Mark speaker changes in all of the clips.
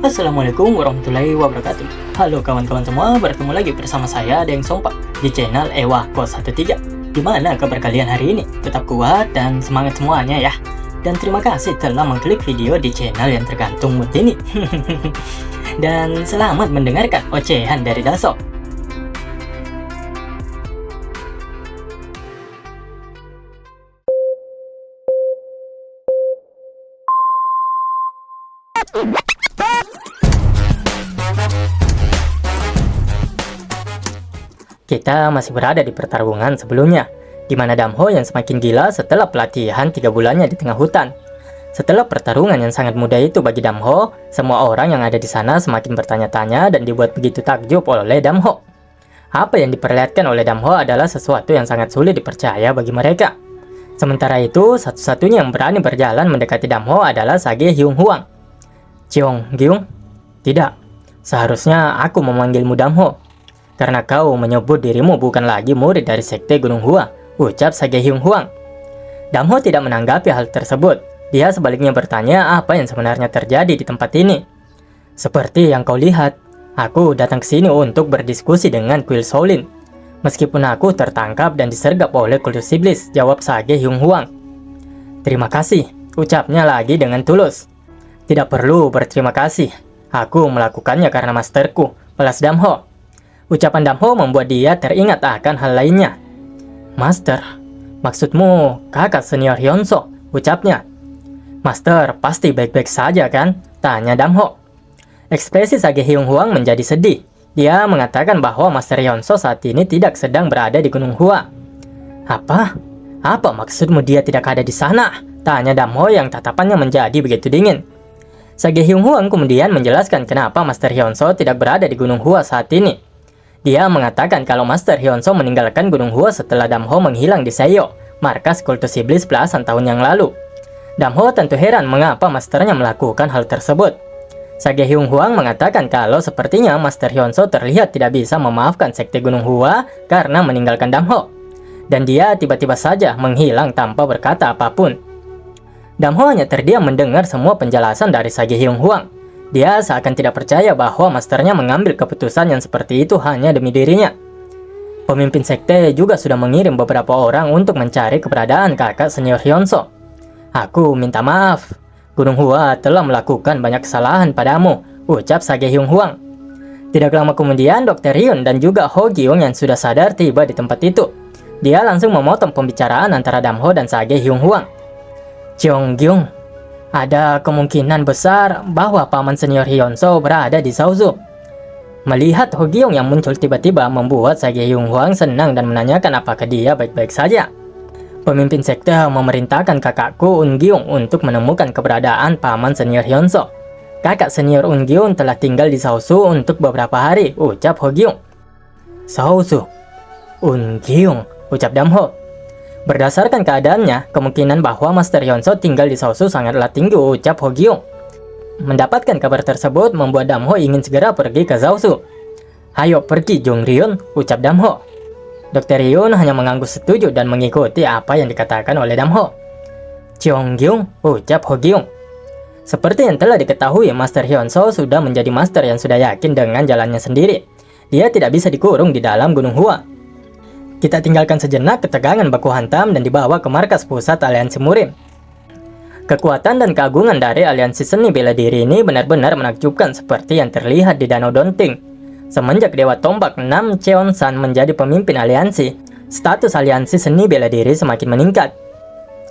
Speaker 1: Assalamualaikum warahmatullahi wabarakatuh. Halo kawan-kawan semua, bertemu lagi bersama saya Deng Sompa di channel Ewa Kos 13. Gimana kabar kalian hari ini? Tetap kuat dan semangat semuanya ya. Dan terima kasih telah mengklik video di channel yang tergantung mood ini. Dan selamat mendengarkan ocehan dari Daso. Kita masih berada di pertarungan sebelumnya, di mana Damho yang semakin gila setelah pelatihan 3 bulannya di tengah hutan. Setelah pertarungan yang sangat mudah itu bagi Damho, semua orang yang ada di sana semakin bertanya-tanya dan dibuat begitu takjub oleh Damho. Apa yang diperlihatkan oleh Damho adalah sesuatu yang sangat sulit dipercaya bagi mereka. Sementara itu, satu-satunya yang berani berjalan mendekati Damho adalah Sage Hyung Hwang. Cheong Gyung? Tidak, seharusnya aku memanggilmu Damho, karena kau menyebut dirimu bukan lagi murid dari Sekte Gunung Hua, ucap Sage Hyung Hwang. Damho tidak menanggapi hal tersebut. Dia sebaliknya bertanya apa yang sebenarnya terjadi di tempat ini. Seperti yang kau lihat, aku datang ke sini untuk berdiskusi dengan Kuil Shaolin. Meskipun aku tertangkap dan disergap oleh kultus iblis, jawab Sage Hyung Hwang. Terima kasih, ucapnya lagi dengan tulus. Tidak perlu berterima kasih, aku melakukannya karena masterku, balas Damho. Ucapan Damho membuat dia teringat akan hal lainnya. Master, maksudmu kakak senior Hyunso, ucapnya. Master, pasti baik-baik saja kan? Tanya Damho. Ekspresi Sage Hyung Hwang menjadi sedih. Dia mengatakan bahwa Master Hyunso saat ini tidak sedang berada di Gunung Hua. Apa? Apa maksudmu dia tidak ada di sana? Tanya Damho yang tatapannya menjadi begitu dingin. Sage Hyung Hwang kemudian menjelaskan kenapa Master Hyunso tidak berada di Gunung Hua saat ini. Dia mengatakan kalau Master Hyunso meninggalkan Gunung Hua setelah Damho menghilang di Seiyo, markas kultus iblis belasan tahun yang lalu. Damho tentu heran mengapa masternya melakukan hal tersebut. Sage Hyung Hwang mengatakan kalau sepertinya Master Hyunso terlihat tidak bisa memaafkan Sekte Gunung Hua karena meninggalkan Damho. Dan dia tiba-tiba saja menghilang tanpa berkata apapun. Damho hanya terdiam mendengar semua penjelasan dari Sage Hyung Hwang. Dia seakan tidak percaya bahwa masternya mengambil keputusan yang seperti itu hanya demi dirinya. Pemimpin sekte juga sudah mengirim beberapa orang untuk mencari keberadaan kakak senior Hyunso. Aku minta maaf, Gunung Hua telah melakukan banyak kesalahan padamu, ucap Sage Hyung Hwang. Tidak lama kemudian, Dr. Ryun dan juga Ho Gyung yang sudah sadar tiba di tempat itu. Dia langsung memotong pembicaraan antara Damho dan Sage Hyung Hwang. Cheong Gyung, ada kemungkinan besar bahwa paman senior Hyunso berada di Saozu. Melihat Ho Gyung yang muncul tiba-tiba membuat Sage Hyung Hwang senang dan menanyakan apakah dia baik-baik saja. Pemimpin sekte memerintahkan kakakku Un Gyung untuk menemukan keberadaan paman senior Hyunso. Kakak senior Un Gyung telah tinggal di Saozu untuk beberapa hari, ucap Ho Gyung. Saozu, Un Gyung, ucap Damho. Berdasarkan keadaannya, kemungkinan bahwa Master Hyunso tinggal di Saozu sangatlah tinggi, ucap Ho Gyung. Mendapatkan kabar tersebut membuat Damho ingin segera pergi ke Saozu. Ayo pergi Jung Ryun, ucap Damho. Dr. Ryun hanya mengangguk setuju dan mengikuti apa yang dikatakan oleh Damho. Cheong Gyung, ucap Ho Gyung. Seperti yang telah diketahui, Master Hyunso sudah menjadi master yang sudah yakin dengan jalannya sendiri. Dia tidak bisa dikurung di dalam Gunung Hua. Kita tinggalkan sejenak ketegangan baku hantam dan dibawa ke markas pusat aliansi Murim. Kekuatan dan keagungan dari aliansi seni bela diri ini benar-benar menakjubkan seperti yang terlihat di Danau Donting. Semenjak Dewa Tombak 6 Cheon San menjadi pemimpin aliansi, status aliansi seni bela diri semakin meningkat.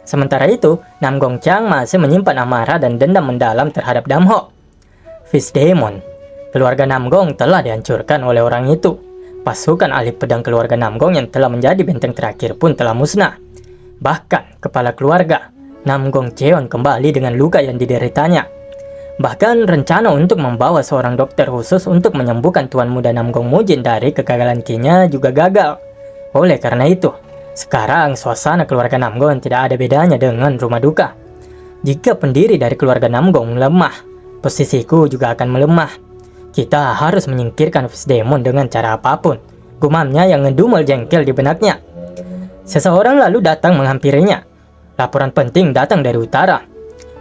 Speaker 1: Sementara itu, Nam Gong Chang masih menyimpan amarah dan dendam mendalam terhadap Damho. Fish Demon, keluarga Nam Gong telah dihancurkan oleh orang itu. Pasukan ahli pedang keluarga Nam Gong yang telah menjadi benteng terakhir pun telah musnah. Bahkan, kepala keluarga, Nam Gong Cheon kembali dengan luka yang dideritanya. Bahkan, rencana untuk membawa seorang dokter khusus untuk menyembuhkan Tuan Muda Nam Gong Mujin dari kegagalan Ki-nya juga gagal. Oleh karena itu, sekarang suasana keluarga Nam Gong tidak ada bedanya dengan rumah duka. Jika pendiri dari keluarga Nam Gong lemah, posisiku juga akan melemah. Kita harus menyingkirkan Fish Demon dengan cara apapun, gumamnya yang ngedumel jengkel di benaknya. Seseorang lalu datang menghampirinya. Laporan penting datang dari utara.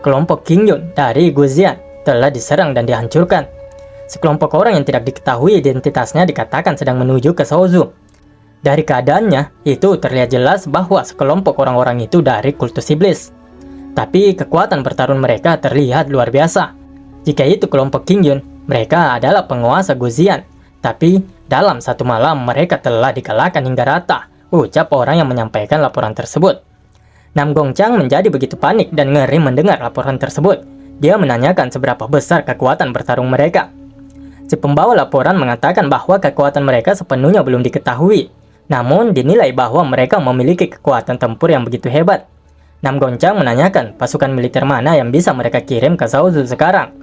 Speaker 1: Kelompok King Yun dari Guzian telah diserang dan dihancurkan. Sekelompok orang yang tidak diketahui identitasnya dikatakan sedang menuju ke Sozu. Dari keadaannya, itu terlihat jelas bahwa sekelompok orang-orang itu dari kultus iblis. Tapi kekuatan bertarung mereka terlihat luar biasa. Jika itu kelompok King Yun, mereka adalah penguasa Guzian. Tapi dalam satu malam mereka telah dikalahkan hingga rata, ucap orang yang menyampaikan laporan tersebut. Nam Gongchang menjadi begitu panik dan ngeri mendengar laporan tersebut. Dia menanyakan seberapa besar kekuatan bertarung mereka. Si pembawa laporan mengatakan bahwa kekuatan mereka sepenuhnya belum diketahui. Namun dinilai bahwa mereka memiliki kekuatan tempur yang begitu hebat. Nam Gongchang menanyakan pasukan militer mana yang bisa mereka kirim ke Zaozu sekarang.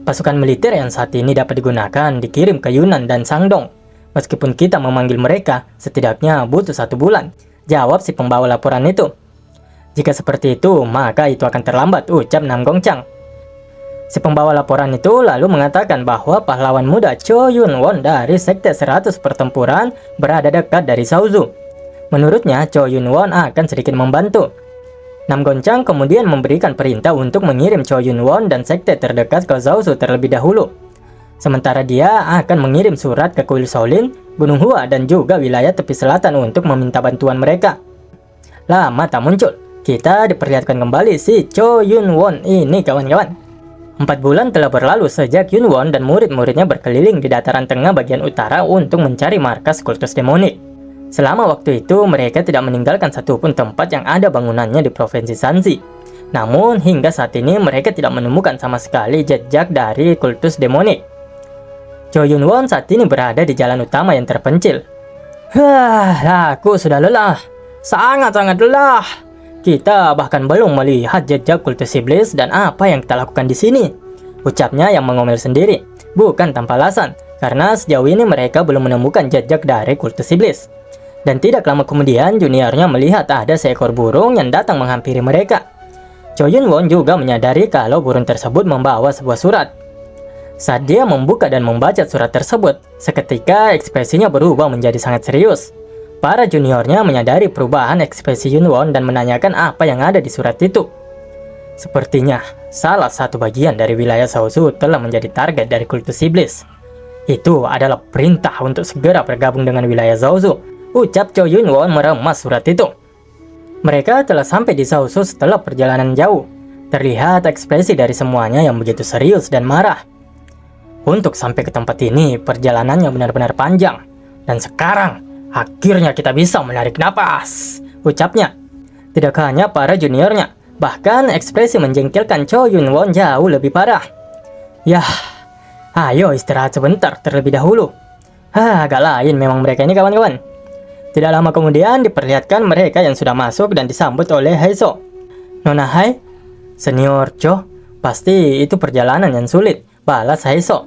Speaker 1: Pasukan militer yang saat ini dapat digunakan dikirim ke Yunnan dan Shandong. Meskipun kita memanggil mereka, setidaknya butuh 1 bulan, jawab si pembawa laporan itu. Jika seperti itu, maka itu akan terlambat, ucap Nam Gongchang. Si pembawa laporan itu lalu mengatakan bahwa pahlawan muda Cho Yun Won dari Sekte 100 Pertempuran berada dekat dari Zaozu. Menurutnya, Cho Yun Won akan sedikit membantu. Nam Gongchang kemudian memberikan perintah untuk mengirim Cho Yun Won dan sekte terdekat ke Zaozu terlebih dahulu. Sementara dia akan mengirim surat ke kuil Shaolin, Gunung Hua, dan juga wilayah tepi selatan untuk meminta bantuan mereka. Lama tak muncul, kita diperlihatkan kembali si Cho Yun Won ini, kawan-kawan. 4 bulan telah berlalu sejak Yun Won dan murid-muridnya berkeliling di dataran tengah bagian utara untuk mencari markas kultus demonik. Selama waktu itu, mereka tidak meninggalkan satupun tempat yang ada bangunannya di provinsi Shanxi. Namun, hingga saat ini mereka tidak menemukan sama sekali jejak dari kultus demonik. Cho Yun Won saat ini berada di jalan utama yang terpencil. Aku sudah lelah. Sangat-sangat lelah. Kita bahkan belum melihat jejak kultus iblis dan apa yang kita lakukan di sini, ucapnya yang mengomel sendiri. Bukan tanpa alasan, karena sejauh ini mereka belum menemukan jejak dari kultus iblis. Dan tidak lama kemudian juniornya melihat ada seekor burung yang datang menghampiri mereka. Cho Yun Won juga menyadari kalau burung tersebut membawa sebuah surat. Saat dia membuka dan membaca surat tersebut, seketika ekspresinya berubah menjadi sangat serius. Para juniornya menyadari perubahan ekspresi Yun Won dan menanyakan apa yang ada di surat itu. Sepertinya, salah satu bagian dari wilayah Zaozu telah menjadi target dari kultus iblis. Itu adalah perintah untuk segera bergabung dengan wilayah Zaozu, ucap Cho Yun Won meremas surat itu. Mereka telah sampai di Zaozu setelah perjalanan jauh. Terlihat ekspresi dari semuanya yang begitu serius dan marah. Untuk sampai ke tempat ini, perjalanannya benar-benar panjang. Dan sekarang, akhirnya kita bisa menarik napas, ucapnya. Tidak hanya para juniornya, bahkan ekspresi menjengkelkan Cho Yun Won jauh lebih parah. Yah, ayo istirahat sebentar terlebih dahulu. Agak lain memang mereka ini, kawan-kawan. Tidak lama kemudian diperlihatkan mereka yang sudah masuk dan disambut oleh Haiso. Nona Hai, Senior Cho, pasti itu perjalanan yang sulit, balas Haiso.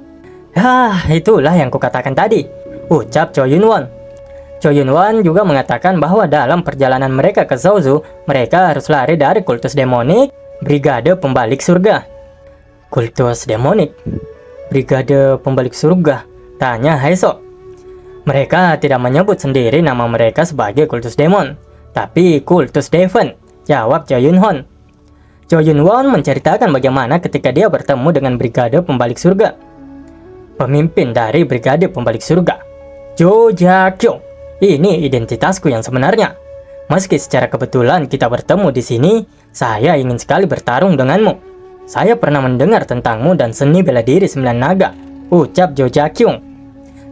Speaker 1: Itulah yang kukatakan tadi, ucap Cho Yun Won. Cho Yun Won juga mengatakan bahwa dalam perjalanan mereka ke Zaozu, mereka harus lari dari kultus demonik, Brigade Pembalik Surga. Kultus demonik? Brigade Pembalik Surga? Tanya Haiso. Mereka tidak menyebut sendiri nama mereka sebagai kultus demon, tapi kultus Devon, jawab Cho Yun Won. Cho Yun Won menceritakan bagaimana ketika dia bertemu dengan Brigade Pembalik Surga. Pemimpin dari Brigade Pembalik Surga, Jo Ja-kyung. Ini identitasku yang sebenarnya. Meski secara kebetulan kita bertemu di sini, saya ingin sekali bertarung denganmu. Saya pernah mendengar tentangmu dan seni bela diri 9 naga, ucap Jo Ja-kyung.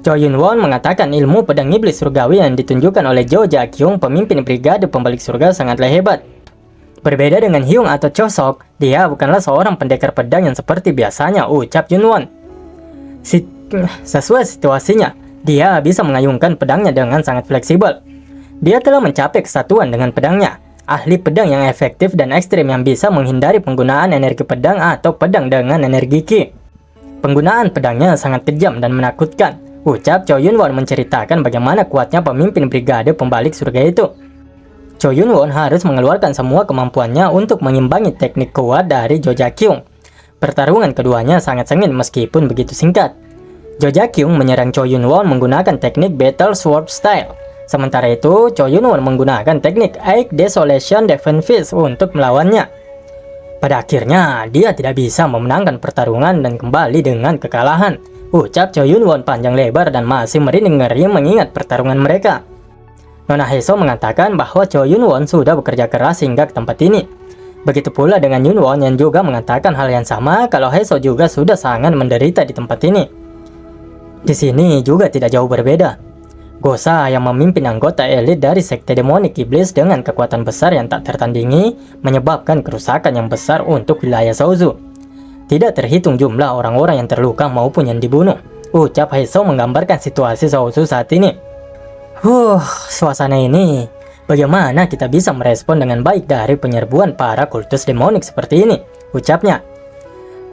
Speaker 1: Cho Yun Won mengatakan ilmu pedang iblis surgawi yang ditunjukkan oleh Jo Ja-kyung, pemimpin Brigade Pembalik Surga, sangatlah hebat. Berbeda dengan Hyung atau Cho Sok, dia bukanlah seorang pendekar pedang yang seperti biasanya, ucap Yun Won. Sesuai situasinya, dia bisa mengayunkan pedangnya dengan sangat fleksibel. Dia telah mencapai kesatuan dengan pedangnya, ahli pedang yang efektif dan ekstrim yang bisa menghindari penggunaan energi pedang atau pedang dengan energi Ki. Penggunaan pedangnya sangat kejam dan menakutkan, ucap Cho Yun Won menceritakan bagaimana kuatnya pemimpin Brigade Pembalik Surga itu. Cho Yun Won harus mengeluarkan semua kemampuannya untuk mengimbangi teknik kuat dari Jo Ja-kyung. Pertarungan keduanya sangat sengit meskipun begitu singkat. Jo Ja-kyung menyerang Cho Yun Won menggunakan teknik Battle Sword Style. Sementara itu, Cho Yun Won menggunakan teknik Aik Desolation Defense Fist untuk melawannya. Pada akhirnya, dia tidak bisa memenangkan pertarungan dan kembali dengan kekalahan. Ucap Cho Yun-won panjang lebar dan masih merinding ngeri mengingat pertarungan mereka. Nona Hae-so mengatakan bahwa Cho Yun-won sudah bekerja keras hingga ke tempat ini. Begitu pula dengan Yun-won yang juga mengatakan hal yang sama kalau Hae-so juga sudah sangat menderita di tempat ini. Di sini juga tidak jauh berbeda. Gosa yang memimpin anggota elit dari sekte demonik iblis dengan kekuatan besar yang tak tertandingi menyebabkan kerusakan yang besar untuk wilayah Sozu. Tidak terhitung jumlah orang-orang yang terluka maupun yang dibunuh. Ucap Hae-so menggambarkan situasi Sozu saat ini. Suasana ini. Bagaimana kita bisa merespon dengan baik dari penyerbuan para kultus demonik seperti ini? Ucapnya.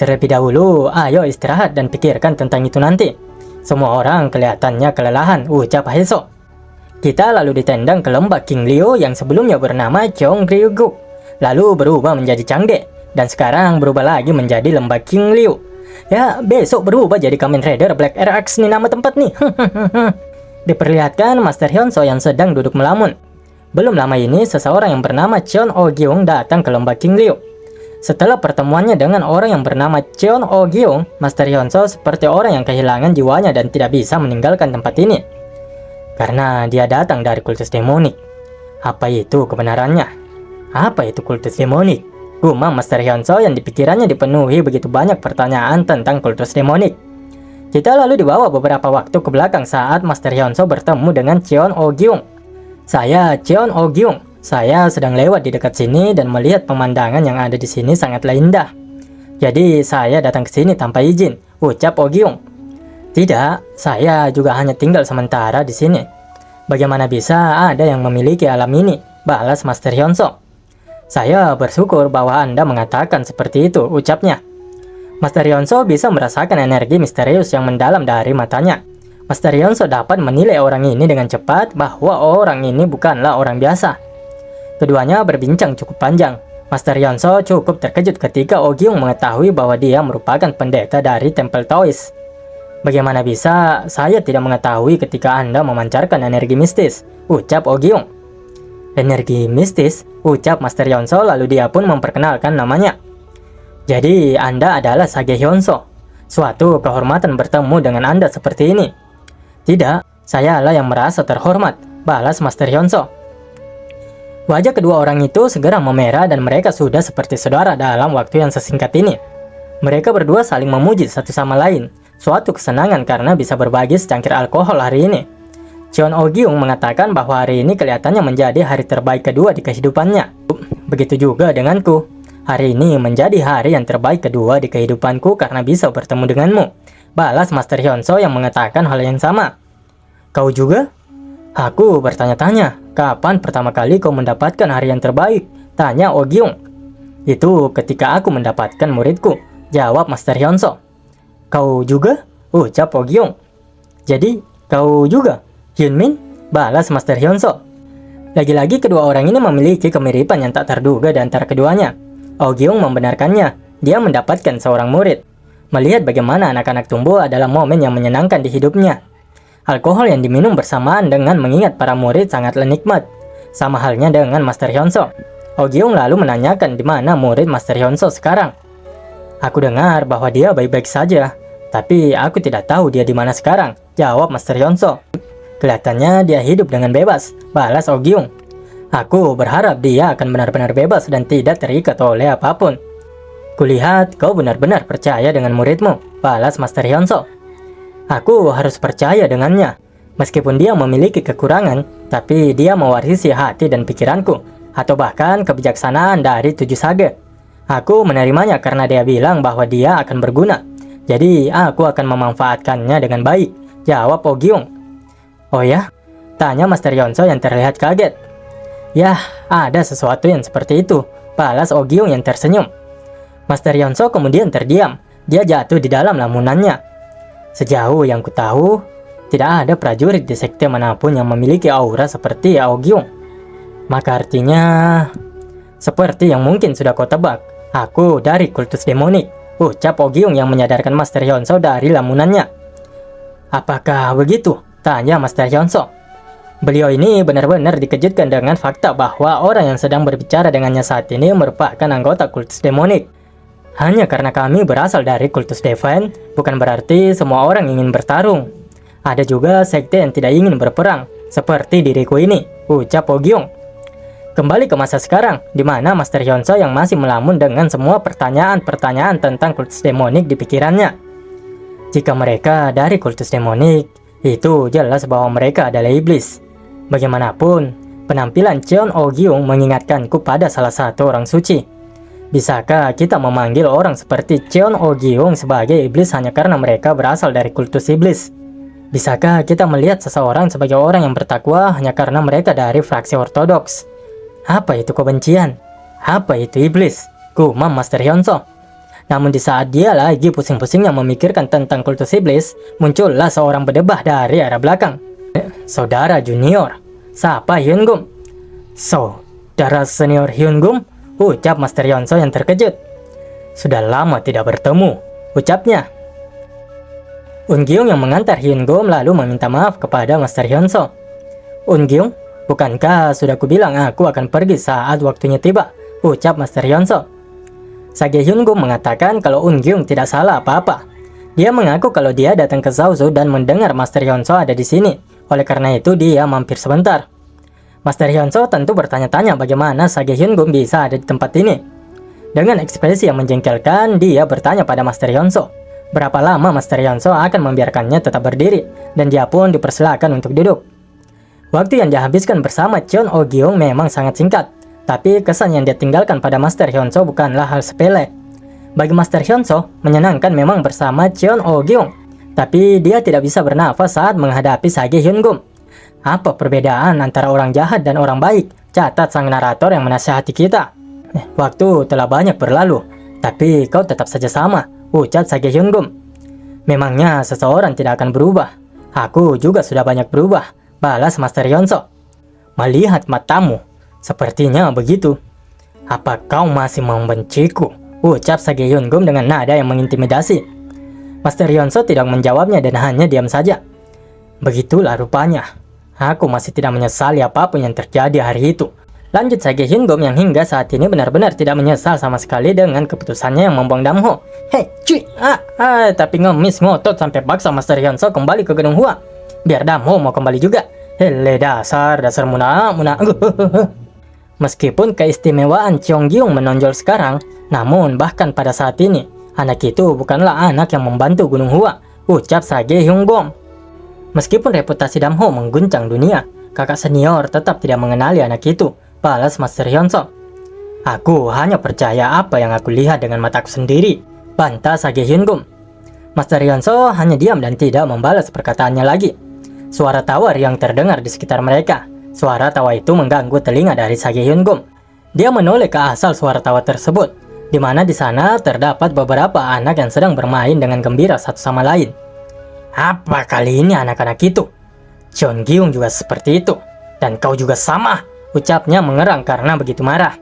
Speaker 1: Terlebih dahulu, ayo istirahat dan pikirkan tentang itu nanti. Semua orang kelihatannya kelelahan, ucap Hae-so. Kita lalu ditendang ke lembah King Liu yang sebelumnya bernama Cheongryuguk, lalu berubah menjadi Changde, dan sekarang berubah lagi menjadi lembah King Liu. Ya, besok berubah jadi Kamen Rider Black RX nih nama tempat nih. Diperlihatkan Master Hyunseo yang sedang duduk melamun. Belum lama ini, seseorang yang bernama Cheon Oh-gyung datang ke lembah King Liu. Setelah pertemuannya dengan orang yang bernama Cheon Oh-gyung, Master Hyunseo seperti orang yang kehilangan jiwanya dan tidak bisa meninggalkan tempat ini. Karena dia datang dari kultus demonik. Apa itu kebenarannya? Apa itu kultus demonik? Gumam Master Hyunseo yang dipikirannya dipenuhi begitu banyak pertanyaan tentang kultus demonik. Kita lalu dibawa beberapa waktu ke belakang saat Master Hyunseo bertemu dengan Cheon Oh-gyung. Saya Cheon Oh-gyung. Saya sedang lewat di dekat sini dan melihat pemandangan yang ada di sini sangatlah indah. Jadi saya datang ke sini tanpa izin, ucap Oh-gyung. Tidak, saya juga hanya tinggal sementara di sini. Bagaimana bisa ada yang memiliki alam ini? Balas Master Hyunseo. Saya bersyukur bahwa Anda mengatakan seperti itu, ucapnya. Master Hyunseo bisa merasakan energi misterius yang mendalam dari matanya. Master Hyunseo dapat menilai orang ini dengan cepat bahwa orang ini bukanlah orang biasa. Keduanya berbincang cukup panjang. Master Hyunseo cukup terkejut ketika Oh-gyung mengetahui bahwa dia merupakan pendeta dari Tempel Taois. Bagaimana bisa saya tidak mengetahui ketika Anda memancarkan energi mistis? Ucap Oh-gyung. Energi mistis? Ucap Master Hyunseo lalu dia pun memperkenalkan namanya. Jadi Anda adalah Sage Hyunseo. Suatu kehormatan bertemu dengan Anda seperti ini. Tidak, sayalah yang merasa terhormat, balas Master Hyunseo. Wajah kedua orang itu segera memerah dan mereka sudah seperti saudara dalam waktu yang sesingkat ini. Mereka berdua saling memuji satu sama lain, suatu kesenangan karena bisa berbagi secangkir alkohol hari ini. Cheon Oh-gyung mengatakan bahwa hari ini kelihatannya menjadi hari terbaik kedua di kehidupannya. Begitu juga denganku. Hari ini menjadi hari yang terbaik kedua di kehidupanku karena bisa bertemu denganmu. Balas Master Hyunseo yang mengatakan hal yang sama. Kau juga? Aku bertanya-tanya, kapan pertama kali kau mendapatkan hari yang terbaik? Tanya Oh-gyung. Itu ketika aku mendapatkan muridku, jawab Master Hyunseo. Kau juga? Ucap Oh-gyung. Jadi, kau juga? Hyunmin? Balas Master Hyunseo. Lagi-lagi kedua orang ini memiliki kemiripan yang tak terduga di antara keduanya. Oh-gyung membenarkannya, dia mendapatkan seorang murid. Melihat bagaimana anak-anak tumbuh adalah momen yang menyenangkan di hidupnya. Alkohol yang diminum bersamaan dengan mengingat para murid sangatlah nikmat. Sama halnya dengan Master Hyunseo. Oh-gyung lalu menanyakan di mana murid Master Hyunseo sekarang. Aku dengar bahwa dia baik-baik saja, tapi aku tidak tahu dia di mana sekarang, jawab Master Hyunseo. Kelihatannya dia hidup dengan bebas, balas Oh-gyung. Aku berharap dia akan benar-benar bebas dan tidak terikat oleh apapun. Kulihat kau benar-benar percaya dengan muridmu, balas Master Hyunseo. Aku harus percaya dengannya. Meskipun dia memiliki kekurangan, tapi dia mewarisi hati dan pikiranku, atau bahkan kebijaksanaan dari 7 sage. Aku menerimanya karena dia bilang bahwa dia akan berguna. Jadi aku akan memanfaatkannya dengan baik, jawab Oh-gyung. Oh ya? Tanya Master Hyunseo yang terlihat kaget. Yah, ada sesuatu yang seperti itu, balas Oh-gyung yang tersenyum. Master Hyunseo kemudian terdiam. Dia jatuh di dalam lamunannya. Sejauh yang ku tahu, tidak ada prajurit di sekte manapun yang memiliki aura seperti Oh-gyung. Maka artinya, seperti yang mungkin sudah kau tebak, aku dari kultus demonik, ucap Oh-gyung yang menyadarkan Master Hyunseo dari lamunannya. Apakah begitu? Tanya Master Hyunseo. Beliau ini benar-benar dikejutkan dengan fakta bahwa orang yang sedang berbicara dengannya saat ini merupakan anggota kultus demonik. Hanya karena kami berasal dari kultus Devan, bukan berarti semua orang ingin bertarung. Ada juga sekte yang tidak ingin berperang, seperti diriku ini, ucap Oh Gyung. Kembali ke masa sekarang, di mana Master Hyunseo yang masih melamun dengan semua pertanyaan-pertanyaan tentang kultus demonik di pikirannya. Jika mereka dari kultus demonik, itu jelas bahwa mereka adalah iblis. Bagaimanapun, penampilan Cheon Oh Gyung mengingatkanku pada salah satu orang suci. Bisakah kita memanggil orang seperti Cheon Oh Gyung sebagai iblis hanya karena mereka berasal dari kultus iblis? Bisakah kita melihat seseorang sebagai orang yang bertakwa hanya karena mereka dari fraksi ortodoks? Apa itu kebencian? Apa itu iblis? Gumam Master Hyunseo. Namun di saat dia lagi pusing-pusingnya memikirkan tentang kultus iblis, muncullah seorang berdebah dari arah belakang. Saudara junior, siapa Hyungum? Saudara senior Hyungum? Ucap Master Hyunseo yang terkejut. Sudah lama tidak bertemu, ucapnya. Un Gyung yang mengantar Hyungum lalu meminta maaf kepada Master Hyunseo. Un Gyung, bukankah sudah kubilang aku akan pergi saat waktunya tiba? Ucap Master Hyunseo. Sage Hyungum mengatakan kalau Un Gyung tidak salah apa-apa. Dia mengaku kalau dia datang ke Zaozu dan mendengar Master Hyunseo ada di sini. Oleh karena itu dia mampir sebentar. Master Hyunseo tentu bertanya-tanya bagaimana Sage Hyungum bisa ada di tempat ini. Dengan ekspresi yang menjengkelkan, dia bertanya pada Master Hyunseo, berapa lama Master Hyunseo akan membiarkannya tetap berdiri, dan dia pun dipersilakan untuk duduk. Waktu yang dihabiskan bersama Cheon Oh Gyung memang sangat singkat, tapi kesan yang dia tinggalkan pada Master Hyunseo bukanlah hal sepele. Bagi Master Hyunseo, menyenangkan memang bersama Cheon Oh Gyung, tapi dia tidak bisa bernafas saat menghadapi Sage Hyungum. Apa perbedaan antara orang jahat dan orang baik? Catat sang narator yang menasihati kita. Waktu telah banyak berlalu, tapi kau tetap saja sama, ucap Sage Hyungum. Memangnya seseorang tidak akan berubah? Aku juga sudah banyak berubah, balas Master Hyunseo. Melihat matamu, sepertinya begitu. Apa kau masih membenciku? Ucap Sage Hyungum dengan nada yang mengintimidasi. Master Hyunseo tidak menjawabnya dan hanya diam saja. Begitulah rupanya. Aku masih tidak menyesali apapun yang terjadi hari itu. Lanjut Sage Hyungum yang hingga saat ini benar-benar tidak menyesal sama sekali dengan keputusannya yang membuang Damho. Hei cuy, tapi ngemis ngotot sampai paksa Master Hyunseo kembali ke Gunung Hua. Biar Damho mau kembali juga. Hele dasar muna. Meskipun keistimewaan Cheon Gyung menonjol sekarang, namun bahkan pada saat ini, anak itu bukanlah anak yang membantu Gunung Hua, ucap Sage Hyungum. Meskipun reputasi Damho mengguncang dunia, kakak senior tetap tidak mengenali anak itu, balas Master Hyunseo. Aku hanya percaya apa yang aku lihat dengan mataku sendiri, bantah Sage Hyungum. Master Hyunseo hanya diam dan tidak membalas perkataannya lagi. Suara tawa yang terdengar di sekitar mereka. Suara tawa itu mengganggu telinga dari Sage Hyungum. Dia menoleh ke asal suara tawa tersebut, di mana di sana terdapat beberapa anak yang sedang bermain dengan gembira satu sama lain. Apa kali ini anak-anak itu? Cheon Gyung juga seperti itu. Dan kau juga sama, ucapnya mengerang karena begitu marah.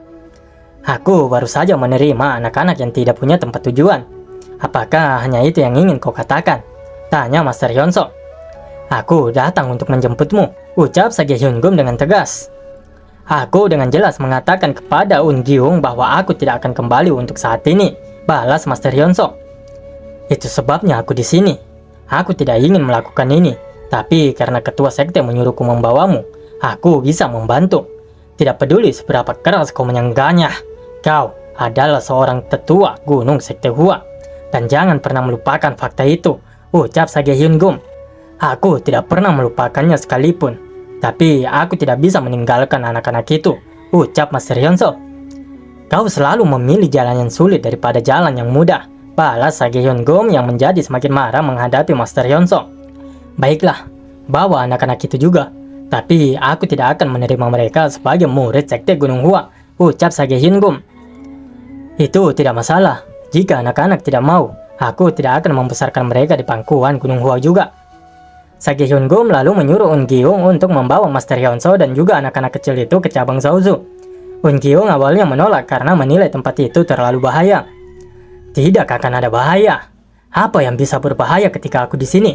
Speaker 1: Aku baru saja menerima anak-anak yang tidak punya tempat tujuan. Apakah hanya itu yang ingin kau katakan? Tanya Master Hyunseo. Aku datang untuk menjemputmu, ucap Sage Hyungum dengan tegas. Aku dengan jelas mengatakan kepada Un Gyung bahwa aku tidak akan kembali untuk saat ini, balas Master Hyunseo. Itu sebabnya aku di sini. Aku tidak ingin melakukan ini, tapi karena ketua sekte menyuruhku membawamu, aku bisa membantu. Tidak peduli seberapa keras kau menyenggahnya, kau adalah seorang tetua gunung sekte Hua. Dan jangan pernah melupakan fakta itu, ucap Sage Hyungum. Aku tidak pernah melupakannya sekalipun, tapi aku tidak bisa meninggalkan anak-anak itu, ucap Master Hyunseo. Kau selalu memilih jalan yang sulit daripada jalan yang mudah, balas Sage Hyungum yang menjadi semakin marah menghadapi Master Hyunseo. Baiklah, bawa anak-anak itu juga, tapi aku tidak akan menerima mereka sebagai murid sekte Gunung Hua, ucap Sage Hyungum. Itu tidak masalah, jika anak-anak tidak mau, aku tidak akan membesarkan mereka di pangkuan Gunung Hua juga. Sage Hyungum lalu menyuruh Un Gyung untuk membawa Master Hyunseo dan juga anak-anak kecil itu ke cabang Zaozu. Un Gyung awalnya menolak karena menilai tempat itu terlalu bahaya. Tidak akan ada bahaya. Apa yang bisa berbahaya ketika aku di sini?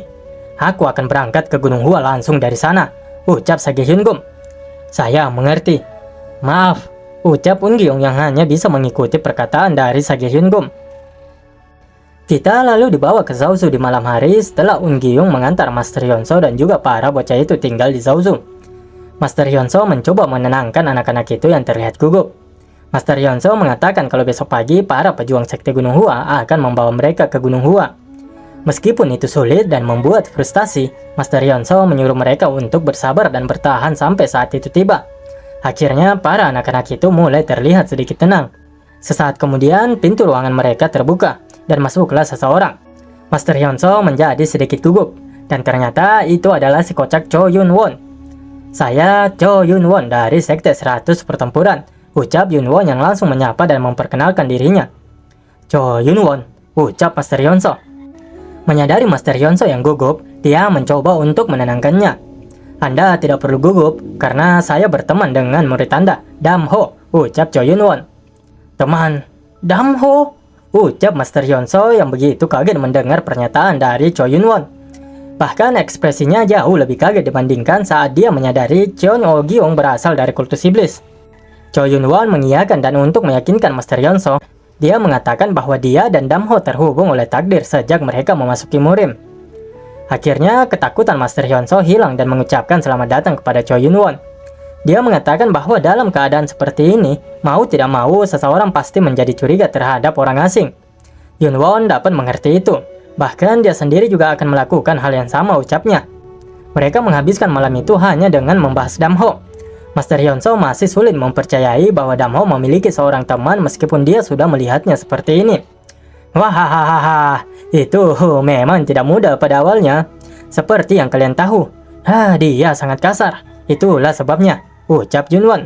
Speaker 1: Aku akan berangkat ke Gunung Hua langsung dari sana, ucap Sage Hyun-gum. Saya mengerti. Maaf, ucap Un Gyeong yang hanya bisa mengikuti perkataan dari Sage Hyun-gum. Kita lalu dibawa ke Zaozu di malam hari setelah Un Gyeong mengantar Master Hyunseo dan juga para bocah itu tinggal di Zaozu. Master Hyunseo mencoba menenangkan anak-anak itu yang terlihat gugup. Master Hyunseo mengatakan kalau besok pagi para pejuang sekte Gunung Hua akan membawa mereka ke Gunung Hua. Meskipun itu sulit dan membuat frustasi, Master Hyunseo menyuruh mereka untuk bersabar dan bertahan sampai saat itu tiba. Akhirnya, para anak-anak itu mulai terlihat sedikit tenang. Sesaat kemudian, pintu ruangan mereka terbuka, dan masuklah seseorang. Master Hyunseo menjadi sedikit gugup, dan ternyata itu adalah si kocak Cho Yun Won. Saya Cho Yun Won dari Sekte 100 Pertempuran, ucap Yun Won yang langsung menyapa dan memperkenalkan dirinya. Cho Yun Won, ucap Master Hyunseo. Menyadari Master Hyunseo yang gugup, dia mencoba untuk menenangkannya. Anda tidak perlu gugup, karena saya berteman dengan murid Anda, Damho, ucap Cho Yun Won. Teman, Damho, ucap Master Hyunseo yang begitu kaget mendengar pernyataan dari Cho Yun Won. Bahkan ekspresinya jauh lebih kaget dibandingkan saat dia menyadari Cheon Oh Gyeong berasal dari kultus iblis. Cho Yun Won mengiyakan dan untuk meyakinkan Master Hyunseo, dia mengatakan bahwa dia dan Damho terhubung oleh takdir sejak mereka memasuki murim. Akhirnya, ketakutan Master Hyunseo hilang dan mengucapkan selamat datang kepada Cho Yun Won. Dia mengatakan bahwa dalam keadaan seperti ini, mau tidak mau seseorang pasti menjadi curiga terhadap orang asing. Yun Won dapat mengerti itu. Bahkan dia sendiri juga akan melakukan hal yang sama, ucapnya. Mereka menghabiskan malam itu hanya dengan membahas Damho. Master Hyunseo masih sulit mempercayai bahwa Damho memiliki seorang teman meskipun dia sudah melihatnya seperti ini. Wahahaha, itu memang tidak mudah pada awalnya. Seperti yang kalian tahu, dia sangat kasar. Itulah sebabnya, ucap Yun Won.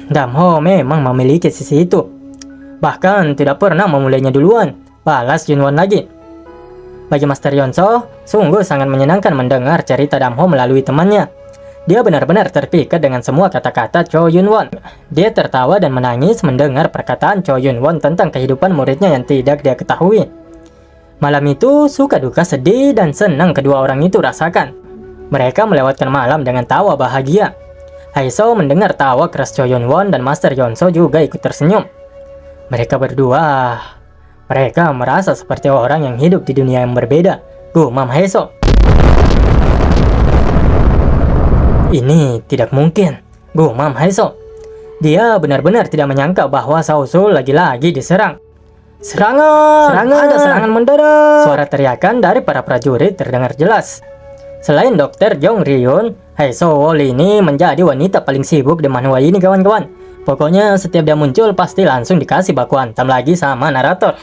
Speaker 1: Damho memang memiliki sisi itu. Bahkan tidak pernah memulainya duluan, balas Yun Won lagi. Bagi Master Hyunseo, sungguh sangat menyenangkan mendengar cerita Damho melalui temannya. Dia benar-benar terpikat dengan semua kata-kata Cho Yun Won. Dia tertawa dan menangis mendengar perkataan Cho Yun Won tentang kehidupan muridnya yang tidak dia ketahui. Malam itu, suka duka sedih dan senang kedua orang itu rasakan. Mereka melewatkan malam dengan tawa bahagia. Haeseo mendengar tawa keras Cho Yun Won dan Master Hyunseo juga ikut tersenyum. Mereka berdua, mereka merasa seperti orang yang hidup di dunia yang berbeda, gumam Haeseo. Ini tidak mungkin, gumam Haeseo. Dia benar-benar tidak menyangka bahwa Zaozu lagi-lagi diserang. Serangan! Serangan! Ada serangan mendadak! Suara teriakan dari para prajurit terdengar jelas. Selain Dr. Jong Ryun, Haeseo Wol ini menjadi wanita paling sibuk di manhwa ini, kawan-kawan. Pokoknya setiap dia muncul pasti langsung dikasih baku hantam lagi sama narator.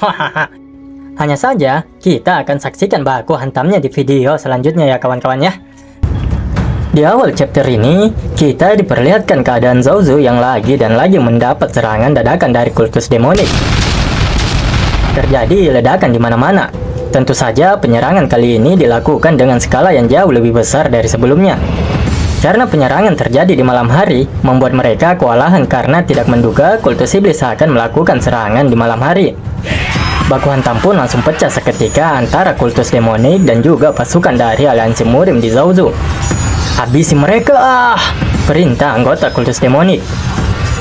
Speaker 1: Hanya saja, kita akan saksikan baku hantamnya di video selanjutnya ya kawan-kawan ya. Di awal chapter ini, kita diperlihatkan keadaan Zaozu yang lagi dan lagi mendapat serangan dadakan dari kultus demonik. Terjadi ledakan di mana-mana. Tentu saja penyerangan kali ini dilakukan dengan skala yang jauh lebih besar dari sebelumnya. Karena penyerangan terjadi di malam hari, membuat mereka kewalahan karena tidak menduga kultus iblis akan melakukan serangan di malam hari. Baku hantam pun langsung pecah seketika antara kultus demonik dan juga pasukan dari aliansi murim di Zaozu. Habisi mereka! Perintah anggota kultus demonik.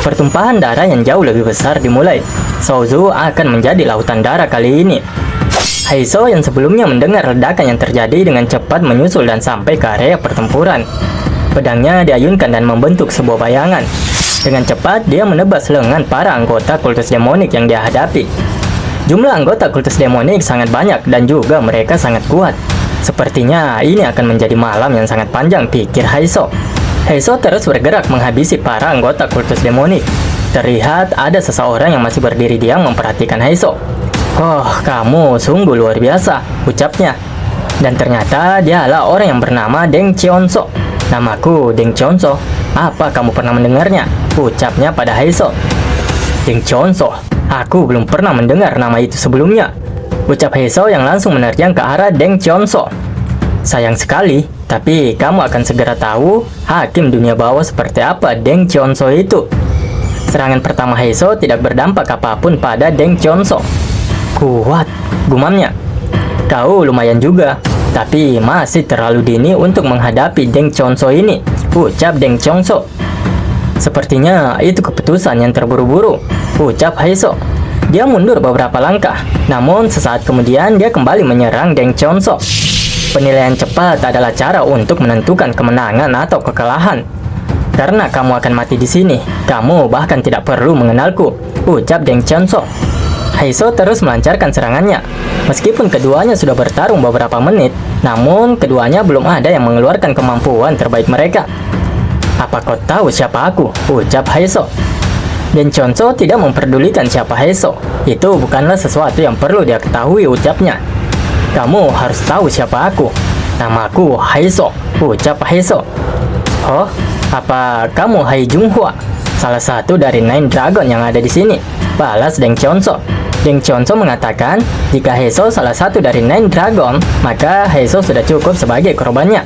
Speaker 1: Pertumpahan darah yang jauh lebih besar dimulai. Zaozu akan menjadi lautan darah kali ini. Haeseo yang sebelumnya mendengar ledakan yang terjadi dengan cepat menyusul dan sampai ke area pertempuran. Pedangnya diayunkan dan membentuk sebuah bayangan. Dengan cepat dia menebas lengan para anggota kultus demonik yang dia hadapi. Jumlah anggota kultus demonik sangat banyak dan juga mereka sangat kuat. Sepertinya ini akan menjadi malam yang sangat panjang, pikir Haeseo. Haeseo terus bergerak menghabisi para anggota kultus demonik. Terlihat ada seseorang yang masih berdiri diam memperhatikan Haeseo. Oh, kamu sungguh luar biasa, ucapnya. Dan ternyata dialah orang yang bernama Deng Cheonso. Namaku Deng Cheonso. Apa kamu pernah mendengarnya? Ucapnya pada Haeseo. Deng Cheonso, aku belum pernah mendengar nama itu sebelumnya. Ucap Haeseo yang langsung menerjang ke arah Deng Cheonso. Sayang sekali, tapi kamu akan segera tahu hakim dunia bawah seperti apa Deng Cheonso itu. Serangan pertama Haeseo tidak berdampak apapun pada Deng Cheonso. Kuat, gumamnya. Kau lumayan juga, Tapi masih terlalu dini untuk menghadapi Deng Chonso ini, ucap Deng Chonso. Sepertinya itu keputusan yang terburu-buru, ucap Haeso. Dia mundur beberapa langkah, namun sesaat kemudian dia kembali menyerang Deng Chonso. Penilaian cepat adalah cara untuk menentukan kemenangan atau kekalahan. Karena kamu akan mati di sini, kamu bahkan tidak perlu mengenalku, ucap Deng Chonso. Haeso terus melancarkan serangannya. Meskipun keduanya sudah bertarung beberapa menit, namun keduanya belum ada yang mengeluarkan kemampuan terbaik mereka. Apa kau tahu siapa aku? Ucap Haeso. Deng Chonso tidak memperdulikan siapa Haeso. Itu bukanlah sesuatu yang perlu dia ketahui, ucapnya. Kamu harus tahu siapa aku. Namaku Haeso, ucap Haeso. Oh, apa kamu Hai Junghwa? Salah satu dari Nine Dragon yang ada di sini, balas Deng Chonso. Deng Chonso mengatakan, jika Haeso salah satu dari Nine Dragon, maka Haeso sudah cukup sebagai korbannya.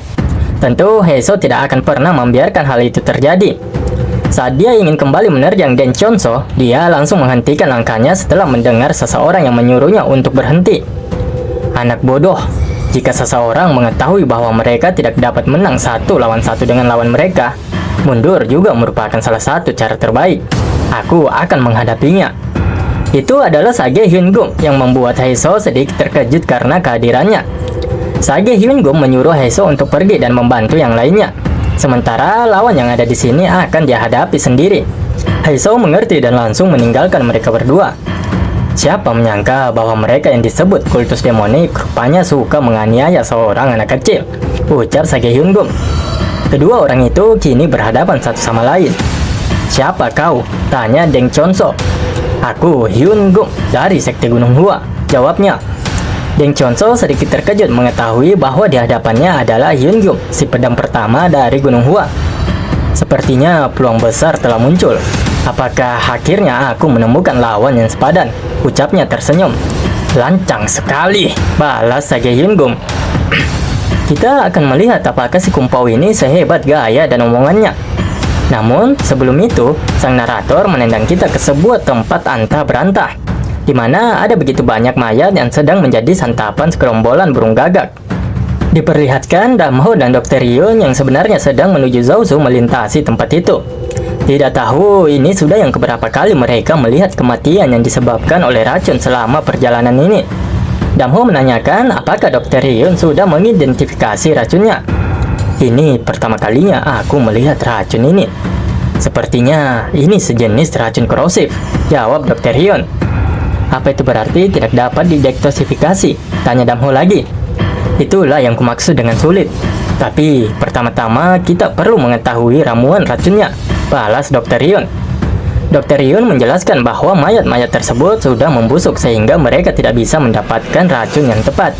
Speaker 1: Tentu Haeso tidak akan pernah membiarkan hal itu terjadi. Saat dia ingin kembali menerjang Deng Chonso, dia langsung menghentikan langkahnya setelah mendengar seseorang yang menyuruhnya untuk berhenti. Anak bodoh, jika seseorang mengetahui bahwa mereka tidak dapat menang 1 lawan 1 dengan lawan mereka, mundur juga merupakan salah satu cara terbaik. Aku akan menghadapinya. Itu adalah Sage Hyun-gum yang membuat Haeso sedikit terkejut karena kehadirannya. Sage Hyun-gum menyuruh Haeso untuk pergi dan membantu yang lainnya. Sementara lawan yang ada di sini akan dihadapi sendiri. Haeso mengerti dan langsung meninggalkan mereka berdua. Siapa menyangka bahwa mereka yang disebut kultus demonik rupanya suka menganiaya seorang anak kecil, ucap Sage Hyun-gum. Kedua orang itu kini berhadapan satu sama lain. Siapa kau? Tanya Deng Chonso. Aku Hyun-gum dari Sekte Gunung Hua, jawabnya. Deng Chonso sedikit terkejut mengetahui bahwa di hadapannya adalah Hyun-gum, si pedang pertama dari Gunung Hua. Sepertinya peluang besar telah muncul. Apakah akhirnya aku menemukan lawan yang sepadan? Ucapnya tersenyum. Lancang sekali, balas Sage Hyun-gum. Kita akan melihat apakah si kumpau ini sehebat gaya dan omongannya. Namun, sebelum itu, sang narator menendang kita ke sebuah tempat antah berantah, di mana ada begitu banyak mayat yang sedang menjadi santapan segerombolan burung gagak. Diperlihatkan Damho dan Dr. Ryun yang sebenarnya sedang menuju Zaozu melintasi tempat itu. Tidak tahu ini sudah yang keberapa kali mereka melihat kematian yang disebabkan oleh racun selama perjalanan ini. Damho menanyakan apakah Dr. Ryun sudah mengidentifikasi racunnya. Ini pertama kalinya aku melihat racun ini. Sepertinya ini sejenis racun korosif, jawab Dr. Ryun. Apa itu berarti tidak dapat didektosifikasi? Tanya Damho lagi. Itulah yang kumaksud dengan sulit. Tapi pertama-tama kita perlu mengetahui ramuan racunnya, balas Dr. Ryun. Dr. Ryun menjelaskan bahwa mayat-mayat tersebut sudah membusuk sehingga mereka tidak bisa mendapatkan racun yang tepat.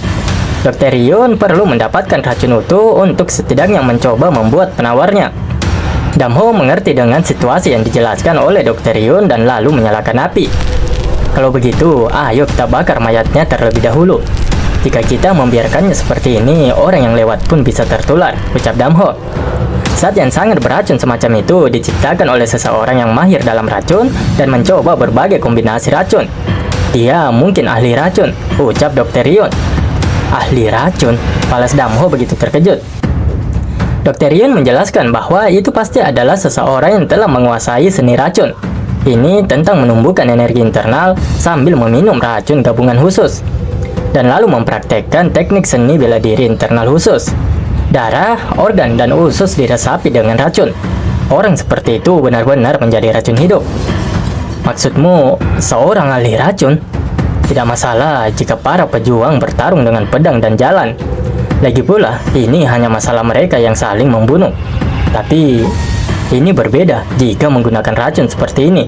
Speaker 1: Dr. Ryun perlu mendapatkan racun utuh untuk setidaknya mencoba membuat penawarnya. Damho mengerti dengan situasi yang dijelaskan oleh Dr. Ryun dan lalu menyalakan api. Kalau begitu, ayo kita bakar mayatnya terlebih dahulu. Jika kita membiarkannya seperti ini, orang yang lewat pun bisa tertular, ucap Damho. Zat yang sangat beracun semacam itu diciptakan oleh seseorang yang mahir dalam racun dan mencoba berbagai kombinasi racun. Dia mungkin ahli racun, ucap Dr. Ryun. Ahli racun, balas Damho begitu terkejut. Dr. Ryun menjelaskan bahwa itu pasti adalah seseorang yang telah menguasai seni racun. Ini tentang menumbuhkan energi internal sambil meminum racun gabungan khusus, dan lalu mempraktekkan teknik seni bela diri internal khusus. Darah, organ, dan usus diresapi dengan racun. Orang seperti itu benar-benar menjadi racun hidup. Maksudmu, seorang ahli racun? Tidak masalah jika para pejuang bertarung dengan pedang dan jalan. Lagi pula, ini hanya masalah mereka yang saling membunuh. Tapi, ini berbeda jika menggunakan racun seperti ini.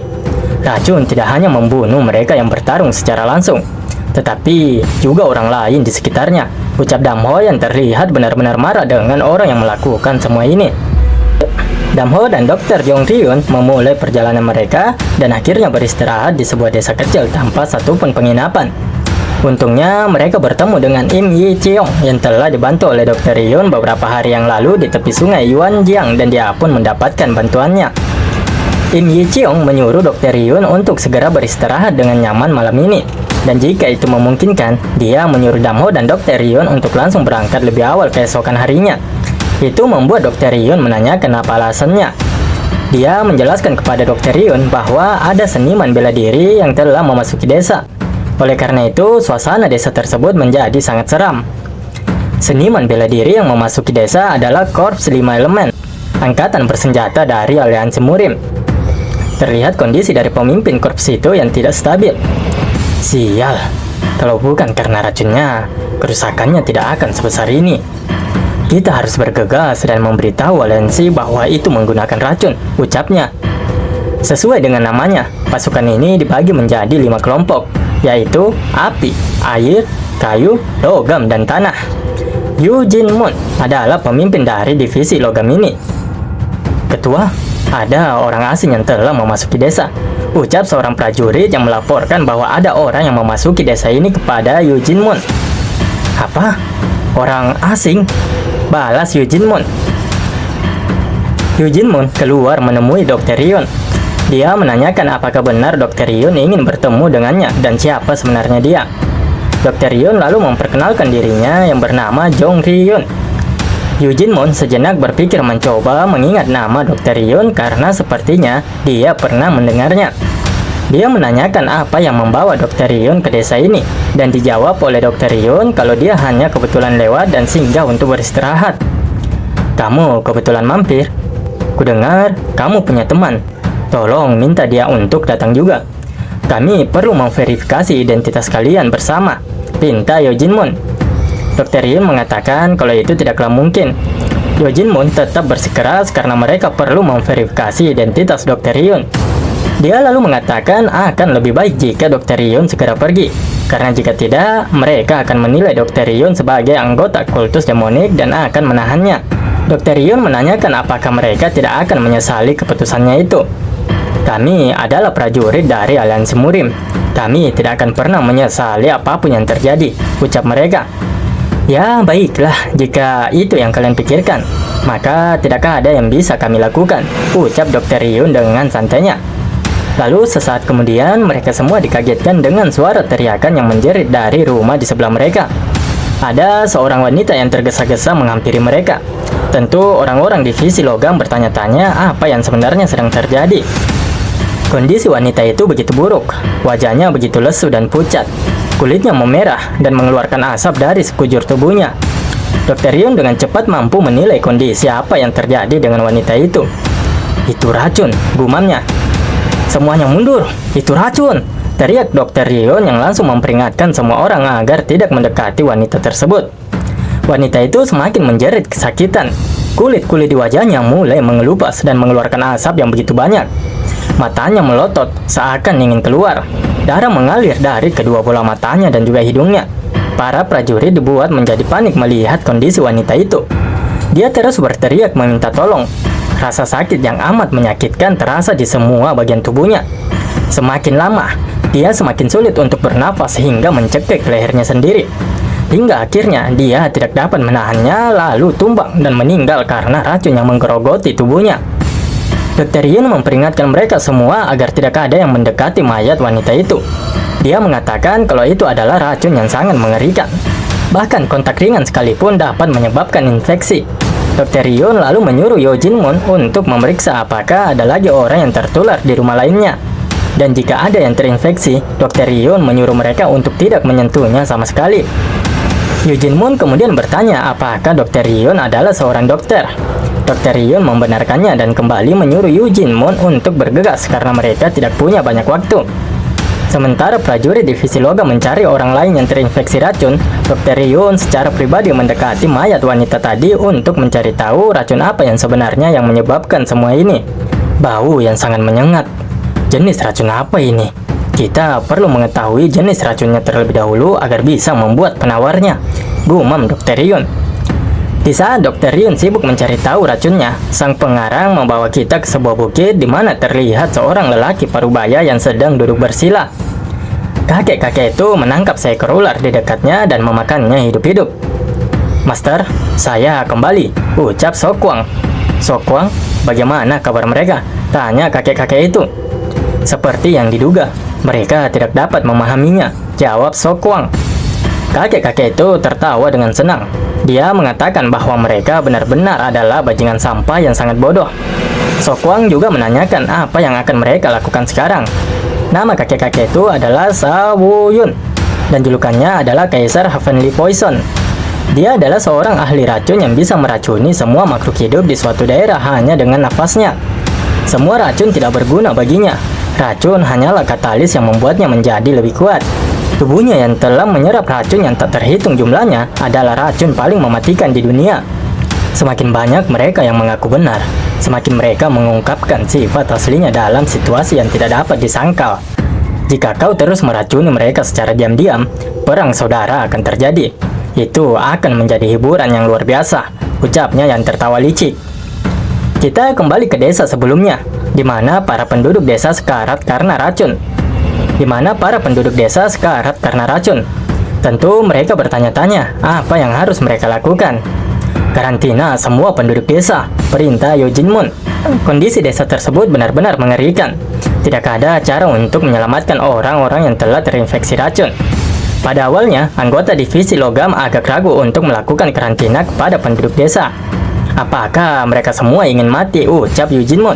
Speaker 1: Racun tidak hanya membunuh mereka yang bertarung secara langsung, tetapi juga orang lain di sekitarnya, ucap Damho yang terlihat benar-benar marah dengan orang yang melakukan semua ini. Damho dan Dr. Jong Ryun memulai perjalanan mereka dan akhirnya beristirahat di sebuah desa kecil tanpa satupun penginapan. Untungnya mereka bertemu dengan Im Yi Cheong yang telah dibantu oleh Dr. Ryun beberapa hari yang lalu di tepi sungai Yuanjiang, dan dia pun mendapatkan bantuannya. Im Yi Cheong menyuruh Dr. Ryun untuk segera beristirahat dengan nyaman malam ini. Dan jika itu memungkinkan, dia menyuruh Damho dan Dr. Ryun untuk langsung berangkat lebih awal keesokan harinya. Itu membuat Dr. Ryun menanyakan apa alasannya. Dia menjelaskan kepada Dr. Ryun bahwa ada seniman bela diri yang telah memasuki desa. Oleh karena itu, suasana desa tersebut menjadi sangat seram. Seniman bela diri yang memasuki desa adalah Korps 5 Elemen, angkatan bersenjata dari aliansi Murim. Terlihat kondisi dari pemimpin korps itu yang tidak stabil. Sial, kalau bukan karena racunnya, kerusakannya tidak akan sebesar ini. Kita harus bergegas dan memberitahu aliansi bahwa itu menggunakan racun, ucapnya. Sesuai dengan namanya, pasukan ini dibagi menjadi 5 kelompok, yaitu api, air, kayu, logam, dan tanah. Yu Jin Moon adalah pemimpin dari divisi logam ini. Ketua, ada orang asing yang telah memasuki desa, ucap seorang prajurit yang melaporkan bahwa ada orang yang memasuki desa ini kepada Yu Jin Moon. Apa? Orang asing? Balas Yu Jin Moon. Yu Jin Moon keluar menemui Dr. Ryun. Dia menanyakan apakah benar Dr. Ryun ingin bertemu dengannya dan siapa sebenarnya dia. Dr. Ryun lalu memperkenalkan dirinya yang bernama Jong Ryun. Yu Jin Moon sejenak berpikir mencoba mengingat nama Dr. Ryun karena sepertinya dia pernah mendengarnya. Dia menanyakan apa yang membawa Dr. Ryun ke desa ini, dan dijawab oleh Dr. Ryun kalau dia hanya kebetulan lewat dan singgah untuk beristirahat. Kamu kebetulan mampir? Kudengar kamu punya teman. Tolong minta dia untuk datang juga. Kami perlu memverifikasi identitas kalian bersama, pinta Yu Jin Moon. Dr. Ryun mengatakan kalau itu tidaklah mungkin. Yu Jin Moon tetap bersikeras karena mereka perlu memverifikasi identitas Dr. Ryun. Dia lalu mengatakan akan lebih baik jika Dr. Ryun segera pergi, karena jika tidak, mereka akan menilai Dr. Ryun sebagai anggota kultus demonik dan akan menahannya. Dr. Ryun menanyakan apakah mereka tidak akan menyesali keputusannya itu. Kami adalah prajurit dari aliansi Murim. Kami tidak akan pernah menyesali apapun yang terjadi, ucap mereka. Ya, baiklah, jika itu yang kalian pikirkan, maka tidakkah ada yang bisa kami lakukan, ucap Dr. Ryun dengan santainya. Lalu sesaat kemudian, mereka semua dikagetkan dengan suara teriakan yang menjerit dari rumah di sebelah mereka. Ada seorang wanita yang tergesa-gesa menghampiri mereka. Tentu orang-orang divisi logam bertanya-tanya apa yang sebenarnya sedang terjadi. Kondisi wanita itu begitu buruk, wajahnya begitu lesu dan pucat. Kulitnya memerah dan mengeluarkan asap dari sekujur tubuhnya. Dr. Ryun dengan cepat mampu menilai kondisi apa yang terjadi dengan wanita itu. Itu racun, gumamnya. Semuanya mundur, itu racun, teriak Dr. Ryun yang langsung memperingatkan semua orang agar tidak mendekati wanita tersebut. Wanita itu semakin menjerit kesakitan. Kulit-kulit di wajahnya mulai mengelupas dan mengeluarkan asap yang begitu banyak. Matanya melotot seakan ingin keluar. Darah mengalir dari kedua bola matanya dan juga hidungnya. Para prajurit dibuat menjadi panik melihat kondisi wanita itu. Dia terus berteriak meminta tolong. Rasa sakit yang amat menyakitkan terasa di semua bagian tubuhnya. Semakin lama, dia semakin sulit untuk bernafas hingga mencekik lehernya sendiri. Hingga akhirnya dia tidak dapat menahannya lalu tumbang dan meninggal karena racun yang menggerogoti tubuhnya. Dr. Ryun memperingatkan mereka semua agar tidak ada yang mendekati mayat wanita itu. Dia mengatakan kalau itu adalah racun yang sangat mengerikan. Bahkan kontak ringan sekalipun dapat menyebabkan infeksi. Dr. Ryun lalu menyuruh Yu Jin Moon untuk memeriksa apakah ada lagi orang yang tertular di rumah lainnya. Dan jika ada yang terinfeksi, Dr. Ryun menyuruh mereka untuk tidak menyentuhnya sama sekali. Yu Jin Moon kemudian bertanya apakah Dr. Ryun adalah seorang dokter. Dr. Ryun membenarkannya dan kembali menyuruh Yu Jin Moon untuk bergegas karena mereka tidak punya banyak waktu. Sementara prajurit divisi logam mencari orang lain yang terinfeksi racun, Dr. Ryun secara pribadi mendekati mayat wanita tadi untuk mencari tahu racun apa yang sebenarnya yang menyebabkan semua ini. Bau yang sangat menyengat. Jenis racun apa ini? Kita perlu mengetahui jenis racunnya terlebih dahulu agar bisa membuat penawarnya, gumam Dr. Ryun. Di saat Dr. Ryun sibuk mencari tahu racunnya, sang pengarang membawa kita ke sebuah bukit di mana terlihat seorang lelaki parubaya yang sedang duduk bersila. Kakek-kakek itu menangkap seekor ular di dekatnya dan memakannya hidup-hidup. Master, saya kembali, ucap Sokwang. Sokwang, bagaimana kabar mereka? Tanya kakek-kakek itu. Seperti yang diduga, mereka tidak dapat memahaminya, jawab Sokwang. Kakek-kakek itu tertawa dengan senang. Dia mengatakan bahwa mereka benar-benar adalah bajingan sampah yang sangat bodoh. Sokwang juga menanyakan apa yang akan mereka lakukan sekarang. Nama kakek-kakek itu adalah Sawuyun, dan julukannya adalah Kaisar Heavenly Poison. Dia adalah seorang ahli racun yang bisa meracuni semua makhluk hidup di suatu daerah hanya dengan nafasnya. Semua racun tidak berguna baginya. Racun hanyalah katalis yang membuatnya menjadi lebih kuat. Tubuhnya yang telah menyerap racun yang tak terhitung jumlahnya adalah racun paling mematikan di dunia. Semakin banyak mereka yang mengaku benar, semakin mereka mengungkapkan sifat aslinya dalam situasi yang tidak dapat disangkal. Jika kau terus meracuni mereka secara diam-diam, perang saudara akan terjadi. Itu akan menjadi hiburan yang luar biasa, ucapnya yang tertawa licik. Kita kembali ke desa sebelumnya, di mana para penduduk desa sekarat karena racun. Tentu mereka bertanya-tanya apa yang harus mereka lakukan. Karantina semua penduduk desa, perintah Yojinmon. Kondisi desa tersebut benar-benar mengerikan. Tidak ada cara untuk menyelamatkan orang-orang yang telah terinfeksi racun. Pada awalnya, anggota divisi logam agak ragu untuk melakukan karantina kepada penduduk desa. Apakah mereka semua ingin mati? Ucap Yojinmon.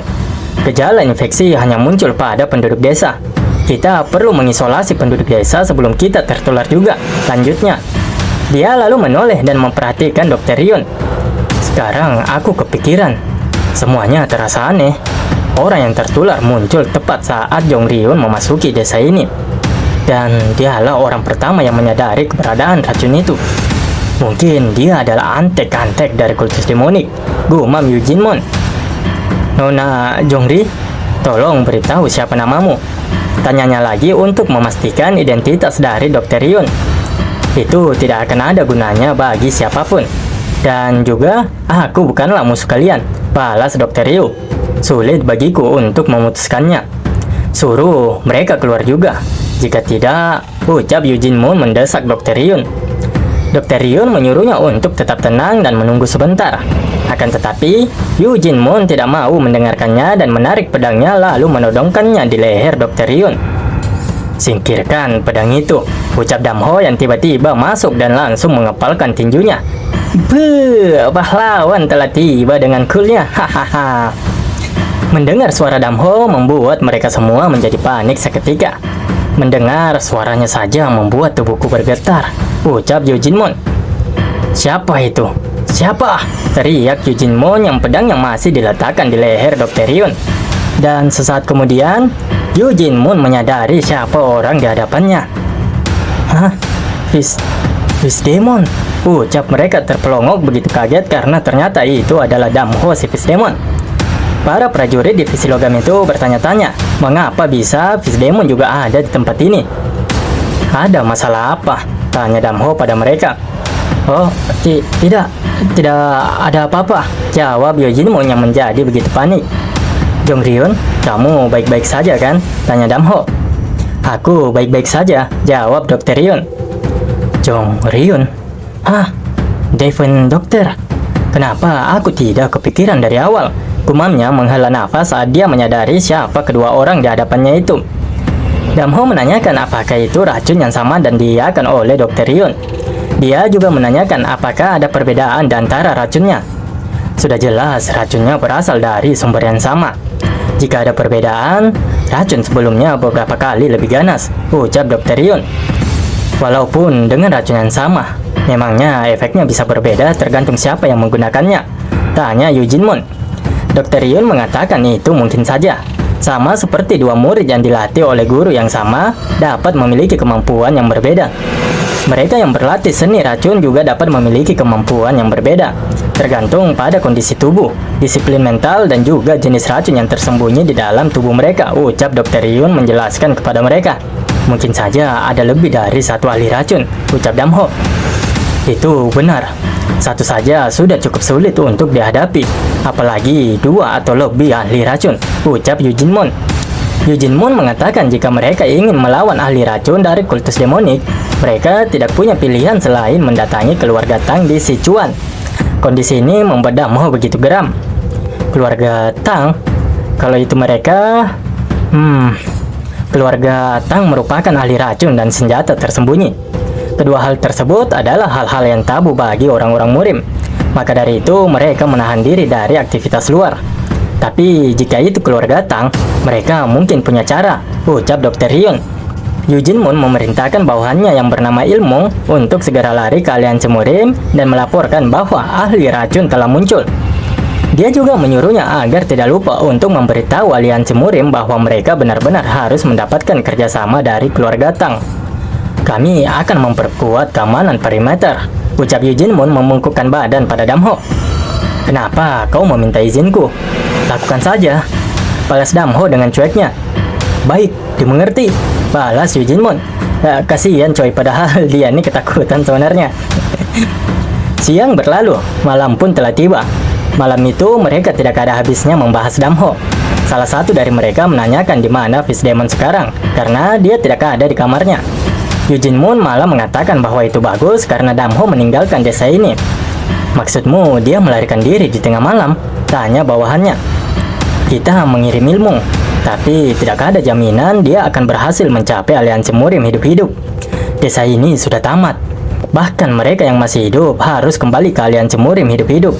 Speaker 1: Gejala infeksi hanya muncul pada penduduk desa. Kita perlu mengisolasi penduduk desa sebelum kita tertular juga, lanjutnya. Dia lalu menoleh dan memperhatikan Dr. Ryun. Sekarang aku kepikiran. Semuanya terasa aneh. Orang yang tertular muncul tepat saat Jong Ryun memasuki desa ini. Dan dialah orang pertama yang menyadari keberadaan racun itu. Mungkin dia adalah antek-antek dari kultus demonik, gumam Yojinmon. Nona Jongri, tolong beritahu siapa namamu. Tanyanya lagi untuk memastikan identitas dari Dr. Ryun. Itu tidak akan ada gunanya bagi siapapun. Dan juga, aku bukanlah musuh kalian, balas Dr. Ryu. Sulit bagiku untuk memutuskannya. Suruh mereka keluar juga. Jika tidak, ucap Yojinmon mendesak Dr. Ryun. Dr. Ryun menyuruhnya untuk tetap tenang dan menunggu sebentar. Akan tetapi, Yojinmon tidak mau mendengarkannya dan menarik pedangnya lalu menodongkannya di leher Dr. Ryun. Singkirkan pedang itu, ucap Damho yang tiba-tiba masuk dan langsung mengepalkan tinjunya. Pahlawan telah tiba dengan coolnya, hahaha. Mendengar suara Damho membuat mereka semua menjadi panik seketika. Mendengar suaranya saja membuat tubuhku bergetar, ucap Yojinmon. Siapa itu? Siapa? Teriak Yojinmon yang pedangnya masih diletakkan di leher Dr. Ryun. Dan sesaat kemudian, Yojinmon menyadari siapa orang di hadapannya. Hah? Fish Demon? Ucap mereka terpelongok begitu kaget karena ternyata itu adalah Damho si Fish Demon. Para prajurit divisi logam itu bertanya-tanya, mengapa bisa Fish Demon juga ada di tempat ini? Ada masalah apa? Tanya Damho pada mereka. Oh, tidak ada apa-apa, jawab Yojinmon yang menjadi begitu panik. Jong Ryun, kamu baik-baik saja kan? Tanya Damho. Aku baik-baik saja, jawab Dr. Ryun. Jong Ryun? Hah? Devon Dokter? Kenapa aku tidak kepikiran dari awal? Gumamnya menghela nafas saat dia menyadari siapa kedua orang di hadapannya itu. Damho menanyakan apakah itu racun yang sama dan diakan oleh Dr. Ryun. Dia juga menanyakan apakah ada perbedaan di antara racunnya. Sudah jelas racunnya berasal dari sumber yang sama. Jika ada perbedaan, racun sebelumnya beberapa kali lebih ganas, ucap Dr. Ryun. Walaupun dengan racun yang sama, memangnya efeknya bisa berbeda tergantung siapa yang menggunakannya, tanya Yojinmon. Dr. Ryun mengatakan itu mungkin saja. Sama seperti dua murid yang dilatih oleh guru yang sama dapat memiliki kemampuan yang berbeda. Mereka yang berlatih seni racun juga dapat memiliki kemampuan yang berbeda, tergantung pada kondisi tubuh, disiplin mental, dan juga jenis racun yang tersembunyi di dalam tubuh mereka, ucap Dr. Ryun menjelaskan kepada mereka. Mungkin saja ada lebih dari satu ahli racun, ucap Damho. Itu benar. Satu saja sudah cukup sulit untuk dihadapi, apalagi dua atau lebih ahli racun, ucap Yojinmon. Yojinmon mengatakan jika mereka ingin melawan ahli racun dari kultus demonik, mereka tidak punya pilihan selain mendatangi keluarga Tang di Sichuan. Kondisi ini membuat Damho begitu geram. Keluarga Tang? Kalau itu mereka... Keluarga Tang merupakan ahli racun dan senjata tersembunyi. Kedua hal tersebut adalah hal-hal yang tabu bagi orang-orang Murim. Maka dari itu mereka menahan diri dari aktivitas luar. Tapi jika itu keluarga Tang, mereka mungkin punya cara, ucap Dr. Ryun. Yujin Mun memerintahkan bawahannya yang bernama Ilmong untuk segera lari ke aliansi Murim dan melaporkan bahwa ahli racun telah muncul. Dia juga menyuruhnya agar tidak lupa untuk memberitahu aliansi Murim bahwa mereka benar-benar harus mendapatkan kerjasama dari keluarga Tang. Kami akan memperkuat keamanan perimeter, ucap Yujin Mun membungkukkan badan pada Damho. Kenapa kau meminta izinku? Lakukan saja, balas Damho dengan cueknya. Baik, dimengerti, balas Yujin Mun. Kasihan coy, padahal dia ini ketakutan sebenarnya. Siang berlalu, malam pun telah tiba. Malam itu mereka tidak ada habisnya membahas Damho. Salah satu dari mereka menanyakan di mana Fish Demon sekarang, karena dia tidak ada di kamarnya. Yujin Mun malah mengatakan bahwa itu bagus karena Damho meninggalkan desa ini. Maksudmu dia melarikan diri di tengah malam? Tanya bawahannya. Kita mengirim Ilmong, tapi tidak ada jaminan dia akan berhasil mencapai aliansi Murim hidup-hidup. Desa ini sudah tamat. Bahkan mereka yang masih hidup harus kembali ke aliansi Murim hidup-hidup.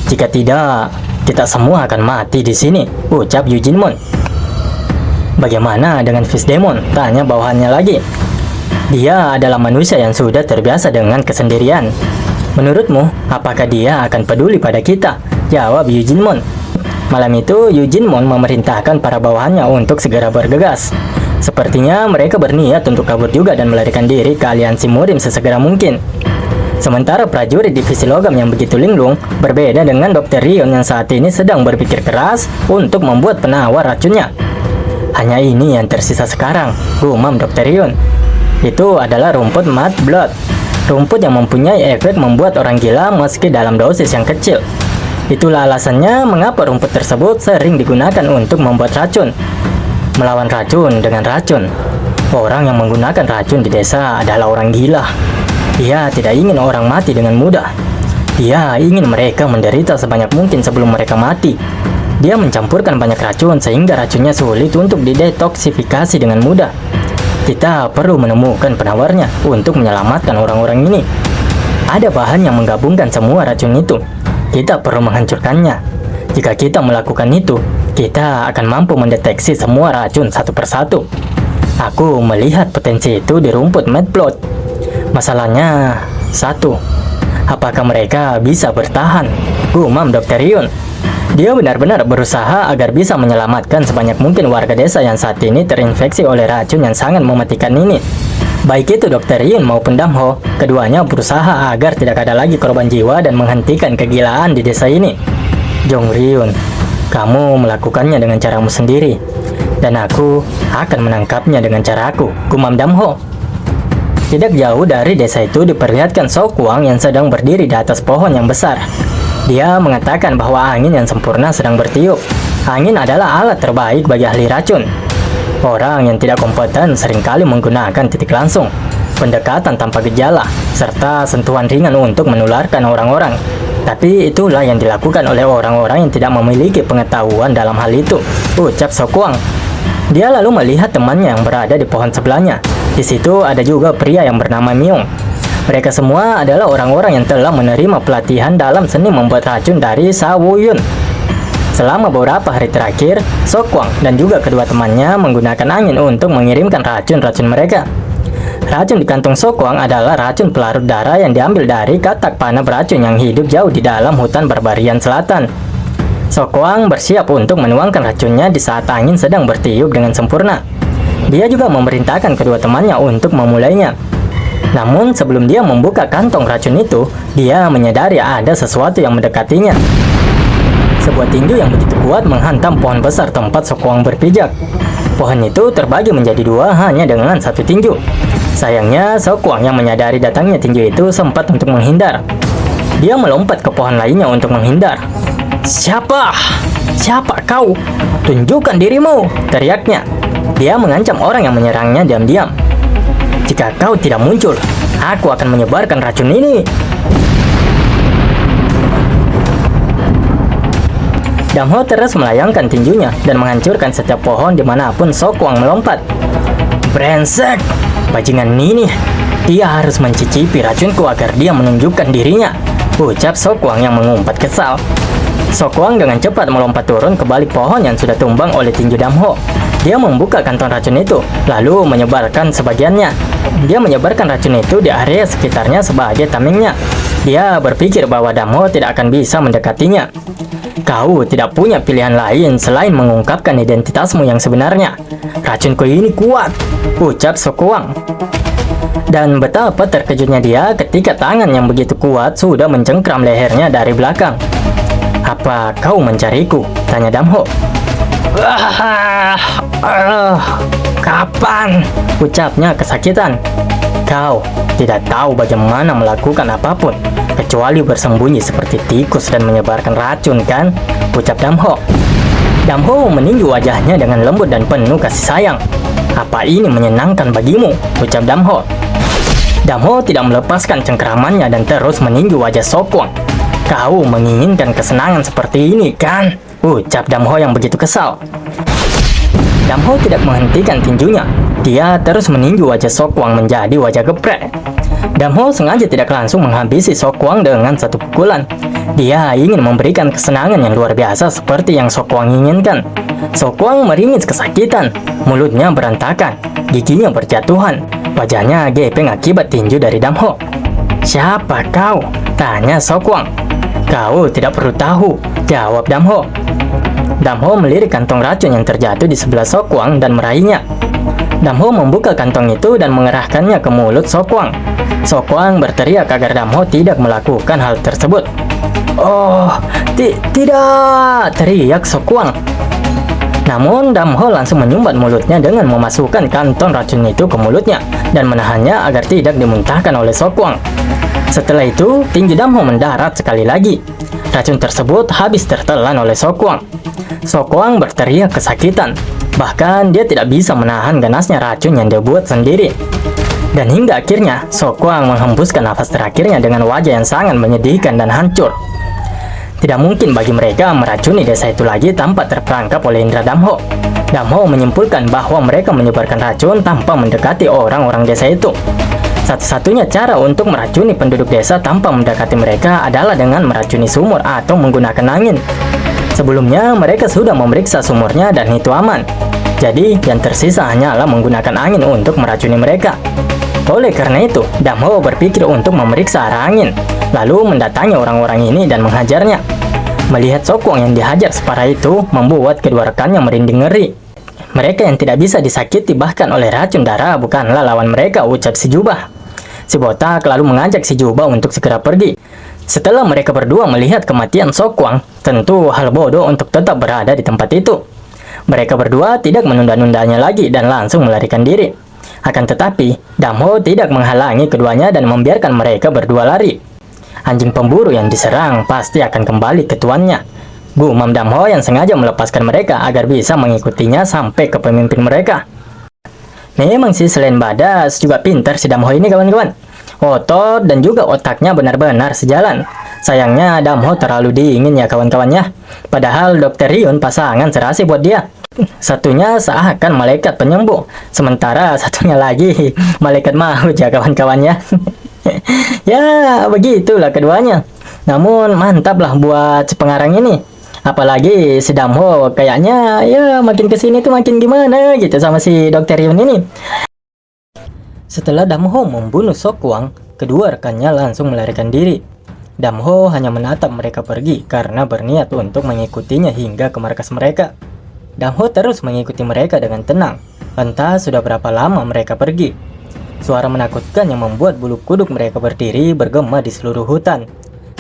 Speaker 1: Jika tidak, kita semua akan mati di sini, ucap Yujin Mun. Bagaimana dengan Fish Demon? Tanya bawahannya lagi. Dia adalah manusia yang sudah terbiasa dengan kesendirian. Menurutmu, apakah dia akan peduli pada kita? Jawab Yujin Mun. Malam itu, Yujin Mun memerintahkan para bawahannya untuk segera bergegas. Sepertinya mereka berniat untuk kabur juga dan melarikan diri ke aliansi Murim sesegera mungkin. Sementara prajurit divisi logam yang begitu linglung berbeda dengan Dr. Ryun yang saat ini sedang berpikir keras untuk membuat penawar racunnya. Hanya ini yang tersisa sekarang, gumam Dr. Ryun. Itu adalah rumput Mad Blood. Rumput yang mempunyai efek membuat orang gila meski dalam dosis yang kecil. Itulah alasannya mengapa rumput tersebut sering digunakan untuk membuat racun. Melawan racun dengan racun. Orang yang menggunakan racun di desa adalah orang gila. Dia tidak ingin orang mati dengan mudah. Dia ingin mereka menderita sebanyak mungkin sebelum mereka mati. Dia mencampurkan banyak racun sehingga racunnya sulit untuk didetoksifikasi dengan mudah. Kita perlu menemukan penawarnya untuk menyelamatkan orang-orang ini. Ada bahan yang menggabungkan semua racun itu. Kita perlu menghancurkannya. Jika kita melakukan itu, kita akan mampu mendeteksi semua racun satu persatu. Aku melihat potensi itu di rumput Mad Blood. Masalahnya, satu, apakah mereka bisa bertahan? Gumam Dr. Ryun. Dia benar-benar berusaha agar bisa menyelamatkan sebanyak mungkin warga desa yang saat ini terinfeksi oleh racun yang sangat mematikan ini. Baik itu Dr. Ryun maupun Damho, keduanya berusaha agar tidak ada lagi korban jiwa dan menghentikan kegilaan di desa ini. Jong Ryun, kamu melakukannya dengan caramu sendiri, dan aku akan menangkapnya dengan caraku, gumam Damho. Tidak jauh dari desa itu diperlihatkan Sokwang yang sedang berdiri di atas pohon yang besar. Dia mengatakan bahwa angin yang sempurna sedang bertiup. Angin adalah alat terbaik bagi ahli racun. Orang yang tidak kompeten seringkali menggunakan titik langsung, pendekatan tanpa gejala, serta sentuhan ringan untuk menularkan orang-orang. Tapi itulah yang dilakukan oleh orang-orang yang tidak memiliki pengetahuan dalam hal itu, ucap Sokwang. Dia lalu melihat temannya yang berada di pohon sebelahnya. Di situ ada juga pria yang bernama Myung. Mereka semua adalah orang-orang yang telah menerima pelatihan dalam seni membuat racun dari Sawuyun. Selama beberapa hari terakhir, Sokwang dan juga kedua temannya menggunakan angin untuk mengirimkan racun-racun mereka. Racun di kantung Sokwang adalah racun pelarut darah yang diambil dari katak panah beracun yang hidup jauh di dalam hutan Barbarian Selatan. Sokwang bersiap untuk menuangkan racunnya di saat angin sedang bertiup dengan sempurna. Dia juga memerintahkan kedua temannya untuk memulainya. Namun sebelum dia membuka kantong racun itu, dia menyadari ada sesuatu yang mendekatinya. Sebuah tinju yang begitu kuat menghantam pohon besar tempat Sokwang berpijak. Pohon itu terbagi menjadi dua hanya dengan satu tinju. Sayangnya, Sokwang yang menyadari datangnya tinju itu sempat untuk menghindar. Dia melompat ke pohon lainnya untuk menghindar. Siapa? Siapa kau? Tunjukkan dirimu, teriaknya. Dia mengancam orang yang menyerangnya diam-diam. Jika kau tidak muncul, aku akan menyebarkan racun ini. Damho terus melayangkan tinjunya dan menghancurkan setiap pohon dimanapun Sokwang melompat. Brengsek, bajingan ini. Dia harus mencicipi racunku agar dia menunjukkan dirinya, ucap Sokwang yang mengumpat kesal. Sokwang dengan cepat melompat turun ke balik pohon yang sudah tumbang oleh tinju Damho. Dia membuka kantong racun itu, lalu menyebarkan sebagiannya. Dia menyebarkan racun itu di area sekitarnya sebagai tamengnya. Dia berpikir bahwa Damho tidak akan bisa mendekatinya. Kau tidak punya pilihan lain selain mengungkapkan identitasmu yang sebenarnya. Racunku ini kuat, ucap Sokwang. Dan betapa terkejutnya dia ketika tangan yang begitu kuat sudah mencengkram lehernya dari belakang. Apa kau mencariku? Tanya Damho. Kapan? Ucapnya kesakitan. Kau tidak tahu bagaimana melakukan apapun kecuali bersembunyi seperti tikus dan menyebarkan racun, kan? Ucap Damho. Damho meninju wajahnya dengan lembut dan penuh kasih sayang. Apa ini menyenangkan bagimu? Ucap Damho. Damho tidak melepaskan cengkeramannya dan terus meninju wajah Sokwang. Kau menginginkan kesenangan seperti ini, kan? Ucap Damho yang begitu kesal. Damho tidak menghentikan tinjunya. Dia terus meninju wajah Sokwang menjadi wajah geprek. Damho sengaja tidak langsung menghabisi Sokwang dengan satu pukulan. Dia ingin memberikan kesenangan yang luar biasa seperti yang Sokwang inginkan. Sokwang meringis kesakitan, mulutnya berantakan, giginya berjatuhan, wajahnya gepeng akibat tinju dari Damho. Siapa kau? Tanya Sokwang. Kau tidak perlu tahu, jawab Damho. Damho melirik kantong racun yang terjatuh di sebelah Sokwang dan meraihnya. Damho membuka kantong itu dan mengerahkannya ke mulut Sokwang. Sokwang berteriak agar Damho tidak melakukan hal tersebut. Oh, tidak! Teriak Sokwang. Namun Damho langsung menyumbat mulutnya dengan memasukkan kantong racun itu ke mulutnya dan menahannya agar tidak dimuntahkan oleh Sokwang. Setelah itu, tinju Damho mendarat sekali lagi. Racun tersebut habis tertelan oleh Sokwang. Sokwang berteriak kesakitan. Bahkan dia tidak bisa menahan ganasnya racun yang dia buat sendiri. Dan hingga akhirnya, Sokwang menghembuskan nafas terakhirnya dengan wajah yang sangat menyedihkan dan hancur. Tidak mungkin bagi mereka meracuni desa itu lagi tanpa terperangkap oleh indera Damho. Damho menyimpulkan bahwa mereka menyebarkan racun tanpa mendekati orang-orang desa itu. Satu-satunya cara untuk meracuni penduduk desa tanpa mendekati mereka adalah dengan meracuni sumur atau menggunakan angin. Sebelumnya, mereka sudah memeriksa sumurnya dan itu aman. Jadi, yang tersisa hanyalah menggunakan angin untuk meracuni mereka. Oleh karena itu, Damho berpikir untuk memeriksa arah angin, lalu mendatangi orang-orang ini dan menghajarnya. Melihat Sokwang yang dihajar separah itu, membuat kedua rekannya merinding ngeri. Mereka yang tidak bisa disakiti bahkan oleh racun darah bukanlah lawan mereka, ucap si Jubah. Si botak lalu mengajak si Jubah untuk segera pergi. Setelah mereka berdua melihat kematian Sokwang, tentu hal bodoh untuk tetap berada di tempat itu. Mereka berdua tidak menunda-nundanya lagi dan langsung melarikan diri. Akan tetapi, Damho tidak menghalangi keduanya dan membiarkan mereka berdua lari. Anjing pemburu yang diserang pasti akan kembali ke tuannya. Gumam Damho yang sengaja melepaskan mereka agar bisa mengikutinya sampai ke pemimpin mereka. Memang sih selain badas juga pintar si Damho ini kawan-kawan. Otot dan juga otaknya benar-benar sejalan. Sayangnya Damho terlalu dingin ya kawan-kawannya. Padahal Dr. Ryun pasangan serasi buat dia. Satunya seakan malaikat penyembuh, sementara satunya lagi malaikat maut ya kawan-kawannya. Ya begitulah keduanya. Namun mantaplah buat si pengarang ini. Apalagi si Damho kayaknya ya makin kesini tuh makin gimana gitu sama si Dr. Ryun ini. Setelah Damho membunuh Sokwang, kedua rekannya langsung melarikan diri. Damho hanya menatap mereka pergi karena berniat untuk mengikutinya hingga ke markas mereka. Damho terus mengikuti mereka dengan tenang. Entah sudah berapa lama mereka pergi. Suara menakutkan yang membuat bulu kuduk mereka berdiri bergema di seluruh hutan.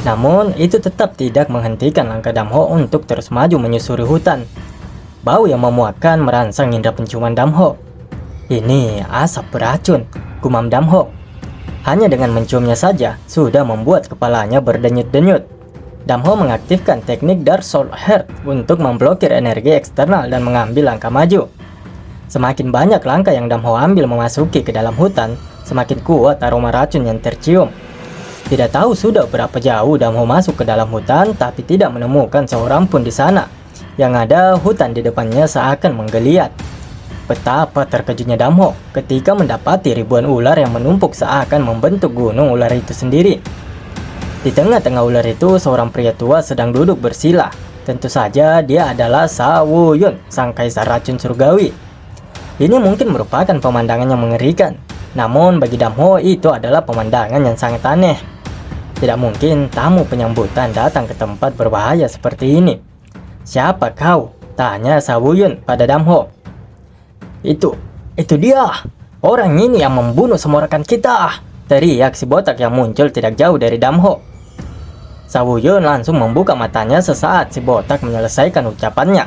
Speaker 1: Namun itu tetap tidak menghentikan langkah Damho untuk terus maju menyusuri hutan. Bau yang memuakkan merangsang indera penciuman Damho. Ini asap beracun, gumam Damho. Hanya dengan menciumnya saja sudah membuat kepalanya berdenyut-denyut. Damho mengaktifkan teknik Dark Soul Heart untuk memblokir energi eksternal dan mengambil langkah maju. Semakin banyak langkah yang Damho ambil memasuki ke dalam hutan, semakin kuat aroma racun yang tercium. Tidak tahu sudah berapa jauh Damho masuk ke dalam hutan, tapi tidak menemukan seorang pun di sana. Yang ada hutan di depannya seakan menggeliat. Betapa terkejutnya Damho ketika mendapati ribuan ular yang menumpuk seakan membentuk gunung ular itu sendiri. Di tengah-tengah ular itu, seorang pria tua sedang duduk bersila. Tentu saja dia adalah Sawuyun, sang kaisar racun surgawi. Ini mungkin merupakan pemandangan yang mengerikan, namun bagi Damho itu adalah pemandangan yang sangat aneh. Tidak mungkin tamu penyambutan datang ke tempat berbahaya seperti ini. "Siapa kau?" tanya Sawuyun pada Damho. Itu dia, orang ini yang membunuh semua rekan kita," teriak si botak yang muncul tidak jauh dari Damho. Sawuyun langsung membuka matanya sesaat si botak menyelesaikan ucapannya.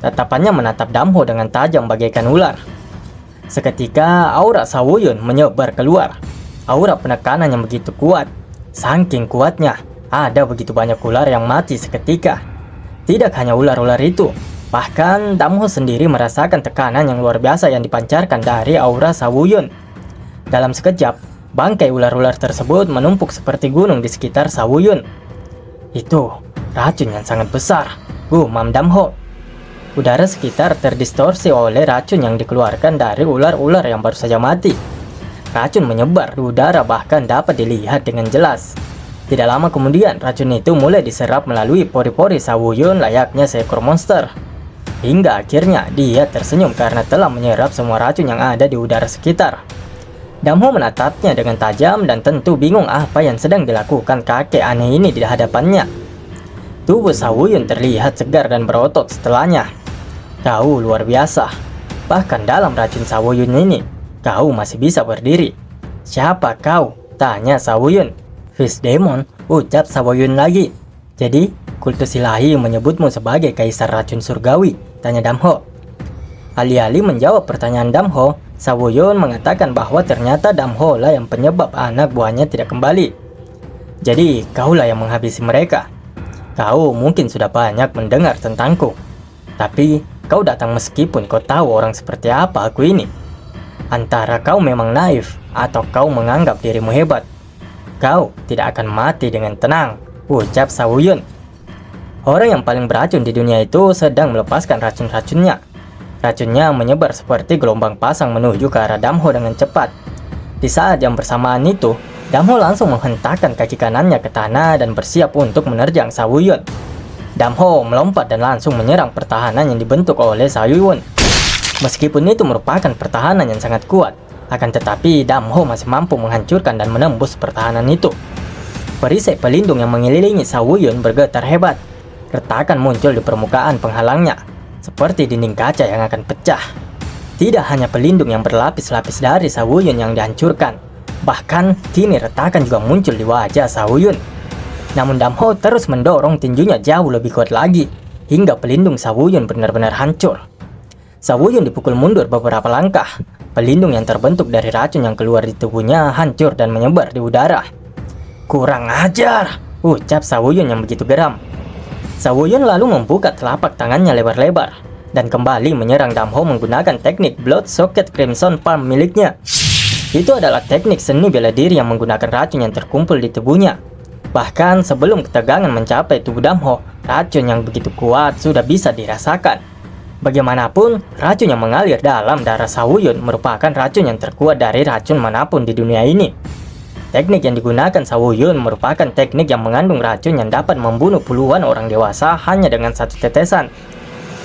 Speaker 1: Tatapannya menatap Damho dengan tajam bagaikan ular. Seketika aura Sawuyun menyebar keluar. Aura penekanan yang begitu kuat. Saking kuatnya, ada begitu banyak ular yang mati seketika. Tidak hanya ular-ular itu, bahkan Damho sendiri merasakan tekanan yang luar biasa yang dipancarkan dari aura Sawuyun. Dalam sekejap, bangkai ular-ular tersebut menumpuk seperti gunung di sekitar Sawuyun. "Itu racun yang sangat besar," gumam Damho. Udara sekitar terdistorsi oleh racun yang dikeluarkan dari ular-ular yang baru saja mati. Racun menyebar di udara bahkan dapat dilihat dengan jelas. Tidak lama kemudian, racun itu mulai diserap melalui pori-pori Sawuyun layaknya seekor monster. Hingga akhirnya dia tersenyum karena telah menyerap semua racun yang ada di udara sekitar. Damho menatapnya dengan tajam dan tentu bingung apa yang sedang dilakukan kakek aneh ini di hadapannya. Tubuh Sawuyun terlihat segar dan berotot setelahnya. "Kau luar biasa. Bahkan dalam racun Sawuyun ini, kau masih bisa berdiri." "Siapa kau?" tanya Sawuyun. "Fish Demon," ucap Sawuyun lagi. "Jadi, kultus ilahi menyebutmu sebagai kaisar racun surgawi?" tanya Damho. Alih-alih menjawab pertanyaan Damho, Sawuyun mengatakan bahwa ternyata Damho lah yang penyebab anak buahnya tidak kembali. "Jadi, kaulah yang menghabisi mereka. Kau mungkin sudah banyak mendengar tentangku. Tapi, kau datang meskipun kau tahu orang seperti apa aku ini. Antara kau memang naif, atau kau menganggap dirimu hebat. Kau tidak akan mati dengan tenang," ucap Sawuyun. Orang yang paling beracun di dunia itu sedang melepaskan racun-racunnya. Racunnya menyebar seperti gelombang pasang menuju ke arah Damho dengan cepat. Di saat yang bersamaan itu, Damho langsung menghentakkan kaki kanannya ke tanah dan bersiap untuk menerjang Sawuyun. Damho melompat dan langsung menyerang pertahanan yang dibentuk oleh Sawuyun. Meskipun itu merupakan pertahanan yang sangat kuat, akan tetapi Damho masih mampu menghancurkan dan menembus pertahanan itu. Perisai pelindung yang mengelilingi Sawuyun bergetar hebat. Retakan muncul di permukaan penghalangnya, seperti dinding kaca yang akan pecah. Tidak hanya pelindung yang berlapis-lapis dari Sawuyun yang dihancurkan, bahkan kini retakan juga muncul di wajah Sawuyun. Namun Damho terus mendorong tinjunya jauh lebih kuat lagi, hingga pelindung Sawuyun benar-benar hancur. Sawuyun dipukul mundur beberapa langkah. Pelindung yang terbentuk dari racun yang keluar di tubuhnya hancur dan menyebar di udara. "Kurang ajar," ucap Sawuyun yang begitu geram. Sawuyun lalu membuka telapak tangannya lebar-lebar dan kembali menyerang Damho menggunakan teknik Blood Socket Crimson Palm miliknya. Itu adalah teknik seni bela diri yang menggunakan racun yang terkumpul di tubuhnya. Bahkan sebelum ketegangan mencapai tubuh Damho, racun yang begitu kuat sudah bisa dirasakan. Bagaimanapun, racun yang mengalir dalam darah Sawuyun merupakan racun yang terkuat dari racun manapun di dunia ini. Teknik yang digunakan Sawuyun merupakan teknik yang mengandung racun yang dapat membunuh puluhan orang dewasa hanya dengan satu tetesan.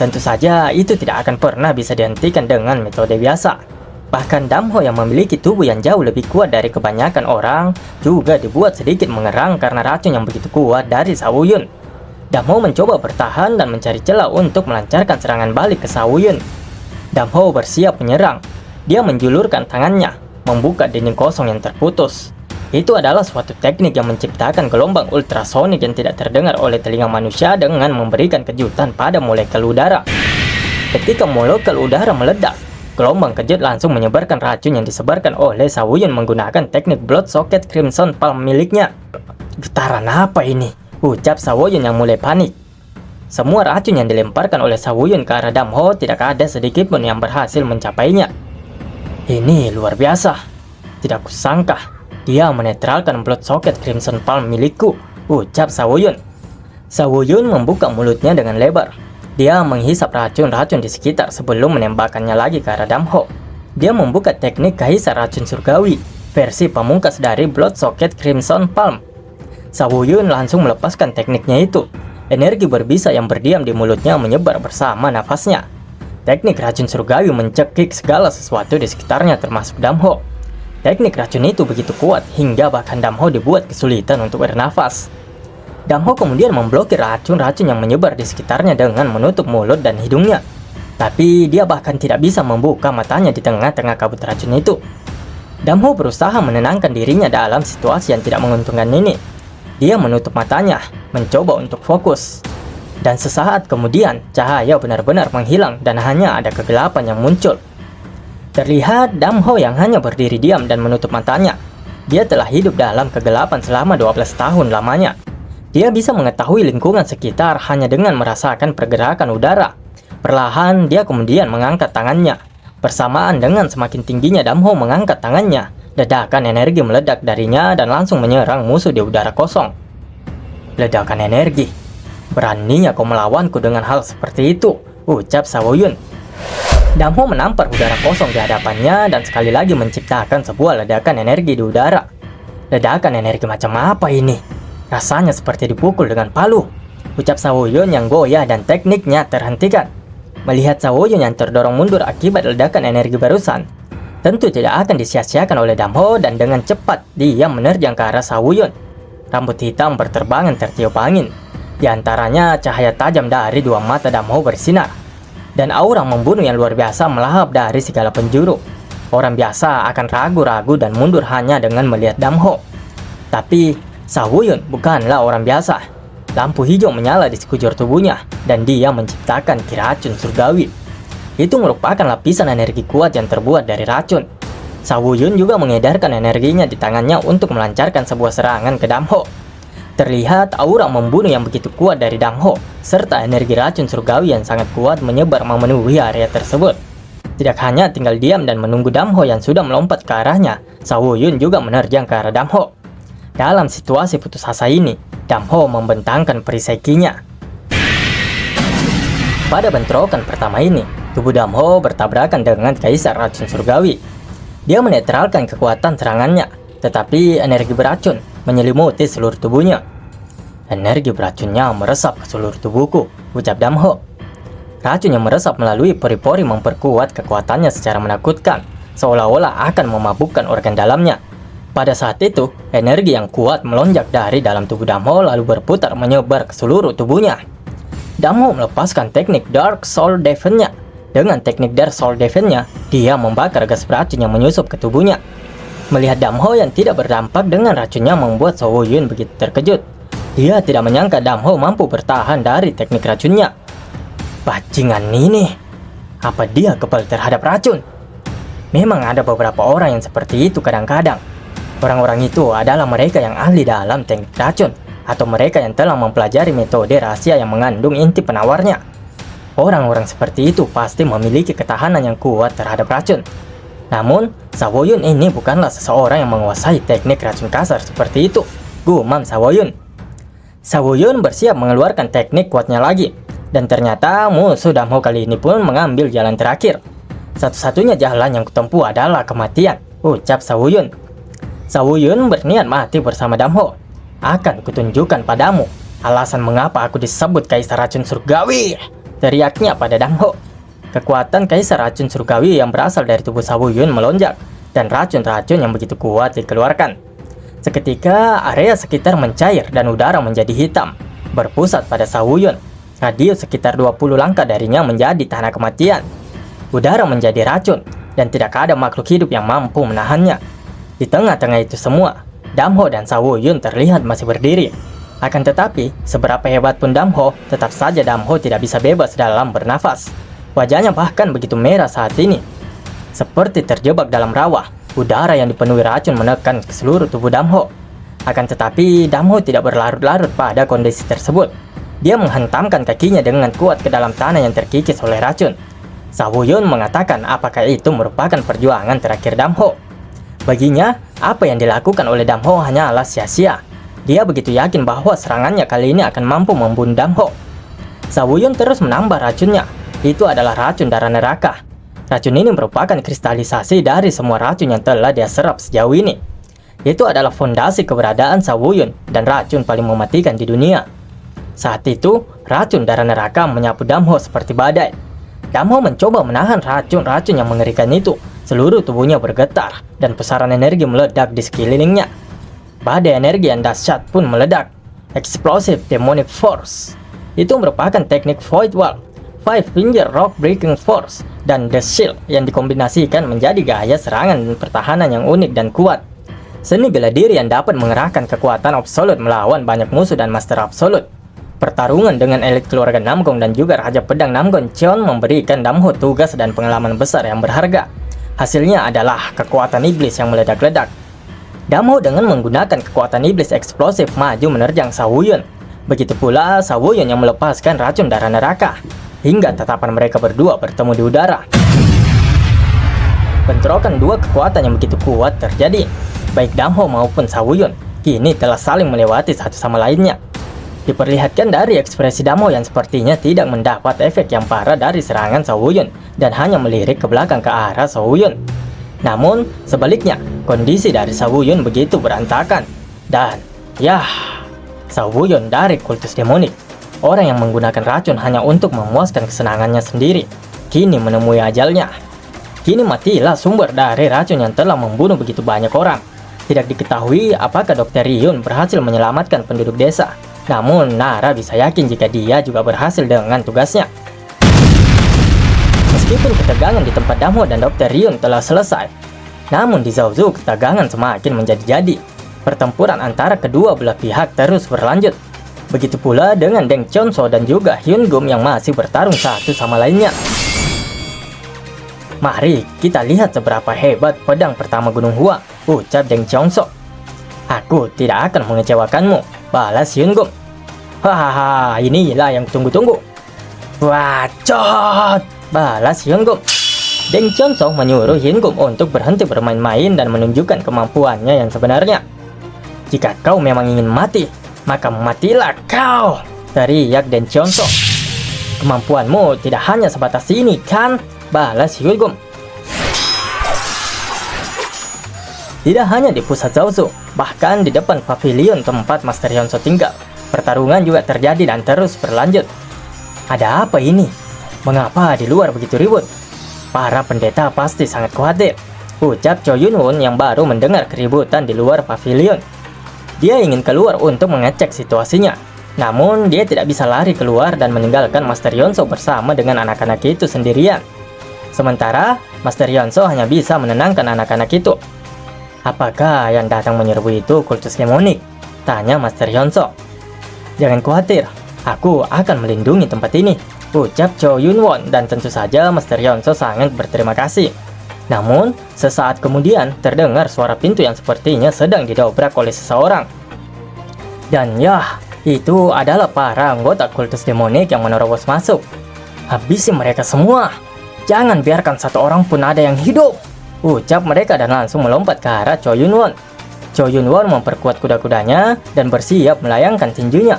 Speaker 1: Tentu saja itu tidak akan pernah bisa dihentikan dengan metode biasa. Bahkan Damho yang memiliki tubuh yang jauh lebih kuat dari kebanyakan orang juga dibuat sedikit mengerang karena racun yang begitu kuat dari Sawuyun. Damho mencoba bertahan dan mencari celah untuk melancarkan serangan balik ke Sawuyun. Damho bersiap menyerang. Dia menjulurkan tangannya, membuka dinding kosong yang terputus. Itu adalah suatu teknik yang menciptakan gelombang ultrasonik yang tidak terdengar oleh telinga manusia dengan memberikan kejutan pada molekul udara. Ketika molekul udara meledak, gelombang kejut langsung menyebarkan racun yang disebarkan oleh Sawuyun menggunakan teknik Blood Socket Crimson Palm miliknya. "Getaran apa ini?" ucap Sawuyun yang mulai panik. Semua racun yang dilemparkan oleh Sawuyun ke arah Damho tidak ada sedikit pun yang berhasil mencapainya. "Ini luar biasa. Tidak kusangka dia menetralkan Blood Socket Crimson Palm milikku," ucap Sawuyun. Sawuyun membuka mulutnya dengan lebar. Dia menghisap racun-racun di sekitar sebelum menembakkannya lagi ke arah Damho. Dia membuka teknik kaisar racun surgawi, versi pamungkas dari Blood Socket Crimson Palm. Sawuyun langsung melepaskan tekniknya itu. Energi berbisa yang berdiam di mulutnya menyebar bersama nafasnya. Teknik racun surgawi mencekik segala sesuatu di sekitarnya termasuk Damho. Teknik racun itu begitu kuat hingga bahkan Damho dibuat kesulitan untuk bernafas. Damho kemudian memblokir racun-racun yang menyebar di sekitarnya dengan menutup mulut dan hidungnya. Tapi dia bahkan tidak bisa membuka matanya di tengah-tengah kabut racun itu. Damho berusaha menenangkan dirinya dalam situasi yang tidak menguntungkan ini. Dia menutup matanya, mencoba untuk fokus. Dan sesaat kemudian, cahaya benar-benar menghilang dan hanya ada kegelapan yang muncul. Terlihat Damho yang hanya berdiri diam dan menutup matanya. Dia telah hidup dalam kegelapan selama 12 tahun lamanya. Dia bisa mengetahui lingkungan sekitar hanya dengan merasakan pergerakan udara. Perlahan, dia kemudian mengangkat tangannya. Bersamaan dengan semakin tingginya Damho mengangkat tangannya, ledakan energi meledak darinya dan langsung menyerang musuh di udara kosong. Ledakan energi. Beraninya kau melawanku dengan hal seperti itu, ucap Sawuyun. Damho menampar udara kosong di hadapannya dan sekali lagi menciptakan sebuah ledakan energi di udara. Ledakan energi macam apa ini? Rasanya seperti dipukul dengan palu, ucap Sawuyun yang goyah dan tekniknya terhentikan. Melihat Sawuyun yang terdorong mundur akibat ledakan energi barusan, tentu tidak akan disia-siakan oleh Damho dan dengan cepat dia menerjang ke arah Sawuyun. Rambut hitam berterbangan tertiup angin. Di antaranya cahaya tajam dari dua mata Damho bersinar. Dan aura membunuh yang luar biasa melahap dari segala penjuru. Orang biasa akan ragu-ragu dan mundur hanya dengan melihat Damho. Tapi Sawuyun bukanlah orang biasa. Lampu hijau menyala di sekujur tubuhnya dan dia menciptakan ki racun surgawi. Itu merupakan lapisan energi kuat yang terbuat dari racun. Sawuyun juga mengedarkan energinya di tangannya untuk melancarkan sebuah serangan ke Damho. Terlihat aura membunuh yang begitu kuat dari Damho serta energi racun surgawi yang sangat kuat menyebar memenuhi area tersebut. Tidak hanya tinggal diam dan menunggu Damho yang sudah melompat ke arahnya, Sawuyun juga menerjang ke arah Damho. Dalam situasi putus asa ini, Damho membentangkan perisekinya. Pada bentrokan pertama ini, tubuh Damho bertabrakan dengan kaisar racun surgawi. Dia menetralkan kekuatan serangannya, tetapi energi beracun menyelimuti seluruh tubuhnya. Energi beracunnya meresap ke seluruh tubuhku, ucap Damho. Racun yang meresap melalui pori-pori memperkuat kekuatannya secara menakutkan, seolah-olah akan memabukkan organ dalamnya. Pada saat itu, energi yang kuat melonjak dari dalam tubuh Damho lalu berputar menyebar ke seluruh tubuhnya. Damho melepaskan teknik Dark Soul Defense-nya. Dengan teknik Dark Soul Defense-nya, dia membakar gas beracun yang menyusup ke tubuhnya. Melihat Damho yang tidak berdampak dengan racunnya membuat Sawuyun begitu terkejut. Dia tidak menyangka Damho mampu bertahan dari teknik racunnya. Bajingan ini, apa dia kebal terhadap racun? Memang ada beberapa orang yang seperti itu kadang-kadang. Orang-orang itu adalah mereka yang ahli dalam teknik racun, atau mereka yang telah mempelajari metode rahasia yang mengandung inti penawarnya. Orang-orang seperti itu pasti memiliki ketahanan yang kuat terhadap racun. Namun, Sawuyun ini bukanlah seseorang yang menguasai teknik racun kasar seperti itu, gumam Sawuyun. Sawuyun bersiap mengeluarkan teknik kuatnya lagi, dan ternyata musuh Damho kali ini pun mengambil jalan terakhir. Satu-satunya jalan yang kutempuh adalah kematian, ucap Sawuyun. Sawuyun berniat mati bersama Damho. Akan kutunjukkan padamu alasan mengapa aku disebut kaisar racun surgawi, teriaknya pada Damho. Kekuatan kaisar racun surgawi yang berasal dari tubuh Sawuyun melonjak, dan racun-racun yang begitu kuat dikeluarkan. Seketika area sekitar mencair dan udara menjadi hitam, berpusat pada Sawuyun. Radius sekitar 20 langkah darinya menjadi tanah kematian. Udara menjadi racun, dan tidak ada makhluk hidup yang mampu menahannya. Di tengah-tengah itu semua, Damho dan Sawuyun terlihat masih berdiri. Akan tetapi, seberapa hebat pun Damho, tetap saja Damho tidak bisa bebas dalam bernafas. Wajahnya bahkan begitu merah saat ini. Seperti terjebak dalam rawa, udara yang dipenuhi racun menekan ke seluruh tubuh Damho. Akan tetapi, Damho tidak berlarut-larut pada kondisi tersebut. Dia menghantamkan kakinya dengan kuat ke dalam tanah yang terkikis oleh racun. Sawuyun mengatakan apakah itu merupakan perjuangan terakhir Damho. Baginya, apa yang dilakukan oleh Damho hanyalah sia-sia. Dia begitu yakin bahwa serangannya kali ini akan mampu membunuh Damho. Sawuyun terus menambah racunnya. Itu adalah racun darah neraka. Racun ini merupakan kristalisasi dari semua racun yang telah dia serap sejauh ini. Itu adalah fondasi keberadaan Sawuyun dan racun paling mematikan di dunia. Saat itu, racun darah neraka menyapu Damho seperti badai. Damho mencoba menahan racun-racun yang mengerikan itu. Seluruh tubuhnya bergetar dan pusaran energi meledak di sekelilingnya. Badai energi yang dahsyat pun meledak. Explosive Demonic Force. Itu merupakan teknik Void Wall, Five Finger Rock Breaking Force, dan The Shield yang dikombinasikan menjadi gaya serangan dan pertahanan yang unik dan kuat. Seni bela diri yang dapat mengerahkan kekuatan absolut melawan banyak musuh dan master absolut. Pertarungan dengan elit keluarga Namgong dan juga Raja Pedang Namgon Cheon memberikan Damho tugas dan pengalaman besar yang berharga. Hasilnya adalah kekuatan iblis yang meledak-ledak. Damho dengan menggunakan kekuatan iblis eksplosif maju menerjang Sawuyun. Begitu pula Sawuyun yang melepaskan racun darah neraka. Hingga tatapan mereka berdua bertemu di udara. Bentrokan dua kekuatan yang begitu kuat terjadi. Baik Damho maupun Sawuyun kini telah saling melewati satu sama lainnya. Diperlihatkan dari ekspresi Damho yang sepertinya tidak mendapat efek yang parah dari serangan Sawuyun dan hanya melirik ke belakang ke arah Sawuyun. Namun sebaliknya, kondisi dari Sawuyun begitu berantakan. Dan Sawuyun dari kultus demonik, orang yang menggunakan racun hanya untuk memuaskan kesenangannya sendiri, kini menemui ajalnya. Kini matilah sumber dari racun yang telah membunuh begitu banyak orang. Tidak diketahui apakah Dr. Ryun berhasil menyelamatkan penduduk desa. Namun Nara bisa yakin jika dia juga berhasil dengan tugasnya. Meskipun ketegangan di tempat Damho dan Dr. Ryun telah selesai, namun di Zaozu ketegangan semakin menjadi-jadi. Pertempuran antara kedua belah pihak terus berlanjut. Begitu pula dengan Deng Chonso dan juga Hyun Gum yang masih bertarung satu sama lainnya. Mari kita lihat seberapa hebat pedang pertama Gunung Hua, ucap Deng Chonso. Aku tidak akan mengecewakanmu, balas Hyun Gum. Hahaha, inilah yang tunggu-tunggu. Bacot, balas Hyun Gum. Deng Chonso menyuruh Hyun Gum untuk berhenti bermain-main dan menunjukkan kemampuannya yang sebenarnya. Jika kau memang ingin mati, maka matilah kau, teriak Deng Chonso. Kemampuanmu tidak hanya sebatas ini kan, balas Hyun Gum. Tidak hanya di pusat Zaozu, bahkan di depan pavilion tempat Master Hyunseo tinggal, pertarungan juga terjadi dan terus berlanjut. Ada apa ini? Mengapa di luar begitu ribut? Para pendeta pasti sangat khawatir, ucap Cho Yun Won yang baru mendengar keributan di luar pavilion. Dia ingin keluar untuk mengecek situasinya, namun dia tidak bisa lari keluar dan meninggalkan Master Hyunseo bersama dengan anak-anak itu sendirian. Sementara Master Hyunseo hanya bisa menenangkan anak-anak itu. Apakah yang datang menyerbu itu kultus demonik? Tanya Master Hyunseo. Jangan khawatir, aku akan melindungi tempat ini, ucap Cho Yun Won, dan tentu saja Master Hyunseo sangat berterima kasih. Namun, sesaat kemudian terdengar suara pintu yang sepertinya sedang didobrak oleh seseorang. Dan itu adalah para anggota kultus demonik yang menerobos masuk. Habisi mereka semua. Jangan biarkan satu orang pun ada yang hidup, ucap mereka dan langsung melompat ke arah Cho Yun Won. Cho Yun Won memperkuat kuda-kudanya dan bersiap melayangkan tinjunya.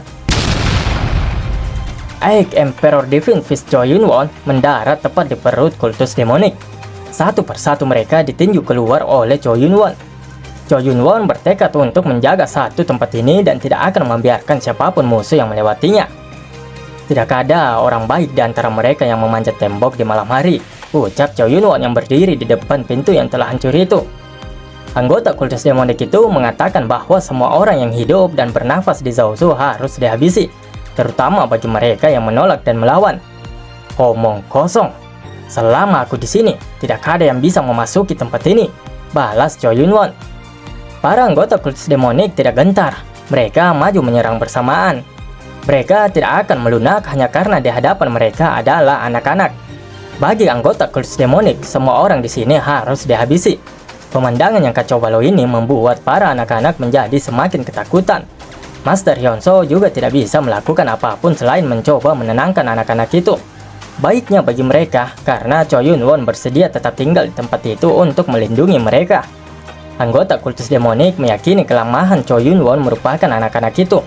Speaker 1: Aik Emperor Divine Fist Cho Yun Won mendarat tepat di perut kultus demonik. Satu persatu mereka ditinju keluar oleh Cho Yun Won. Cho Yun Won bertekad untuk menjaga satu tempat ini dan tidak akan membiarkan siapapun musuh yang melewatinya. Tidak ada orang baik di antara mereka yang memanjat tembok di malam hari, ucap Cho Yun Won yang berdiri di depan pintu yang telah hancur itu. Anggota kultus demonik itu mengatakan bahwa semua orang yang hidup dan bernafas di Zaozu harus dihabisi, terutama bagi mereka yang menolak dan melawan. Omong kosong. Selama aku di sini, tidak ada yang bisa memasuki tempat ini, balas Cho Yun Won. Para anggota kultus demonik tidak gentar. Mereka maju menyerang bersamaan. Mereka tidak akan melunak hanya karena di hadapan mereka adalah anak-anak. Bagi anggota kultus demonik, semua orang di sini harus dihabisi. Pemandangan yang kacau balau ini membuat para anak-anak menjadi semakin ketakutan. Master Hyunseo juga tidak bisa melakukan apapun selain mencoba menenangkan anak-anak itu. Baiknya bagi mereka karena Cho Yun Won bersedia tetap tinggal di tempat itu untuk melindungi mereka. Anggota kultus demonik meyakini kelemahan Cho Yun Won merupakan anak-anak itu.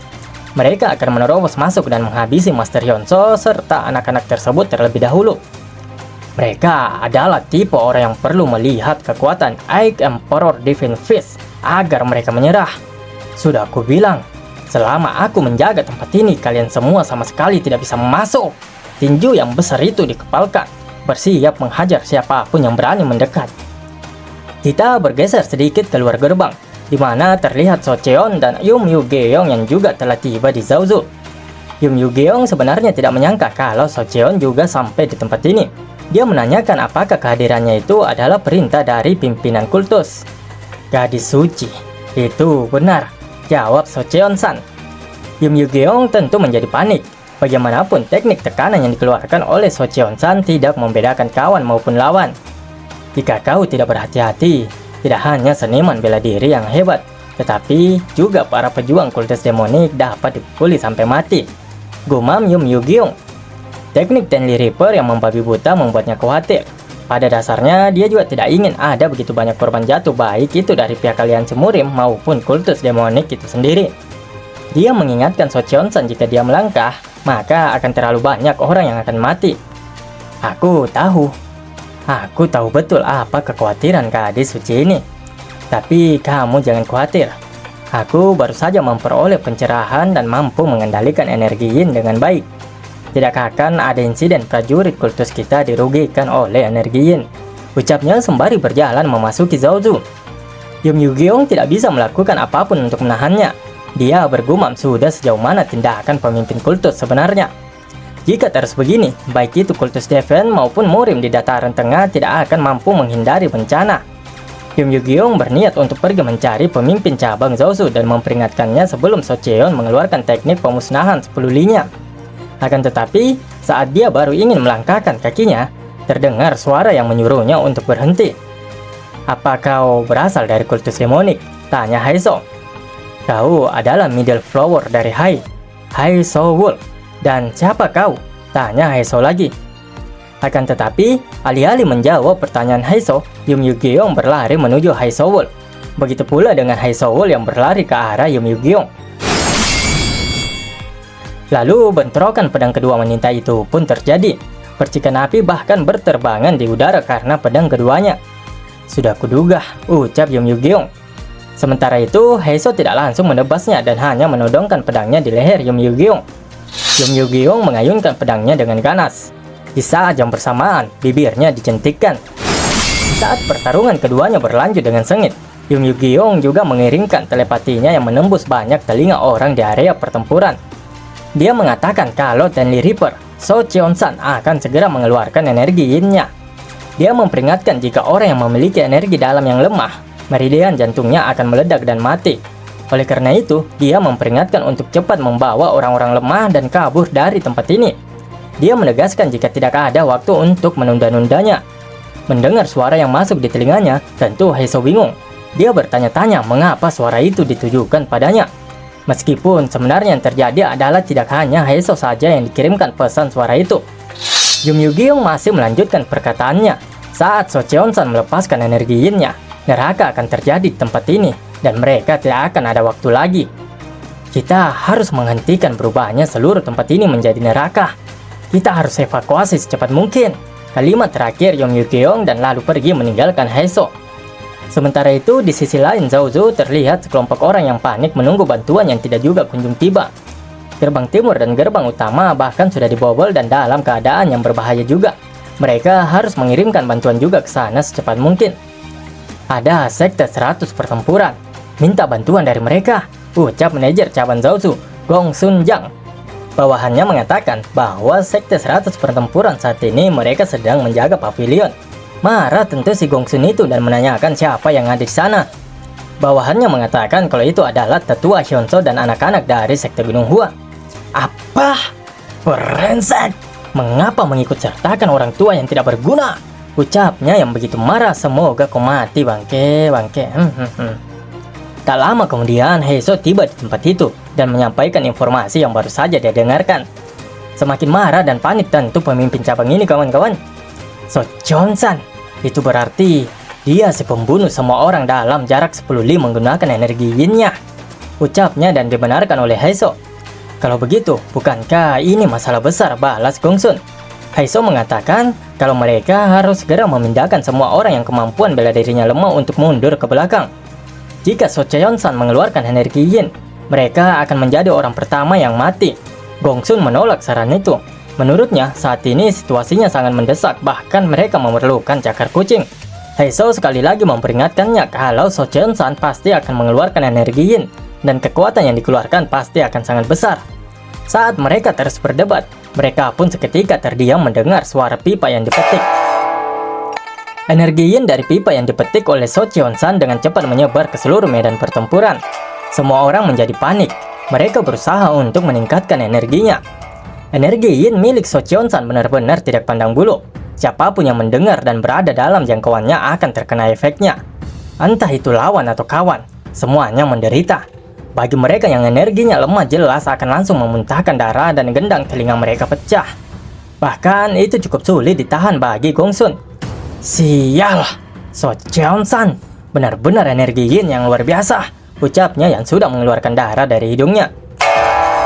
Speaker 1: Mereka akan menerobos masuk dan menghabisi Master Hyunseo serta anak-anak tersebut terlebih dahulu. Mereka adalah tipe orang yang perlu melihat kekuatan Aik Emperor Divine Fist agar mereka menyerah. Sudah aku bilang, selama aku menjaga tempat ini, kalian semua sama sekali tidak bisa masuk. Tinju yang besar itu dikepalkan, bersiap menghajar siapapun yang berani mendekat. Kita bergeser sedikit keluar gerbang, di mana terlihat So Cheon dan Yum Yu-geong yang juga telah tiba di Zaozu. Yum Yu-geong sebenarnya tidak menyangka kalau So Cheon juga sampai di tempat ini. Dia menanyakan apakah kehadirannya itu adalah perintah dari pimpinan kultus. Gadis suci, itu benar, jawab So Cheon-san. Yum Yu-geong tentu menjadi panik. Bagaimanapun teknik tekanan yang dikeluarkan oleh So Cheon-san tidak membedakan kawan maupun lawan. Jika kau tidak berhati-hati, tidak hanya seniman bela diri yang hebat, tetapi juga para pejuang kultus demonik dapat dipukuli sampai mati, gumam Yum Yu-geong. Teknik Tenli Reaper yang membabi buta membuatnya khawatir. Pada dasarnya, dia juga tidak ingin ada begitu banyak korban jatuh, baik itu dari pihak Aliansi Murim maupun kultus demonik itu sendiri. Dia mengingatkan So Cheon-san jika dia melangkah, maka akan terlalu banyak orang yang akan mati. Aku tahu betul apa kekhawatiran gadis suci ini. Tapi kamu jangan khawatir. Aku baru saja memperoleh pencerahan dan mampu mengendalikan energi yin dengan baik. Tidak akan ada insiden prajurit kultus kita dirugikan oleh energi yin, ucapnya sembari berjalan memasuki Zaozu. Yum Yu-geong tidak bisa melakukan apapun untuk menahannya. Dia bergumam sudah sejauh mana tindakan pemimpin kultus sebenarnya. Jika terus begini, baik itu kultus Defen maupun Murim di dataran tengah tidak akan mampu menghindari bencana. Yum Yu-geong berniat untuk pergi mencari pemimpin cabang Zaozu dan memperingatkannya sebelum So Cheon mengeluarkan teknik pemusnahan 10 linya. Akan tetapi, saat dia baru ingin melangkahkan kakinya, terdengar suara yang menyuruhnya untuk berhenti. Apa kau berasal dari kultus demonik? Tanya Haiso. Kau adalah middle flower dari Haiso Wolf. Dan siapa kau? Tanya Haiso lagi. Akan tetapi, alih-alih menjawab pertanyaan Haiso, Yum Yu-geong berlari menuju Haiso Wolf. Begitu pula dengan Haiso Wolf yang berlari ke arah Yum Yu-geong. Lalu bentrokan pedang kedua wanita itu pun terjadi. Percikan api bahkan berterbangan di udara karena pedang keduanya. Sudah kuduga, ucap Yum Yu-geong. Sementara itu, Haiso tidak langsung menebasnya dan hanya menodongkan pedangnya di leher Yum Yu-geong. Yum Yu-geong mengayunkan pedangnya dengan ganas. Di saat yang bersamaan, bibirnya dicentikkan. Saat pertarungan keduanya berlanjut dengan sengit, Yum Yu-geong juga mengirimkan telepatinya yang menembus banyak telinga orang di area pertempuran. Dia mengatakan kalau Tenli Reaper, So Cheon-san akan segera mengeluarkan energi yin-nya. Dia memperingatkan jika orang yang memiliki energi dalam yang lemah, meridian jantungnya akan meledak dan mati. Oleh karena itu, dia memperingatkan untuk cepat membawa orang-orang lemah dan kabur dari tempat ini. Dia menegaskan jika tidak ada waktu untuk menunda-nundanya. Mendengar suara yang masuk di telinganya, tentu Haiso bingung. Dia bertanya-tanya mengapa suara itu ditujukan padanya. Meskipun sebenarnya yang terjadi adalah tidak hanya Haiso saja yang dikirimkan pesan suara itu. Yum Yu-geong masih melanjutkan perkataannya. Saat So Cheon-san melepaskan energi yin-nya, neraka akan terjadi di tempat ini. Dan mereka tidak akan ada waktu lagi. Kita harus menghentikan berubahnya seluruh tempat ini menjadi neraka. Kita harus evakuasi secepat mungkin. Kalimat terakhir Yum Yu-geong dan lalu pergi meninggalkan Haiso. Sementara itu, di sisi lain Zaozu terlihat sekelompok orang yang panik menunggu bantuan yang tidak juga kunjung tiba. Gerbang timur dan gerbang utama bahkan sudah dibobol dan dalam keadaan yang berbahaya juga. Mereka harus mengirimkan bantuan juga ke sana secepat mungkin. Ada sekte 100 pertempuran. Minta bantuan dari mereka, ucap manajer cabang Zaozu, Gong Sun-jang. Bawahannya mengatakan bahwa sekte 100 pertempuran saat ini mereka sedang menjaga pavilion. Marah tentu si Gong Sun itu dan menanyakan siapa yang ada di sana. Bawahannya mengatakan kalau itu adalah tetua Hyunseo dan anak-anak dari sekte Gunung Hua. Apa? Brengsek! Mengapa mengikut sertakan orang tua yang tidak berguna? Ucapnya yang begitu marah. Semoga kau mati bangke. Tak lama kemudian Haiso tiba di tempat itu dan menyampaikan informasi yang baru saja dia dengarkan. Semakin marah dan panik tentu pemimpin cabang ini kawan-kawan. So Cheon-san, itu berarti dia si pembunuh semua orang dalam jarak 10 li menggunakan energi yin-nya, ucapnya dan dibenarkan oleh Haiso. Kalau begitu, bukankah ini masalah besar, balas Gongsun? Haiso mengatakan kalau mereka harus segera memindahkan semua orang yang kemampuan bela dirinya lemah untuk mundur ke belakang. Jika So Cheon-san mengeluarkan energi yin, mereka akan menjadi orang pertama yang mati. Gongsun menolak saran itu. Menurutnya, saat ini situasinya sangat mendesak, bahkan mereka memerlukan cakar kucing. Haiso sekali lagi memperingatkannya kalau So Cheon-san pasti akan mengeluarkan energi yin, dan kekuatan yang dikeluarkan pasti akan sangat besar. Saat mereka terus berdebat, mereka pun seketika terdiam mendengar suara pipa yang dipetik. Energi yin dari pipa yang dipetik oleh So Cheon-san dengan cepat menyebar ke seluruh medan pertempuran. Semua orang menjadi panik. Mereka berusaha untuk meningkatkan energinya. Energi yin milik So Cheon-san benar-benar tidak pandang bulu. Siapapun yang mendengar dan berada dalam jangkauannya akan terkena efeknya. Entah itu lawan atau kawan, semuanya menderita. Bagi mereka yang energinya lemah jelas akan langsung memuntahkan darah dan gendang telinga mereka pecah. Bahkan itu cukup sulit ditahan bagi Gongsun. Sial, So Cheon-san, benar-benar energi yin yang luar biasa, ucapnya yang sudah mengeluarkan darah dari hidungnya.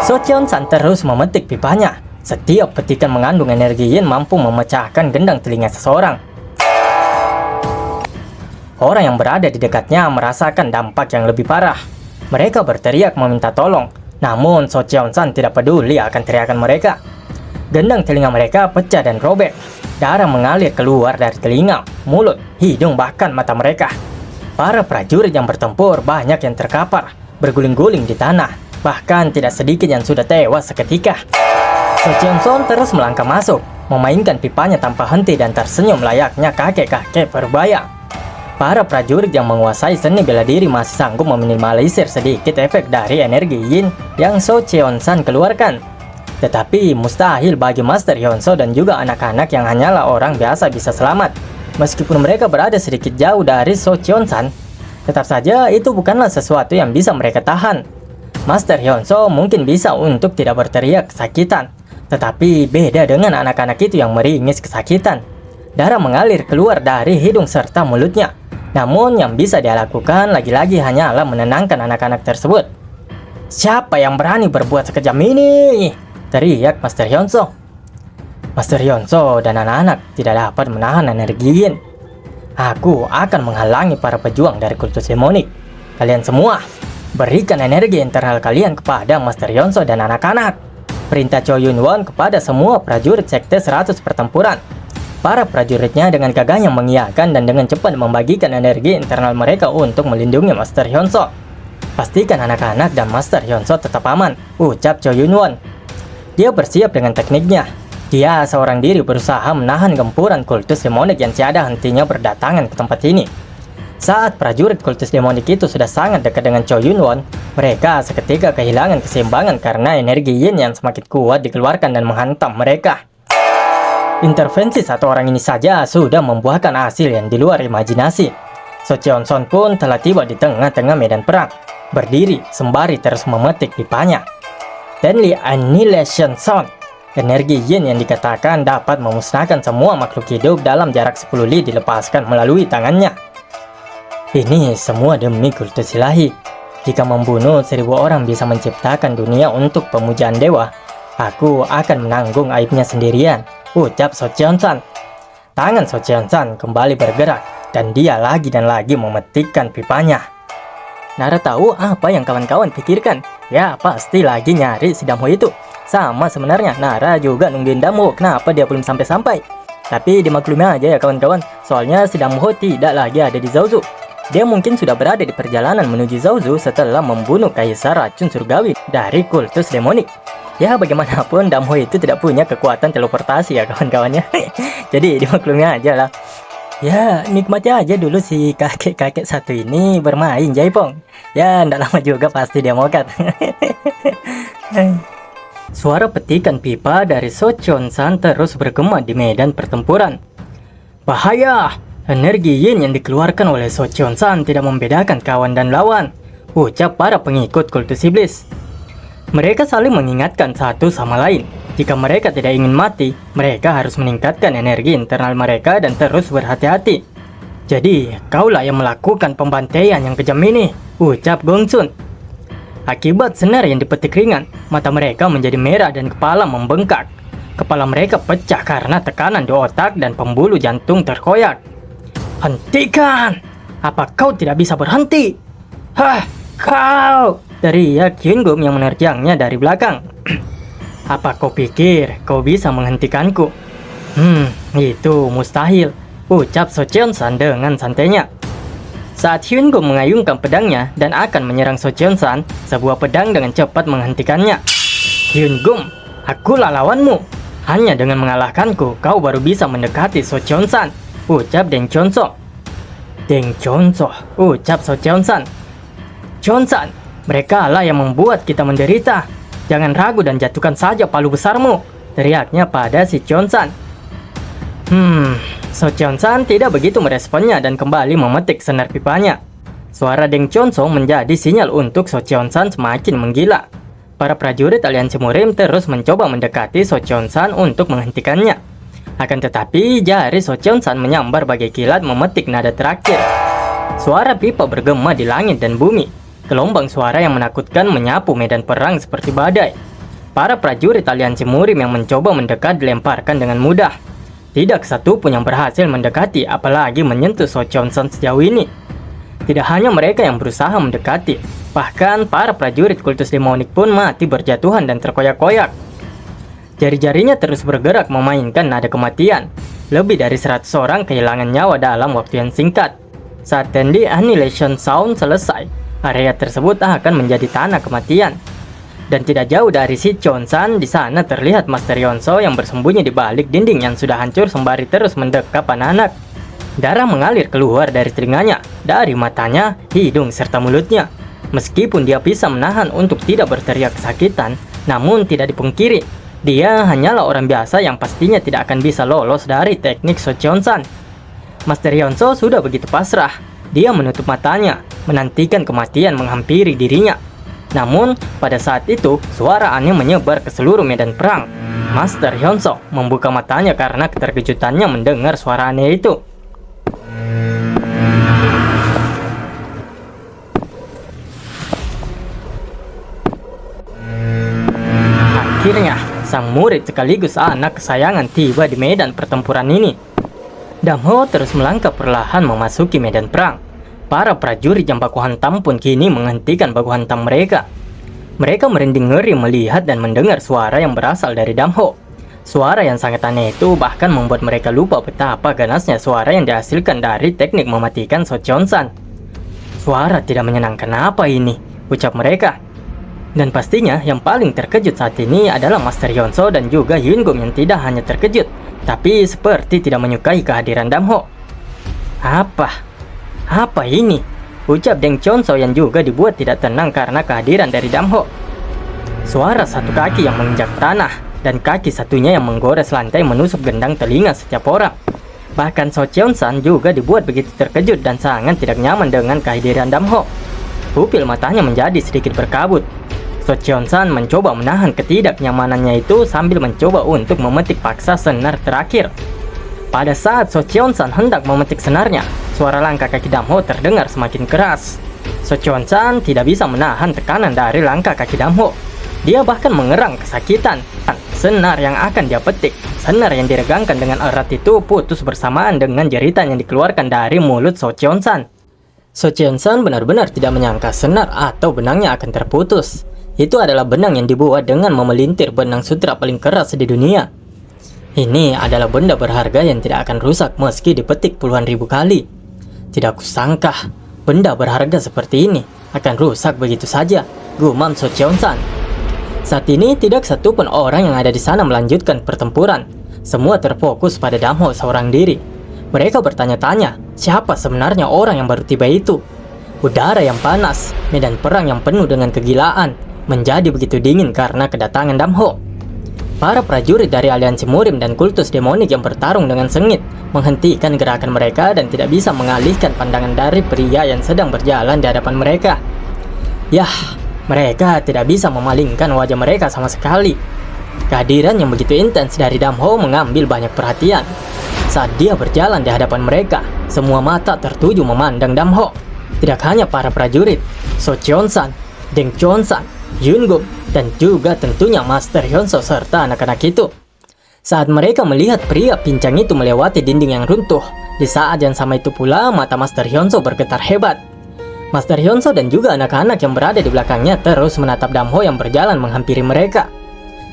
Speaker 1: So Cheon-san terus memetik pipanya. Setiap petikan mengandung energi yin mampu memecahkan gendang telinga seseorang. Orang yang berada di dekatnya merasakan dampak yang lebih parah. Mereka berteriak meminta tolong, namun So Cheon-san tidak peduli akan teriakan mereka. Gendang telinga mereka pecah dan robek. Darah mengalir keluar dari telinga, mulut, hidung, bahkan mata mereka. Para prajurit yang bertempur banyak yang terkapar, berguling-guling di tanah. Bahkan tidak sedikit yang sudah tewas seketika. So Cheon-san terus melangkah masuk, memainkan pipanya tanpa henti dan tersenyum layaknya kakek-kakek berbaya. Para prajurit yang menguasai seni bela diri masih sanggup meminimalisir sedikit efek dari energi yin yang So Cheon-san keluarkan. Tetapi mustahil bagi Master Hyunseo dan juga anak-anak yang hanyalah orang biasa bisa selamat. Meskipun mereka berada sedikit jauh dari So Cheon-san, tetap saja itu bukanlah sesuatu yang bisa mereka tahan. Master Hyunseo mungkin bisa untuk tidak berteriak kesakitan, tetapi beda dengan anak-anak itu yang meringis kesakitan. Darah mengalir keluar dari hidung serta mulutnya. Namun yang bisa dia lakukan lagi-lagi hanyalah menenangkan anak-anak tersebut. Siapa yang berani berbuat sekejam ini? Teriak Master Hyunseo. Master Hyunseo dan anak-anak tidak dapat menahan energi yin. Aku akan menghalangi para pejuang dari kultus demonik. Kalian semua, berikan energi internal kalian kepada Master Hyunseo dan anak-anak. Perintah Cho Yun-won kepada semua prajurit sekte 100 pertempuran. Para prajuritnya dengan gagahnya mengiyakan dan dengan cepat membagikan energi internal mereka untuk melindungi Master Hyunseo. Pastikan anak-anak dan Master Hyunseo tetap aman, ucap Cho Yun-won. Dia bersiap dengan tekniknya. Dia seorang diri berusaha menahan gempuran kultus demonik yang tiada hentinya berdatangan ke tempat ini. Saat prajurit kultus demonik itu sudah sangat dekat dengan Cho Yun-won, mereka seketika kehilangan keseimbangan karena energi yin yang semakin kuat dikeluarkan dan menghantam mereka. Intervensi satu orang ini saja sudah membuahkan hasil yang di luar imajinasi. So Cheon-san pun telah tiba di tengah-tengah medan perang, berdiri sembari terus memetik pipanya. Deadly Annihilation Sound, energi yin yang dikatakan dapat memusnahkan semua makhluk hidup dalam jarak 10 li dilepaskan melalui tangannya. Ini semua demi kultus ilahi. Jika membunuh 1000 orang bisa menciptakan dunia untuk pemujaan dewa, aku akan menanggung aibnya sendirian, ucap So Cheon-san. Tangan So Cheon-san kembali bergerak dan dia lagi dan lagi memetikkan pipanya. Nara tahu apa yang kawan-kawan pikirkan. Ya pasti lagi nyari si Damho itu. Sama sebenarnya Nara juga nungguin Damho, kenapa dia belum sampai-sampai. Tapi dimaklumi aja ya kawan-kawan, soalnya si Damho tidak lagi ada di Zaozu. Dia mungkin sudah berada di perjalanan menuju Zaozu setelah membunuh kaisar racun surgawi dari kultus demonik. Ya bagaimanapun Damho itu tidak punya kekuatan teleportasi ya kawan-kawannya. Jadi dimaklumi aja lah. Ya nikmati aja dulu si kakek-kakek satu ini bermain jaipong. Ya ndak lama juga pasti dia mokat. Suara petikan pipa dari So Cheon-san terus bergema di medan pertempuran. Bahaya! Energi yin yang dikeluarkan oleh So Cheon-san tidak membedakan kawan dan lawan, ucap para pengikut kultus iblis. Mereka saling mengingatkan satu sama lain. Jika mereka tidak ingin mati, mereka harus meningkatkan energi internal mereka dan terus berhati-hati. Jadi, kaulah yang melakukan pembantaian yang kejam ini, ucap Gongsun. Akibat senar yang dipetik ringan, mata mereka menjadi merah dan kepala membengkak. Kepala mereka pecah karena tekanan di otak dan pembuluh jantung terkoyak. "Hentikan! Apa kau tidak bisa berhenti? Hah, kau!" teriak Hyun-gum yang menerjangnya dari belakang. "Apa kau pikir kau bisa menghentikanku?" Itu mustahil," ucap So Cheon-san dengan santainya. Saat Hyun-gum mengayunkan pedangnya dan akan menyerang So Cheon-san, sebuah pedang dengan cepat menghentikannya. "Hyun-gum, akulah lawanmu. Hanya dengan mengalahkanku, kau baru bisa mendekati So Cheon-san," ucap Deng Chonso. "Deng Chonso," ucap So Cheon-san. "Cheon-san, mereka lah yang membuat kita menderita. Jangan ragu dan jatuhkan saja palu besarmu," teriaknya pada si Cheon-san. So Cheon-san tidak begitu meresponnya dan kembali memetik senar pipanya. Suara Deng Chonso menjadi sinyal untuk So Cheon-san semakin menggila. Para prajurit aliansi Murim terus mencoba mendekati So Cheon-san untuk menghentikannya. Akan tetapi, jari So Cheon-san menyambar bagai kilat memetik nada terakhir. Suara pipa bergema di langit dan bumi. Gelombang suara yang menakutkan menyapu medan perang seperti badai. Para prajurit aliansi Murim yang mencoba mendekat dilemparkan dengan mudah. Tidak satu pun yang berhasil mendekati, apalagi menyentuh So Cheon-san sejauh ini. Tidak hanya mereka yang berusaha mendekati, bahkan para prajurit kultus demonik pun mati berjatuhan dan terkoyak-koyak. Jari-jarinya terus bergerak memainkan nada kematian. Lebih dari 100 orang kehilangan nyawa dalam waktu yang singkat. Saat Tendi Annihilation Sound selesai, area tersebut akan menjadi tanah kematian. Dan tidak jauh dari si Cheon-san, di sana terlihat Master Yonso yang bersembunyi di balik dinding yang sudah hancur sembari terus mendekap anak-anak. Darah mengalir keluar dari telinganya, dari matanya, hidung, serta mulutnya. Meskipun dia bisa menahan untuk tidak berteriak kesakitan, namun tidak dipungkiri, dia hanyalah orang biasa yang pastinya tidak akan bisa lolos dari teknik So Cheon-san. Master Yonso sudah begitu pasrah. Dia menutup matanya, menantikan kematian menghampiri dirinya. Namun, pada saat itu, suara aneh menyebar ke seluruh medan perang. Master Hyunsuk membuka matanya karena keterkejutannya mendengar suara aneh itu. Akhirnya, sang murid sekaligus anak kesayangan tiba di medan pertempuran ini. Damho terus melangkah perlahan memasuki medan perang. Para prajurit yang baku hantam pun kini menghentikan baku hantam mereka. Mereka merinding ngeri melihat dan mendengar suara yang berasal dari Damho. Suara yang sangat aneh itu bahkan membuat mereka lupa betapa ganasnya suara yang dihasilkan dari teknik mematikan So Cheon-san. "Suara tidak menyenangkan apa ini?" ucap mereka. Dan pastinya yang paling terkejut saat ini adalah Master Yonso dan juga Hyun-gum yang tidak hanya terkejut, tapi seperti tidak menyukai kehadiran Damho. Apa ini?" ucap Deng Chonso yang juga dibuat tidak tenang karena kehadiran dari Damho. Suara satu kaki yang menginjak tanah dan kaki satunya yang menggores lantai menusuk gendang telinga setiap orang. Bahkan So Cheon-san juga dibuat begitu terkejut dan sangat tidak nyaman dengan kehadiran Damho. Pupil matanya menjadi sedikit berkabut. So Cheon-san mencoba menahan ketidaknyamanannya itu sambil mencoba untuk memetik paksa senar terakhir. Pada saat So Cheon-san hendak memetik senarnya, suara langkah kaki Damho terdengar semakin keras. So Cheon-san tidak bisa menahan tekanan dari langkah kaki Damho. Dia bahkan mengerang kesakitan. Senar yang akan dia petik, senar yang diregangkan dengan erat itu putus bersamaan dengan jeritan yang dikeluarkan dari mulut So Cheon-san. So Cheon-san benar-benar tidak menyangka senar atau benangnya akan terputus. Itu adalah benang yang dibuat dengan memelintir benang sutra paling keras di dunia. Ini adalah benda berharga yang tidak akan rusak meski dipetik puluhan ribu kali. Tidak kusangka benda berharga seperti ini akan rusak begitu saja, gumam So Cheon-san. Saat ini tidak satu pun orang yang ada di sana melanjutkan pertempuran. Semua terfokus pada Damho seorang diri. Mereka bertanya-tanya, siapa sebenarnya orang yang baru tiba itu? Udara yang panas, medan perang yang penuh dengan kegilaan, menjadi begitu dingin karena kedatangan Damho. Para prajurit dari aliansi Murim dan kultus demonik yang bertarung dengan sengit menghentikan gerakan mereka dan tidak bisa mengalihkan pandangan dari pria yang sedang berjalan di hadapan mereka. Yah, mereka tidak bisa memalingkan wajah mereka sama sekali. Kehadiran yang begitu intens dari Damho mengambil banyak perhatian. Saat dia berjalan di hadapan mereka, semua mata tertuju memandang Damho. Tidak hanya para prajurit, So Cheon-san, Deng Chonsan, Yungum, dan juga tentunya Master Hyunseo serta anak-anak itu. Saat mereka melihat pria pincang itu melewati dinding yang runtuh, di saat yang sama itu pula mata Master Hyunseo bergetar hebat. Master Hyunseo dan juga anak-anak yang berada di belakangnya terus menatap Damho yang berjalan menghampiri mereka.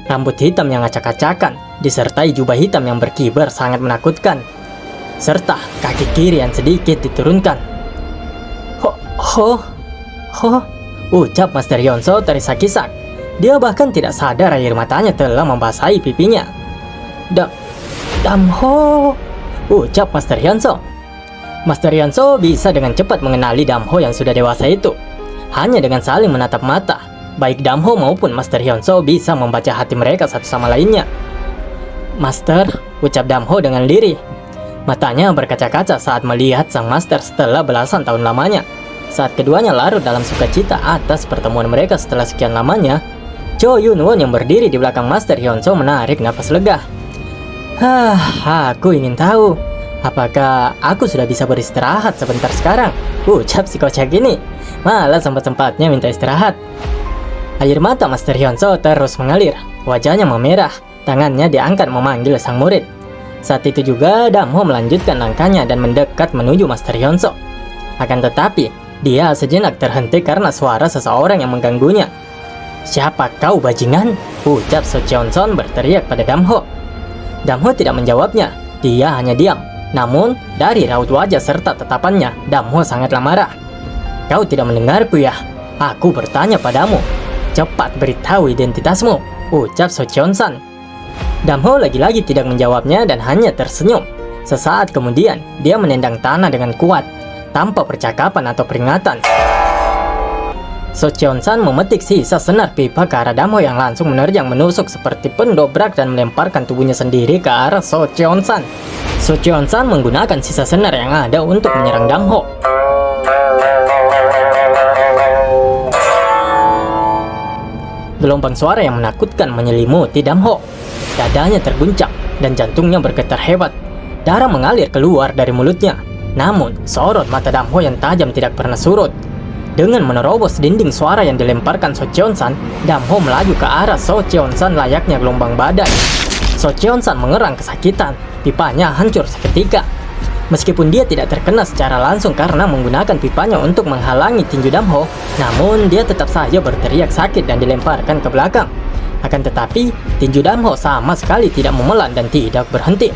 Speaker 1: Rambut hitam yang acak-acakan, disertai jubah hitam yang berkibar sangat menakutkan. Serta kaki kiri yang sedikit diturunkan. Ho, ucap Master Hyunseo terisak-isak. Dia bahkan tidak sadar air matanya telah membasahi pipinya. Damho, ucap Master Hyunseo. Master Hyunseo bisa dengan cepat mengenali Damho yang sudah dewasa itu. Hanya dengan saling menatap mata, baik Damho maupun Master Hyunseo bisa membaca hati mereka satu sama lainnya. Master, ucap Damho dengan lirih. Matanya berkaca-kaca saat melihat sang master setelah belasan tahun lamanya. Saat keduanya larut dalam sukacita atas pertemuan mereka setelah sekian lamanya, Cho Yun-won yang berdiri di belakang Master Hyunseo menarik nafas lega. Aku ingin tahu, apakah aku sudah bisa beristirahat sebentar sekarang? Ucap si kocak ini, malah sempat-sempatnya minta istirahat. Air mata Master Hyunseo terus mengalir, wajahnya memerah, tangannya diangkat memanggil sang murid. Saat itu juga Damho melanjutkan langkahnya dan mendekat menuju Master Hyunseo. Akan tetapi, dia sejenak terhenti karena suara seseorang yang mengganggunya. "Siapa kau, bajingan?" ucap So Cheon-son berteriak pada Damho. Damho tidak menjawabnya, dia hanya diam. Namun, dari raut wajah serta tatapannya, Damho sangatlah marah. "Kau tidak mendengarku ya? Aku bertanya padamu. Cepat beritahu identitasmu," ucap So Cheon-son. Damho lagi-lagi tidak menjawabnya dan hanya tersenyum. Sesaat kemudian, dia menendang tanah dengan kuat, tanpa percakapan atau peringatan. So Cheon-san memetik sisa senar pipa ke arah Damho yang langsung menerjang menusuk seperti pendobrak dan melemparkan tubuhnya sendiri ke arah So Cheon-san. So Cheon-san menggunakan sisa senar yang ada untuk menyerang Damho. Gelombang suara yang menakutkan menyelimuti Damho. Dadanya terguncang dan jantungnya bergetar hebat. Darah mengalir keluar dari mulutnya. Namun, sorot mata Damho yang tajam tidak pernah surut. Dengan menerobos dinding suara yang dilemparkan So Cheon-san, Damho melaju ke arah So Cheon-san layaknya gelombang badai. So Cheon-san mengerang kesakitan, pipanya hancur seketika. Meskipun dia tidak terkena secara langsung karena menggunakan pipanya untuk menghalangi tinju Damho, namun dia tetap saja berteriak sakit dan dilemparkan ke belakang. Akan tetapi, tinju Damho sama sekali tidak memelan dan tidak berhenti.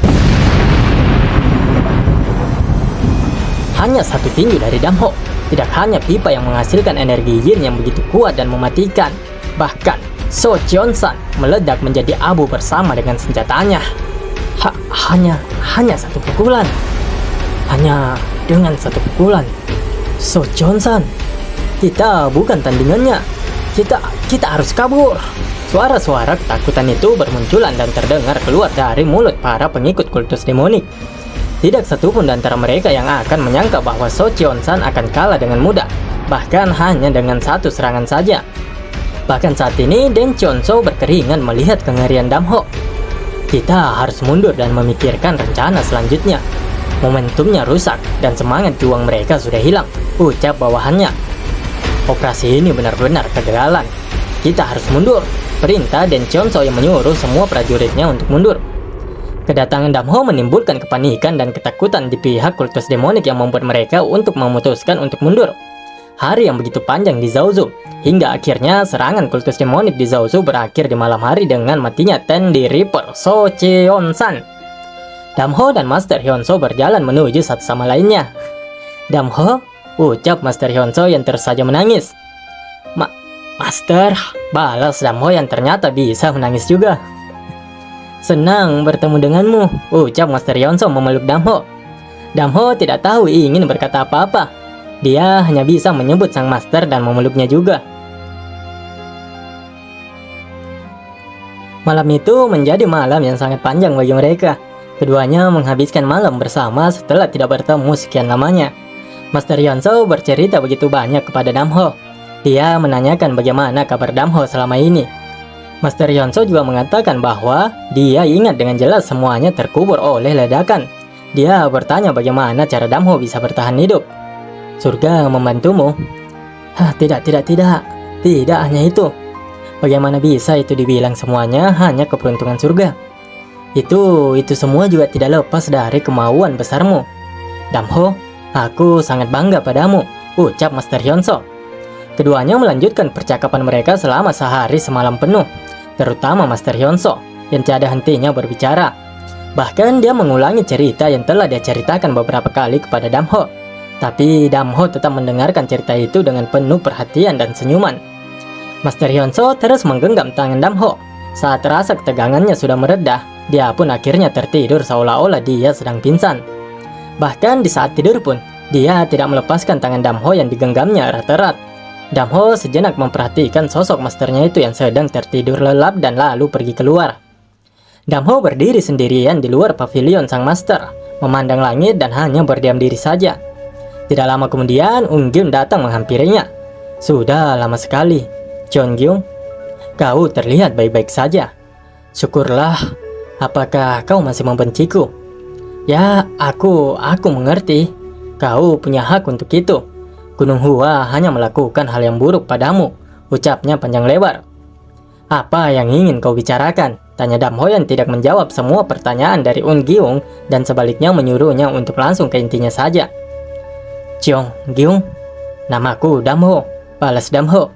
Speaker 1: Hanya satu tinju dari Damho, tidak hanya pipa yang menghasilkan energi yin yang begitu kuat dan mematikan, bahkan So Cheon-san meledak menjadi abu bersama dengan senjatanya. Hanya satu pukulan. Hanya dengan satu pukulan. So Cheon-san, kita bukan tandingannya. Kita harus kabur. Suara-suara ketakutan itu bermunculan dan terdengar keluar dari mulut para pengikut kultus demonik. Tidak satupun di antara mereka yang akan menyangka bahwa So Cheon-san akan kalah dengan mudah, bahkan hanya dengan satu serangan saja. Bahkan saat ini, Deng Cheon-seo berkeringat melihat kengerian Damho. Kita harus mundur dan memikirkan rencana selanjutnya. Momentumnya rusak dan semangat juang mereka sudah hilang, ucap bawahannya. Operasi ini benar-benar kegagalan. Kita harus mundur, perintah Deng Cheon-seo yang menyuruh semua prajuritnya untuk mundur. Kedatangan Damho menimbulkan kepanikan dan ketakutan di pihak kultus demonik yang membuat mereka untuk memutuskan untuk mundur. Hari yang begitu panjang di Zaozu, hingga akhirnya serangan kultus demonik di Zaozu berakhir di malam hari dengan matinya Tendi Reaper So Cheon-san. Damho dan Master Hyunseo berjalan menuju satu sama lainnya. "Damho," ucap Master Hyunseo yang terus saja menangis. Master," balas Damho yang ternyata bisa menangis juga. "Senang bertemu denganmu," ucap Master Hyunseo memeluk Damho. Damho tidak tahu ingin berkata apa-apa. Dia hanya bisa menyebut sang master dan memeluknya juga. Malam itu menjadi malam yang sangat panjang bagi mereka. Keduanya menghabiskan malam bersama setelah tidak bertemu sekian lamanya. Master Hyunseo bercerita begitu banyak kepada Damho. Dia menanyakan bagaimana kabar Damho selama ini. Master Hyunseo juga mengatakan bahwa dia ingat dengan jelas semuanya terkubur oleh ledakan. Dia bertanya bagaimana cara Damho bisa bertahan hidup. "Surga membantumu?" Tidak. tidak hanya itu. Bagaimana bisa itu dibilang semuanya hanya keberuntungan surga? Itu semua juga tidak lepas dari kemauan besarmu. Damho, aku sangat bangga padamu, ucap Master Hyunso. Keduanya melanjutkan percakapan mereka selama sehari semalam penuh, terutama Master Hyunso yang tiada hentinya berbicara. Bahkan dia mengulangi cerita yang telah dia ceritakan beberapa kali kepada Damho. Tapi Damho tetap mendengarkan cerita itu dengan penuh perhatian dan senyuman. Master Hyunso terus menggenggam tangan Damho. Saat rasa ketegangannya sudah meredah, dia pun akhirnya tertidur seolah-olah dia sedang pingsan. Bahkan di saat tidur pun, dia tidak melepaskan tangan Damho yang digenggamnya erat-erat. Damho sejenak memperhatikan sosok masternya itu yang sedang tertidur lelap dan lalu pergi keluar. Damho berdiri sendirian di luar pavilion sang master, memandang langit dan hanya berdiam diri saja. Tidak lama kemudian, Unggyun datang menghampirinya. Sudah lama sekali, Cheongyung. Kau terlihat baik-baik saja. Syukurlah. Apakah kau masih membenciku? Ya, aku mengerti. Kau punya hak untuk itu. Gunung Hua hanya melakukan hal yang buruk padamu, ucapnya panjang lebar. Apa yang ingin kau bicarakan? Tanya Damho yang tidak menjawab semua pertanyaan dari Unggyung dan sebaliknya menyuruhnya untuk langsung ke intinya saja. Cheongyung, namaku Damho, balas Damho.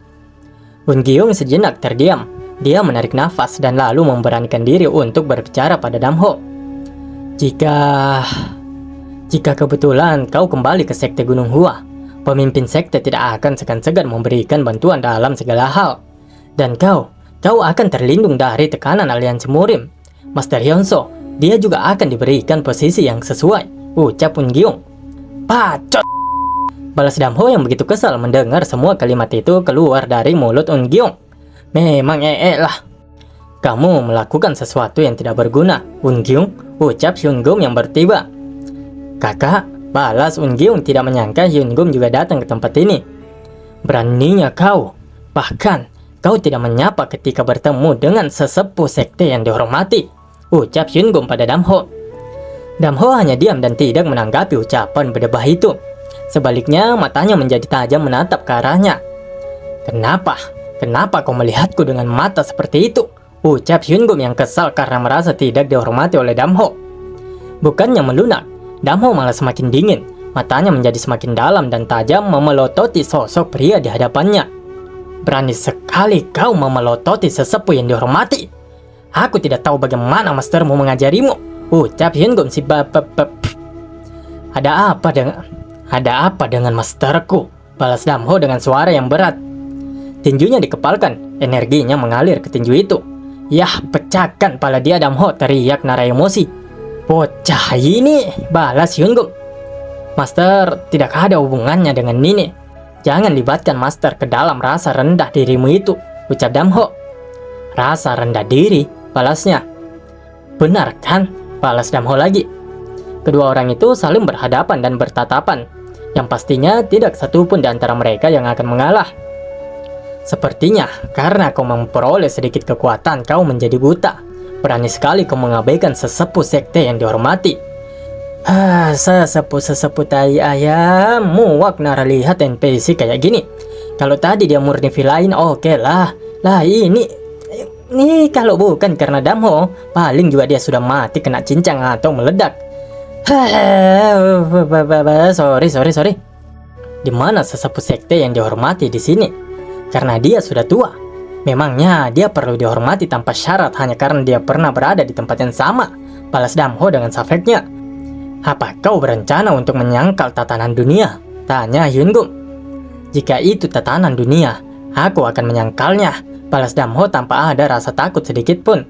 Speaker 1: Unggyung sejenak terdiam. Dia menarik nafas dan lalu memberanikan diri untuk berbicara pada Damho. Jika kebetulan kau kembali ke sekte Gunung Hua, pemimpin sekte tidak akan segan-segan memberikan bantuan dalam segala hal. Dan kau akan terlindung dari tekanan aliansi Murim. Master Hyunso, dia juga akan diberikan posisi yang sesuai, ucap Unggyung. Bacot! Balas Damho yang begitu kesal mendengar semua kalimat itu keluar dari mulut Unggyung. Memang lah. Kamu melakukan sesuatu yang tidak berguna, Unggyung, ucap Hyungum yang bertiba. Kakak, balas Unggyung tidak menyangka Hyungum juga datang ke tempat ini. Beraninya kau, bahkan kau tidak menyapa ketika bertemu dengan sesepuh sekte yang dihormati, ucap Hyungum pada Damho. Damho hanya diam dan tidak menanggapi ucapan berdebah itu. Sebaliknya, matanya menjadi tajam menatap ke arahnya. Kenapa kau melihatku dengan mata seperti itu? Ucap Hyungum yang kesal karena merasa tidak dihormati oleh Damho. Bukannya melunak, Damho malah semakin dingin. Matanya menjadi semakin dalam dan tajam memelototi sosok pria di hadapannya. Berani sekali kau memelototi sesepuh yang dihormati. Aku tidak tahu bagaimana mastermu mengajarimu, ucap Hyungum si Ada apa dengan masterku? Balas Damho dengan suara yang berat. Tinjunya dikepalkan, energinya mengalir ke tinju itu. Yah, pecahkan pala dia Damho, teriak nara emosi. Bocah ini, balas Hyungum. Master, tidak ada hubungannya dengan Nini. Jangan libatkan master ke dalam rasa rendah dirimu itu, ucap Damho. Rasa rendah diri, balasnya. Benar kan? Balas Damho lagi. Kedua orang itu saling berhadapan dan bertatapan. Yang pastinya tidak satupun di antara mereka yang akan mengalah. Sepertinya karena kau memperoleh sedikit kekuatan, kau menjadi buta. Berani sekali kau mengabaikan sesepuh sekte yang dihormati. Sesepuh tai ayam, muak nara lihat NPC kayak gini. Kalau tadi dia murni villain, oke lah. Lah ini kalau bukan karena Damho, paling juga dia sudah mati kena cincang atau meledak. Sorry. Di mana sesepuh sekte yang dihormati di sini? Karena dia sudah tua. Memangnya dia perlu dihormati tanpa syarat hanya karena dia pernah berada di tempat yang sama? Balas Damho dengan safeknya. Apa kau berencana untuk menyangkal tatanan dunia? Tanya Hyungum. Jika itu tatanan dunia, aku akan menyangkalnya. Balas Damho tanpa ada rasa takut sedikit pun.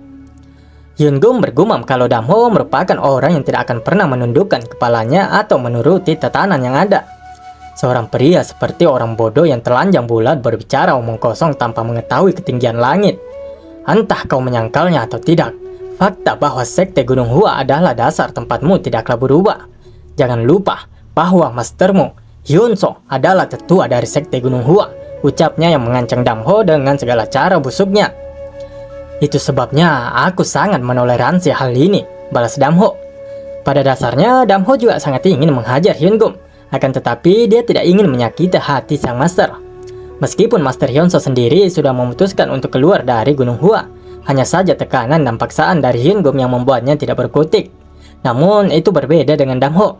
Speaker 1: Hyungum bergumam kalau Damho merupakan orang yang tidak akan pernah menundukkan kepalanya atau menuruti tatanan yang ada. Seorang pria seperti orang bodoh yang telanjang bulat berbicara omong kosong tanpa mengetahui ketinggian langit. Entah kau menyangkalnya atau tidak, fakta bahwa sekte Gunung Hua adalah dasar tempatmu tidaklah berubah. Jangan lupa bahwa mastermu, Hyunso, adalah tetua dari sekte Gunung Hua, ucapnya yang mengancam Damho dengan segala cara busuknya. Itu sebabnya aku sangat menoleransi hal ini, balas Damho. Pada dasarnya, Damho juga sangat ingin menghajar Hyungum. Akan tetapi, dia tidak ingin menyakiti hati sang master. Meskipun Master Hyunso sendiri sudah memutuskan untuk keluar dari Gunung Hua, hanya saja tekanan dan paksaan dari Hyungum yang membuatnya tidak berkutik. Namun itu berbeda dengan Damho.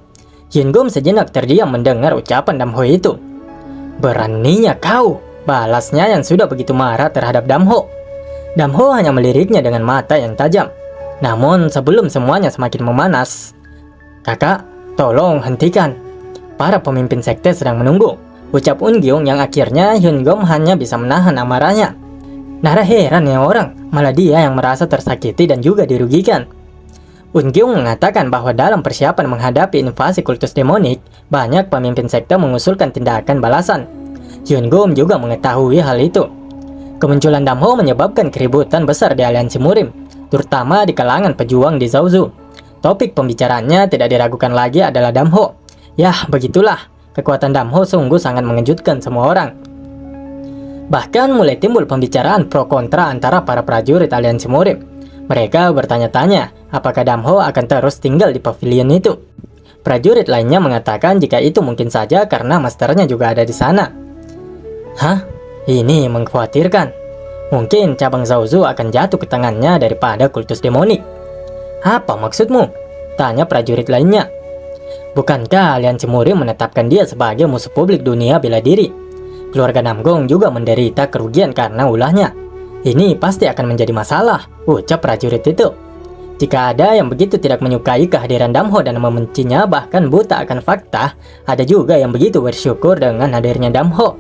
Speaker 1: Hyungum sejenak terdiam mendengar ucapan Damho itu. "Beraninya kau," balasnya yang sudah begitu marah terhadap Damho. Damho hanya meliriknya dengan mata yang tajam. Namun sebelum semuanya semakin memanas, "Kakak, tolong hentikan. Para pemimpin sekte sedang menunggu," ucap Ungyung yang akhirnya Hyungum hanya bisa menahan amarahnya. Nara heran ya orang, malah dia yang merasa tersakiti dan juga dirugikan. Ungyung mengatakan bahwa dalam persiapan menghadapi invasi kultus demonik, banyak pemimpin sekte mengusulkan tindakan balasan. Hyungum juga mengetahui hal itu. Kemunculan Damho menyebabkan keributan besar di aliansi Murim, terutama di kalangan pejuang di Zaozu. Topik pembicaraannya tidak diragukan lagi adalah Damho. Yah, begitulah. Kekuatan Damho sungguh sangat mengejutkan semua orang. Bahkan mulai timbul pembicaraan pro kontra antara para prajurit aliansi Murim. Mereka bertanya-tanya apakah Damho akan terus tinggal di pavilion itu. Prajurit lainnya mengatakan jika itu mungkin saja karena masternya juga ada di sana. Hah? Ini mengkhawatirkan. Mungkin cabang Zaozu akan jatuh ke tangannya daripada kultus demonik. Apa maksudmu? Tanya prajurit lainnya. Bukankah aliansi Murim menetapkan dia sebagai musuh publik dunia bela diri? Keluarga Namgong juga menderita kerugian karena ulahnya. Ini pasti akan menjadi masalah, ucap prajurit itu. Jika ada yang begitu tidak menyukai kehadiran Damho dan membencinya bahkan buta akan fakta, ada juga yang begitu bersyukur dengan hadirnya Damho.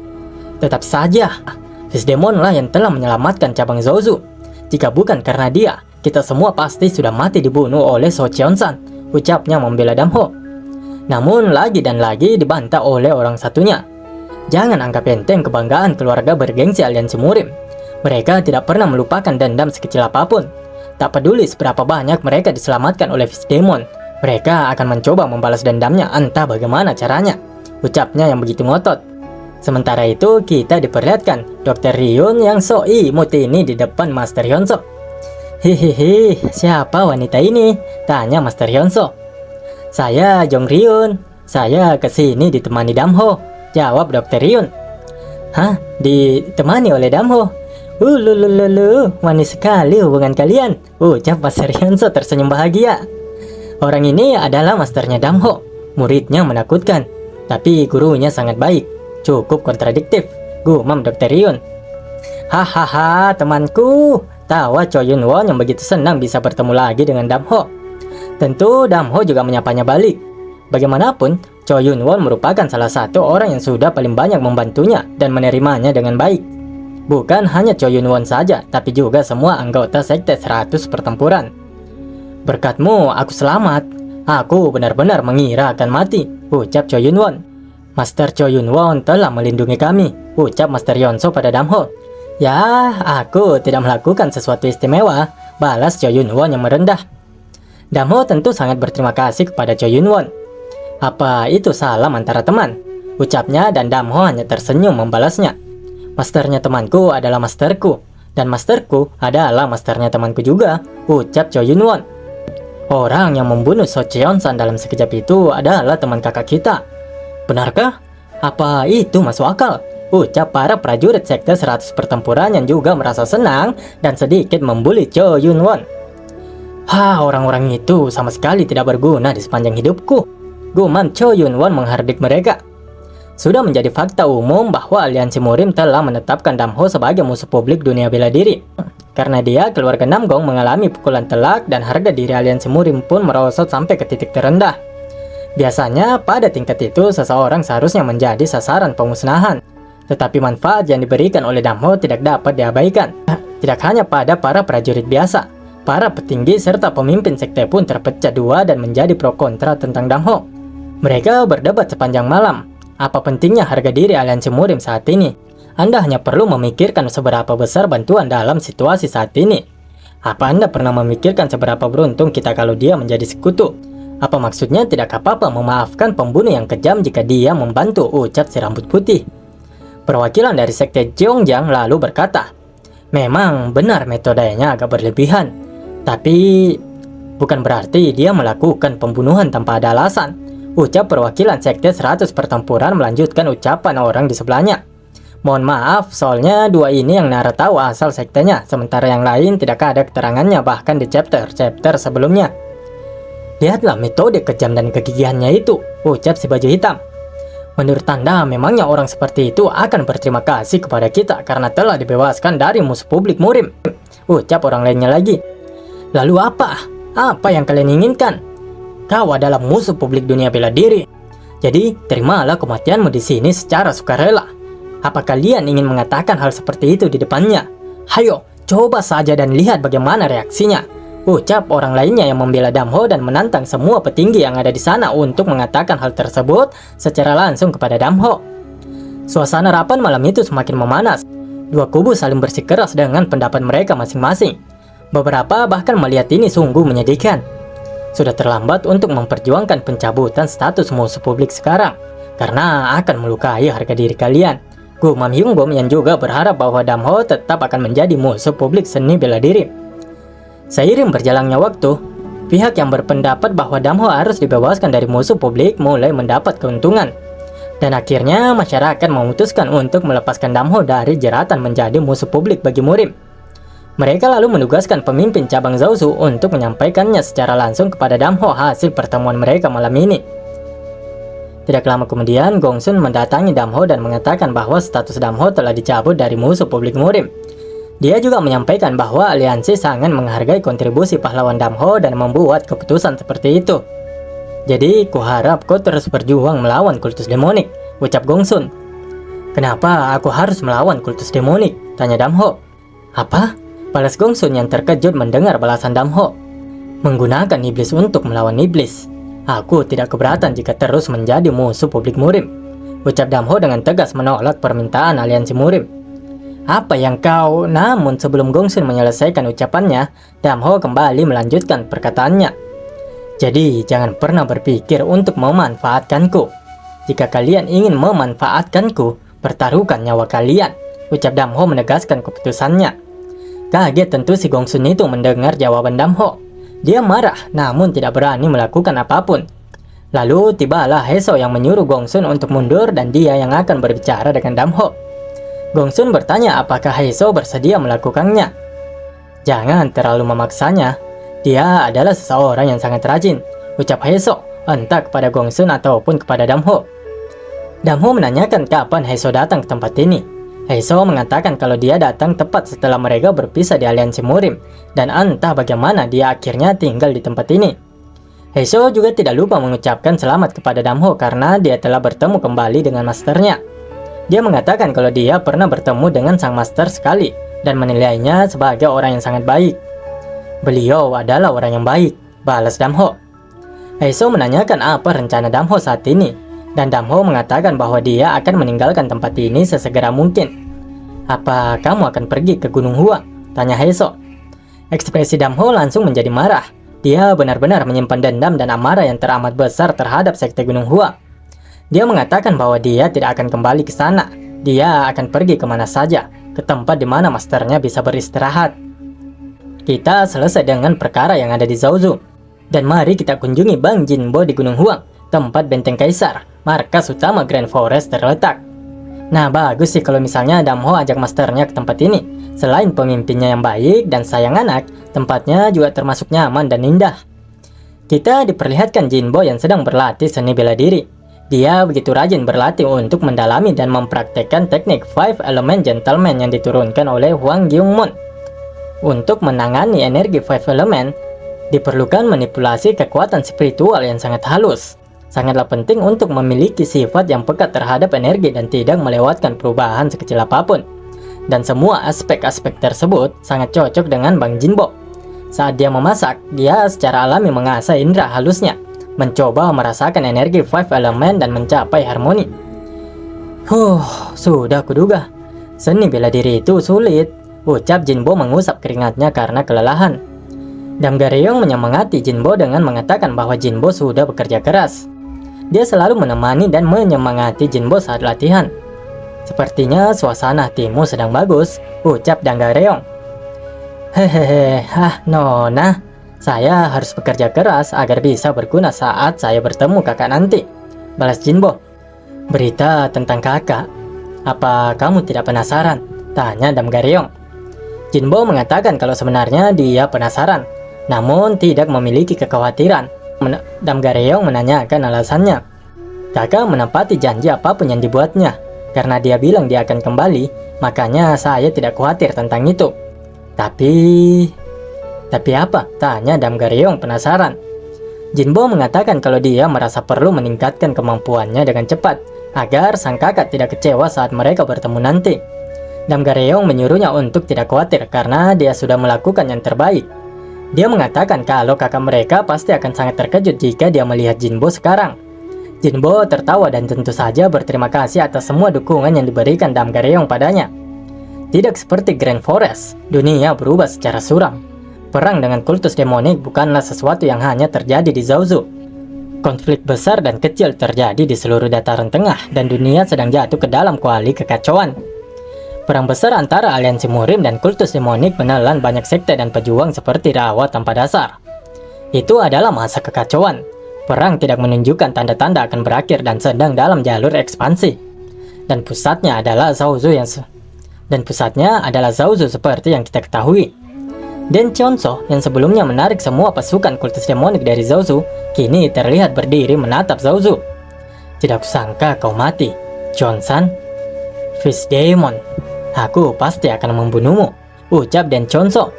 Speaker 1: Tetap saja, Fisdemon lah yang telah menyelamatkan cabang Zaozu. Jika bukan karena dia, kita semua pasti sudah mati dibunuh oleh So Cheon-san, ucapnya membela Damho. Namun lagi dan lagi dibantah oleh orang satunya. Jangan anggap enteng kebanggaan keluarga bergengsi aliansi Murim. Mereka tidak pernah melupakan dendam sekecil apapun. Tak peduli seberapa banyak mereka diselamatkan oleh Fisdemon, mereka akan mencoba membalas dendamnya entah bagaimana caranya, ucapnya yang begitu ngotot. Sementara itu kita diperlihatkan Dr. Ryun yang so imut ini di depan Master Hyunso. "Hihihi, siapa wanita ini?" tanya Master Hyunso. "Saya Jong Ryun, saya kesini ditemani Damho," jawab Dr. Ryun. "Hah? Ditemani oleh Damho? Lulu, manis sekali hubungan kalian," ucap Master Hyunso tersenyum bahagia. Orang ini adalah masternya Damho. Muridnya menakutkan, tapi gurunya sangat baik. Cukup kontradiktif, gumam Dr. Ryun. "Hahaha, temanku," tawa Cho Yun Won yang begitu senang bisa bertemu lagi dengan Damho. Tentu Damho juga menyapanya balik. Bagaimanapun, Cho Yun Won merupakan salah satu orang yang sudah paling banyak membantunya dan menerimanya dengan baik. Bukan hanya Cho Yun Won saja, tapi juga semua anggota sekte 100 pertempuran. "Berkatmu aku selamat. Aku benar-benar mengira akan mati," ucap Cho Yun Won. "Master Cho Yun Won telah melindungi kami," ucap Master Hyunso pada Damho. "Ya, aku tidak melakukan sesuatu istimewa," balas Cho Yun Won yang merendah. Damho tentu sangat berterima kasih kepada Cho Yun Won. "Apa itu salam antara teman?" ucapnya dan Damho hanya tersenyum membalasnya. "Masternya temanku adalah masterku, dan masterku adalah masternya temanku juga," ucap Cho Yun Won. "Orang yang membunuh So Cheon-san dalam sekejap itu adalah teman kakak kita. Benarkah? Apa itu masuk akal?" ucap para prajurit sekte 100 pertempuran yang juga merasa senang dan sedikit membuli Cho Yun Won. Orang-orang itu sama sekali tidak berguna di sepanjang hidupku," gumam Cho Yun Won menghardik mereka. Sudah menjadi fakta umum bahwa aliansi Murim telah menetapkan Damho sebagai musuh publik dunia bela diri. Karena dia, keluarga Namgong mengalami pukulan telak dan harga diri aliansi Murim pun merosot sampai ke titik terendah. Biasanya pada tingkat itu seseorang seharusnya menjadi sasaran pemusnahan. Tetapi manfaat yang diberikan oleh Damho tidak dapat diabaikan. Tidak hanya pada para prajurit biasa, para petinggi serta pemimpin sekte pun terpecah dua dan menjadi pro kontra tentang Damho. Mereka berdebat sepanjang malam. Apa pentingnya harga diri aliansi Murim saat ini? Anda hanya perlu memikirkan seberapa besar bantuan dalam situasi saat ini. Apa Anda pernah memikirkan seberapa beruntung kita kalau dia menjadi sekutu? Apa maksudnya tidak apa-apa memaafkan pembunuh yang kejam jika dia membantu, ucap si rambut putih. Perwakilan dari sekte Jeongjiang lalu berkata, "Memang benar metodenya agak berlebihan, tapi bukan berarti dia melakukan pembunuhan tanpa ada alasan," ucap perwakilan sekte 100 pertempuran melanjutkan ucapan orang di sebelahnya. Mohon maaf, soalnya dua ini yang Nara tahu asal sektenya, sementara yang lain tidak ada keterangannya bahkan di chapter sebelumnya. Lihatlah metode kejam dan kegigihannya itu, ucap si baju hitam. Menurut Anda, memangnya orang seperti itu akan berterima kasih kepada kita karena telah dibebaskan dari musuh publik murim, ucap orang lainnya lagi. Lalu apa? Apa yang kalian inginkan? Kau adalah musuh publik dunia bela diri. Jadi, terimalah kematianmu di sini secara sukarela. Apa kalian ingin mengatakan hal seperti itu di depannya? Hayo, coba saja dan lihat bagaimana reaksinya, ucap orang lainnya yang membela Damho dan menantang semua petinggi yang ada di sana untuk mengatakan hal tersebut secara langsung kepada Damho. Suasana rapat malam itu semakin memanas. Dua kubu saling bersikeras dengan pendapat mereka masing-masing. Beberapa bahkan melihat ini sungguh menyedihkan. Sudah terlambat untuk memperjuangkan pencabutan status musuh publik sekarang, karena akan melukai harga diri kalian. Gumam Hyungbom yang juga berharap bahwa Damho tetap akan menjadi musuh publik seni bela diri. Seiring berjalannya waktu, pihak yang berpendapat bahwa Damho harus dibebaskan dari musuh publik mulai mendapat keuntungan. Dan akhirnya masyarakat memutuskan untuk melepaskan Damho dari jeratan menjadi musuh publik bagi murim. Mereka lalu menugaskan pemimpin cabang Zaozu untuk menyampaikannya secara langsung kepada Damho hasil pertemuan mereka malam ini. Tidak lama kemudian, Gongsun mendatangi Damho dan mengatakan bahwa status Damho telah dicabut dari musuh publik murim. Dia juga menyampaikan bahwa aliansi sangat menghargai kontribusi pahlawan Damho dan membuat keputusan seperti itu. Jadi, kuharap kau terus berjuang melawan kultus demonik, ucap Gongsun. Kenapa aku harus melawan kultus demonik? Tanya Damho. Apa? Balas Gongsun yang terkejut mendengar balasan Damho. Menggunakan iblis untuk melawan iblis. Aku tidak keberatan jika terus menjadi musuh publik murim, ucap Damho dengan tegas menolak permintaan aliansi murim. Apa yang kau... Namun sebelum Gongsun menyelesaikan ucapannya, Damho kembali melanjutkan perkataannya. Jadi jangan pernah berpikir untuk memanfaatkanku. Jika kalian ingin memanfaatkanku, pertaruhkan nyawa kalian, ucap Damho menegaskan keputusannya. Kaget tentu si Gongsun itu mendengar jawaban Damho. Dia marah namun tidak berani melakukan apapun. Lalu tibalah Heso yang menyuruh Gongsun untuk mundur dan dia yang akan berbicara dengan Damho. Gongsun bertanya apakah Heso bersedia melakukannya. Jangan terlalu memaksanya. Dia adalah seseorang yang sangat rajin, ucap Heso, entah kepada Gongsun ataupun kepada Damho. Damho menanyakan kapan Heso datang ke tempat ini. Heso mengatakan kalau dia datang tepat setelah mereka berpisah di aliansi murim, dan entah bagaimana dia akhirnya tinggal di tempat ini. Heso juga tidak lupa mengucapkan selamat kepada Damho karena dia telah bertemu kembali dengan masternya. Dia mengatakan kalau dia pernah bertemu dengan sang master sekali dan menilainya sebagai orang yang sangat baik. Beliau adalah orang yang baik, balas Damho. Heso menanyakan apa rencana Damho saat ini, dan Damho mengatakan bahwa dia akan meninggalkan tempat ini sesegera mungkin. Apa kamu akan pergi ke Gunung Hua? Tanya Heso. Ekspresi Damho langsung menjadi marah. Dia benar-benar menyimpan dendam dan amarah yang teramat besar terhadap sekte Gunung Hua. Dia mengatakan bahwa dia tidak akan kembali ke sana. Dia akan pergi kemana saja, ke tempat di mana masternya bisa beristirahat. Kita selesai dengan perkara yang ada di Zaozu. Dan mari kita kunjungi Bang Jinbo di Gunung Huang, tempat benteng kaisar, markas utama Grand Forest terletak. Nah, bagus sih kalau misalnya Damho ajak masternya ke tempat ini. Selain pemimpinnya yang baik dan sayang anak, tempatnya juga termasuk nyaman dan indah. Kita diperlihatkan Jinbo yang sedang berlatih seni bela diri. Dia begitu rajin berlatih untuk mendalami dan mempraktekkan teknik Five Element Gentleman yang diturunkan oleh Hwang Gyung-moon. Untuk menangani energi Five Element, diperlukan manipulasi kekuatan spiritual yang sangat halus. Sangatlah penting untuk memiliki sifat yang peka terhadap energi dan tidak melewatkan perubahan sekecil apapun. Dan semua aspek-aspek tersebut sangat cocok dengan Bang Jinbo. Saat dia memasak, dia secara alami mengasah indera halusnya, mencoba merasakan energi Five Element dan mencapai harmoni. Sudah kuduga. Seni bela diri itu sulit, ucap Jinbo mengusap keringatnya karena kelelahan. Damgaryong menyemangati Jinbo dengan mengatakan bahwa Jinbo sudah bekerja keras. Dia selalu menemani dan menyemangati Jinbo saat latihan. Sepertinya suasana hatimu sedang bagus, ucap Damgaryong. Hehehe, Nona, saya harus bekerja keras agar bisa berguna saat saya bertemu kakak nanti, balas Jinbo. Berita tentang kakak? Apa kamu tidak penasaran? Tanya Damgaryong. Jinbo mengatakan kalau sebenarnya dia penasaran, namun tidak memiliki kekhawatiran. Damgaryong menanyakan alasannya. Kakak menepati janji apapun yang dibuatnya. Karena dia bilang dia akan kembali, makanya saya tidak khawatir tentang itu. Tapi apa? Tanya Damgaryong penasaran. Jinbo mengatakan kalau dia merasa perlu meningkatkan kemampuannya dengan cepat, agar sang kakak tidak kecewa saat mereka bertemu nanti. Damgaryong menyuruhnya untuk tidak khawatir karena dia sudah melakukan yang terbaik. Dia mengatakan kalau kakak mereka pasti akan sangat terkejut jika dia melihat Jinbo sekarang. Jinbo tertawa dan tentu saja berterima kasih atas semua dukungan yang diberikan Damgaryong padanya. Tidak seperti Grand Forest, dunia berubah secara suram. Perang dengan kultus demonik bukanlah sesuatu yang hanya terjadi di Zaozu. Konflik besar dan kecil terjadi di seluruh dataran tengah dan dunia sedang jatuh ke dalam kuali kekacauan. Perang besar antara aliansi murim dan kultus demonik menelan banyak sekte dan pejuang seperti rawa tanpa dasar. Itu adalah masa kekacauan. Perang tidak menunjukkan tanda-tanda akan berakhir dan sedang dalam jalur ekspansi. Dan pusatnya adalah Zaozu seperti yang kita ketahui. Den Chonso yang sebelumnya menarik semua pasukan kultus demonik dari Zaozu, kini terlihat berdiri menatap Zaozu. Tidak kusangka kau mati, Johnson. Fish Demon, aku pasti akan membunuhmu, ucap Den Chonso.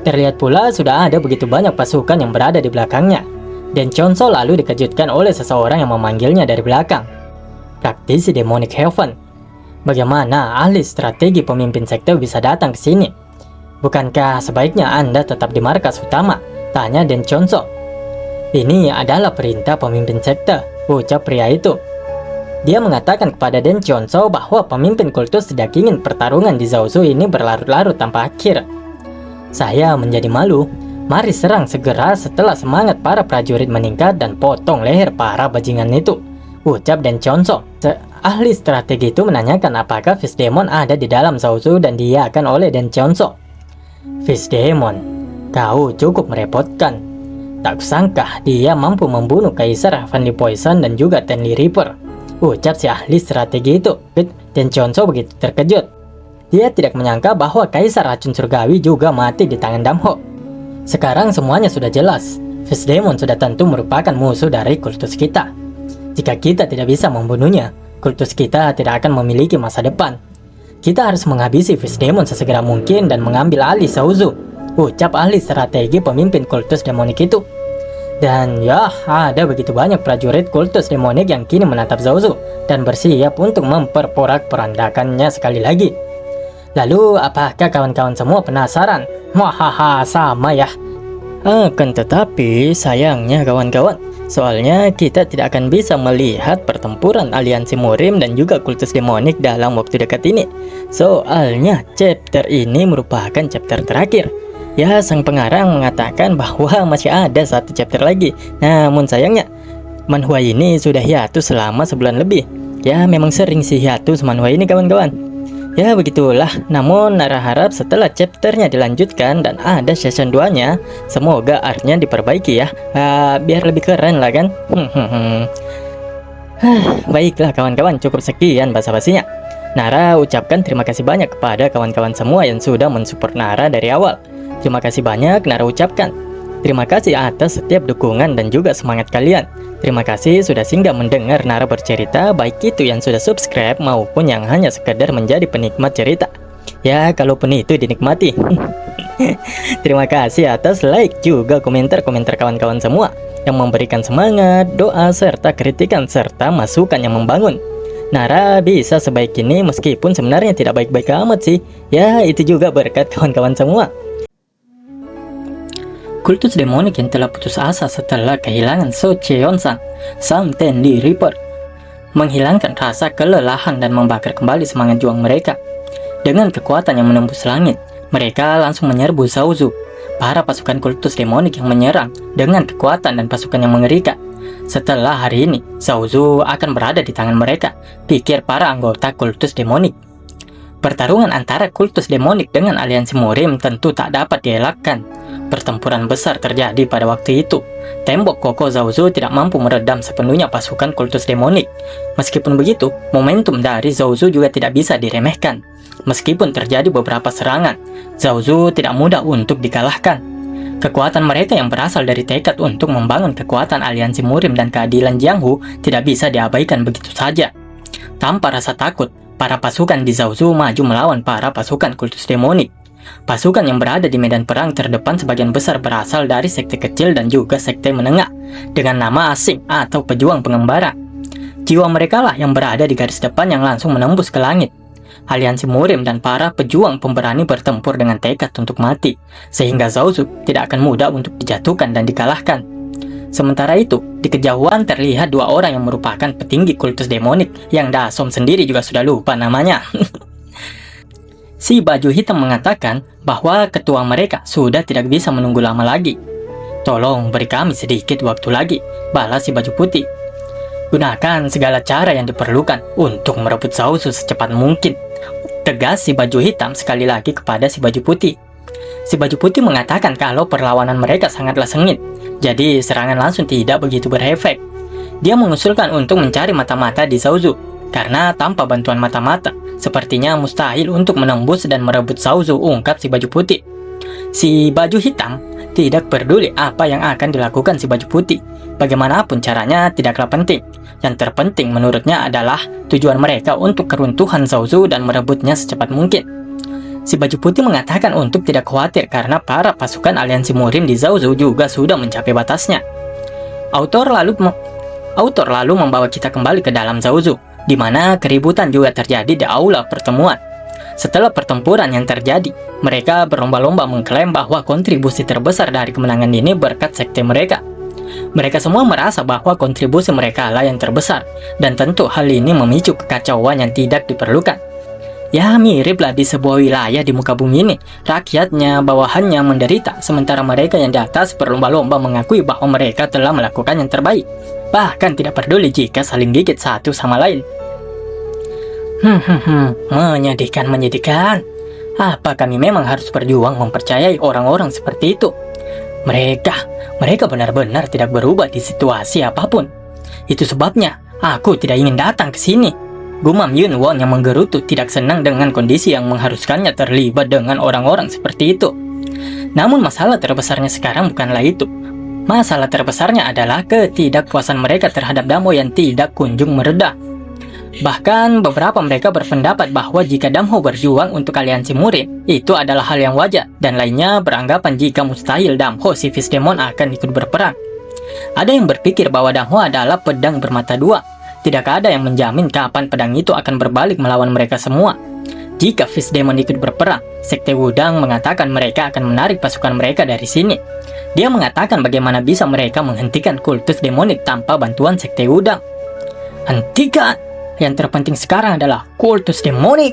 Speaker 1: Terlihat pula sudah ada begitu banyak pasukan yang berada di belakangnya. Den Chonso lalu dikejutkan oleh seseorang yang memanggilnya dari belakang. Praktisi Demonic Heaven. Bagaimana ahli strategi pemimpin sekte bisa datang ke sini? Bukankah sebaiknya Anda tetap di markas utama? Tanya Den Chonso. Ini adalah perintah pemimpin sekte, ucap pria itu. Dia mengatakan kepada Den Chonso bahwa pemimpin kultus tidak ingin pertarungan di Zaozu ini berlarut-larut tanpa akhir. Saya menjadi malu. Mari serang segera setelah semangat para prajurit meningkat dan potong leher para bajingan itu, ucap Den Chonso. Ahli strategi itu menanyakan apakah Fish Demon ada di dalam Zaozu dan diiakan oleh Den Chonso. Fish Demon, kau cukup merepotkan. Tak kusangka dia mampu membunuh Kaisar Heavenly Poison dan juga Tenli Reaper, ucap si ahli strategi itu. Den Chonso begitu terkejut. Dia tidak menyangka bahwa Kaisar Racun Surgawi juga mati di tangan Damho. Sekarang semuanya sudah jelas. Fish Demon sudah tentu merupakan musuh dari kultus kita. Jika kita tidak bisa membunuhnya, kultus kita tidak akan memiliki masa depan. Kita harus menghabisi Fish Demon sesegera mungkin dan mengambil alih Zaozu, ucap ahli strategi pemimpin kultus demonik itu. Dan ya, ada begitu banyak prajurit kultus demonik yang kini menatap Zaozu dan bersiap untuk memperporak-porandakannya sekali lagi. Lalu, apakah kawan-kawan semua penasaran? Hahaha, sama ya. Akan tetapi, sayangnya kawan-kawan, soalnya kita tidak akan bisa melihat pertempuran aliansi murim dan juga kultus demonik dalam waktu dekat ini. Soalnya chapter ini merupakan chapter terakhir. Ya, sang pengarang mengatakan bahwa masih ada satu chapter lagi. Namun sayangnya, manhwa ini sudah hiatus selama sebulan lebih. Ya, memang sering sih hiatus manhwa ini kawan-kawan. Ya begitulah, namun Nara harap setelah chapternya dilanjutkan dan ada season 2-nya, semoga artnya diperbaiki ya, biar lebih keren lah kan. Baiklah kawan-kawan, cukup sekian basa-basinya. Nara ucapkan terima kasih banyak kepada kawan-kawan semua yang sudah mensupport Nara dari awal. Terima kasih banyak Nara ucapkan. Terima kasih atas setiap dukungan dan juga semangat kalian. Terima kasih sudah singgah mendengar Nara bercerita, baik itu yang sudah subscribe maupun yang hanya sekedar menjadi penikmat cerita. Ya, kalaupun itu dinikmati. Terima kasih atas like juga komentar-komentar kawan-kawan semua yang memberikan semangat, doa, serta kritikan serta masukan yang membangun. Nara bisa sebaik ini meskipun sebenarnya tidak baik-baik amat sih. Ya, itu juga berkat kawan-kawan semua. Kultus demonik yang telah putus asa setelah kehilangan So Cheon-san, sang Tenli Reaper, menghilangkan rasa kelelahan dan membakar kembali semangat juang mereka. Dengan kekuatan yang menembus langit, mereka langsung menyerbu Zaozu. Para pasukan kultus demonik yang menyerang dengan kekuatan dan pasukan yang mengerikan. Setelah hari ini, Zaozu akan berada di tangan mereka, pikir para anggota kultus demonik. Pertarungan antara kultus demonik dengan aliansi murim tentu tak dapat dielakkan. pertempuran besar terjadi pada waktu itu. Tembok kokoh Zhou tidak mampu meredam sepenuhnya pasukan kultus demonik. Meskipun begitu, momentum dari Zhou juga tidak bisa diremehkan. Meskipun terjadi beberapa serangan, Zhou tidak mudah untuk dikalahkan. Kekuatan mereka yang berasal dari tekad untuk membangun kekuatan aliansi Murim dan keadilan Jianghu tidak bisa diabaikan begitu saja. Tanpa rasa takut, para pasukan di Zhou maju melawan para pasukan kultus demonik. Pasukan yang berada di medan perang terdepan sebagian besar berasal dari sekte kecil dan juga sekte menengah dengan nama asing atau pejuang pengembara. Jiwa mereka lah yang berada di garis depan yang langsung menembus ke langit. Aliansi Murim dan para pejuang pemberani bertempur dengan tekad untuk mati, sehingga Zhou tidak akan mudah untuk dijatuhkan dan dikalahkan. Sementara itu, di kejauhan terlihat dua orang yang merupakan petinggi kultus demonik yang Dasom sendiri juga sudah lupa namanya. Si baju hitam mengatakan bahwa ketua mereka sudah tidak bisa menunggu lama lagi. "Tolong beri kami sedikit waktu lagi," balas si baju putih. "Gunakan segala cara yang diperlukan untuk merebut Zhou secepat mungkin," tegas si baju hitam sekali lagi kepada si baju putih. Si baju putih mengatakan kalau perlawanan mereka sangatlah sengit, jadi serangan langsung tidak begitu berefek. Dia mengusulkan untuk mencari mata-mata di Zhou, karena tanpa bantuan mata-mata, sepertinya mustahil untuk menembus dan merebut Zhou, ungkap si baju putih. Si baju hitam tidak peduli apa yang akan dilakukan si baju putih. Bagaimanapun caranya tidaklah penting. Yang terpenting menurutnya adalah tujuan mereka untuk keruntuhan Zhou dan merebutnya secepat mungkin. Si baju putih mengatakan untuk tidak khawatir karena para pasukan aliansi Murim di Zhou juga sudah mencapai batasnya. Autor lalu membawa kita kembali ke dalam Zhou, di mana keributan juga terjadi di aula pertemuan. Setelah pertempuran yang terjadi, mereka berlomba-lomba mengklaim bahwa kontribusi terbesar dari kemenangan ini berkat sekte mereka. Mereka semua merasa bahwa kontribusi mereka lah yang terbesar, dan tentu hal ini memicu kekacauan yang tidak diperlukan. Ya, miriplah di sebuah wilayah di muka bumi ini, rakyatnya, bawahannya menderita, sementara mereka yang di atas berlomba-lomba mengakui bahwa mereka telah melakukan yang terbaik, bahkan tidak peduli jika saling gigit satu sama lain. Menyedihkan. Apa kami memang harus berjuang mempercayai orang-orang seperti itu? Mereka benar-benar tidak berubah di situasi apapun. Itu sebabnya aku tidak ingin datang ke sini. Gumam Yun Won yang menggerutu tidak senang dengan kondisi yang mengharuskannya terlibat dengan orang-orang seperti itu. Namun masalah terbesarnya sekarang bukanlah itu. Masalah terbesarnya adalah ketidakpuasan mereka terhadap Damho yang tidak kunjung mereda. Bahkan beberapa mereka berpendapat bahwa jika Damho berjuang untuk aliansi Murim, itu adalah hal yang wajar, dan lainnya beranggapan jika mustahil Damho si Fist Demon akan ikut berperang. Ada yang berpikir bahwa Damho adalah pedang bermata dua. Tidak ada yang menjamin kapan pedang itu akan berbalik melawan mereka semua. Jika Fist Demon ikut berperang, Sekte Wudang mengatakan mereka akan menarik pasukan mereka dari sini. Dia mengatakan bagaimana bisa mereka menghentikan kultus demonik tanpa bantuan Sekte Wudang. Hentikan! Yang terpenting sekarang adalah kultus demonik.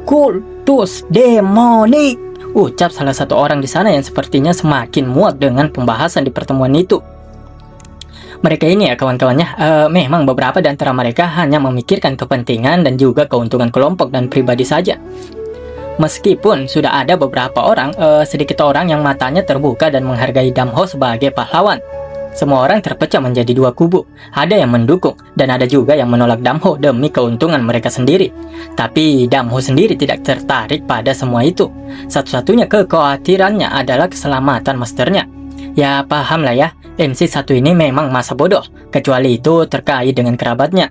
Speaker 1: Kultus demonik, ucap salah satu orang di sana yang sepertinya semakin muak dengan pembahasan di pertemuan itu. Mereka ini ya kawan-kawannya, memang beberapa di antara mereka hanya memikirkan kepentingan dan juga keuntungan kelompok dan pribadi saja. Meskipun sudah ada beberapa orang, sedikit orang yang matanya terbuka dan menghargai Damho sebagai pahlawan. Semua orang terpecah menjadi dua kubu. Ada yang mendukung dan ada juga yang menolak Damho demi keuntungan mereka sendiri. Tapi Damho sendiri tidak tertarik pada semua itu. Satu-satunya kekhawatirannya adalah keselamatan masternya. Ya pahamlah ya, MC1 ini memang masa bodoh, kecuali itu terkait dengan kerabatnya.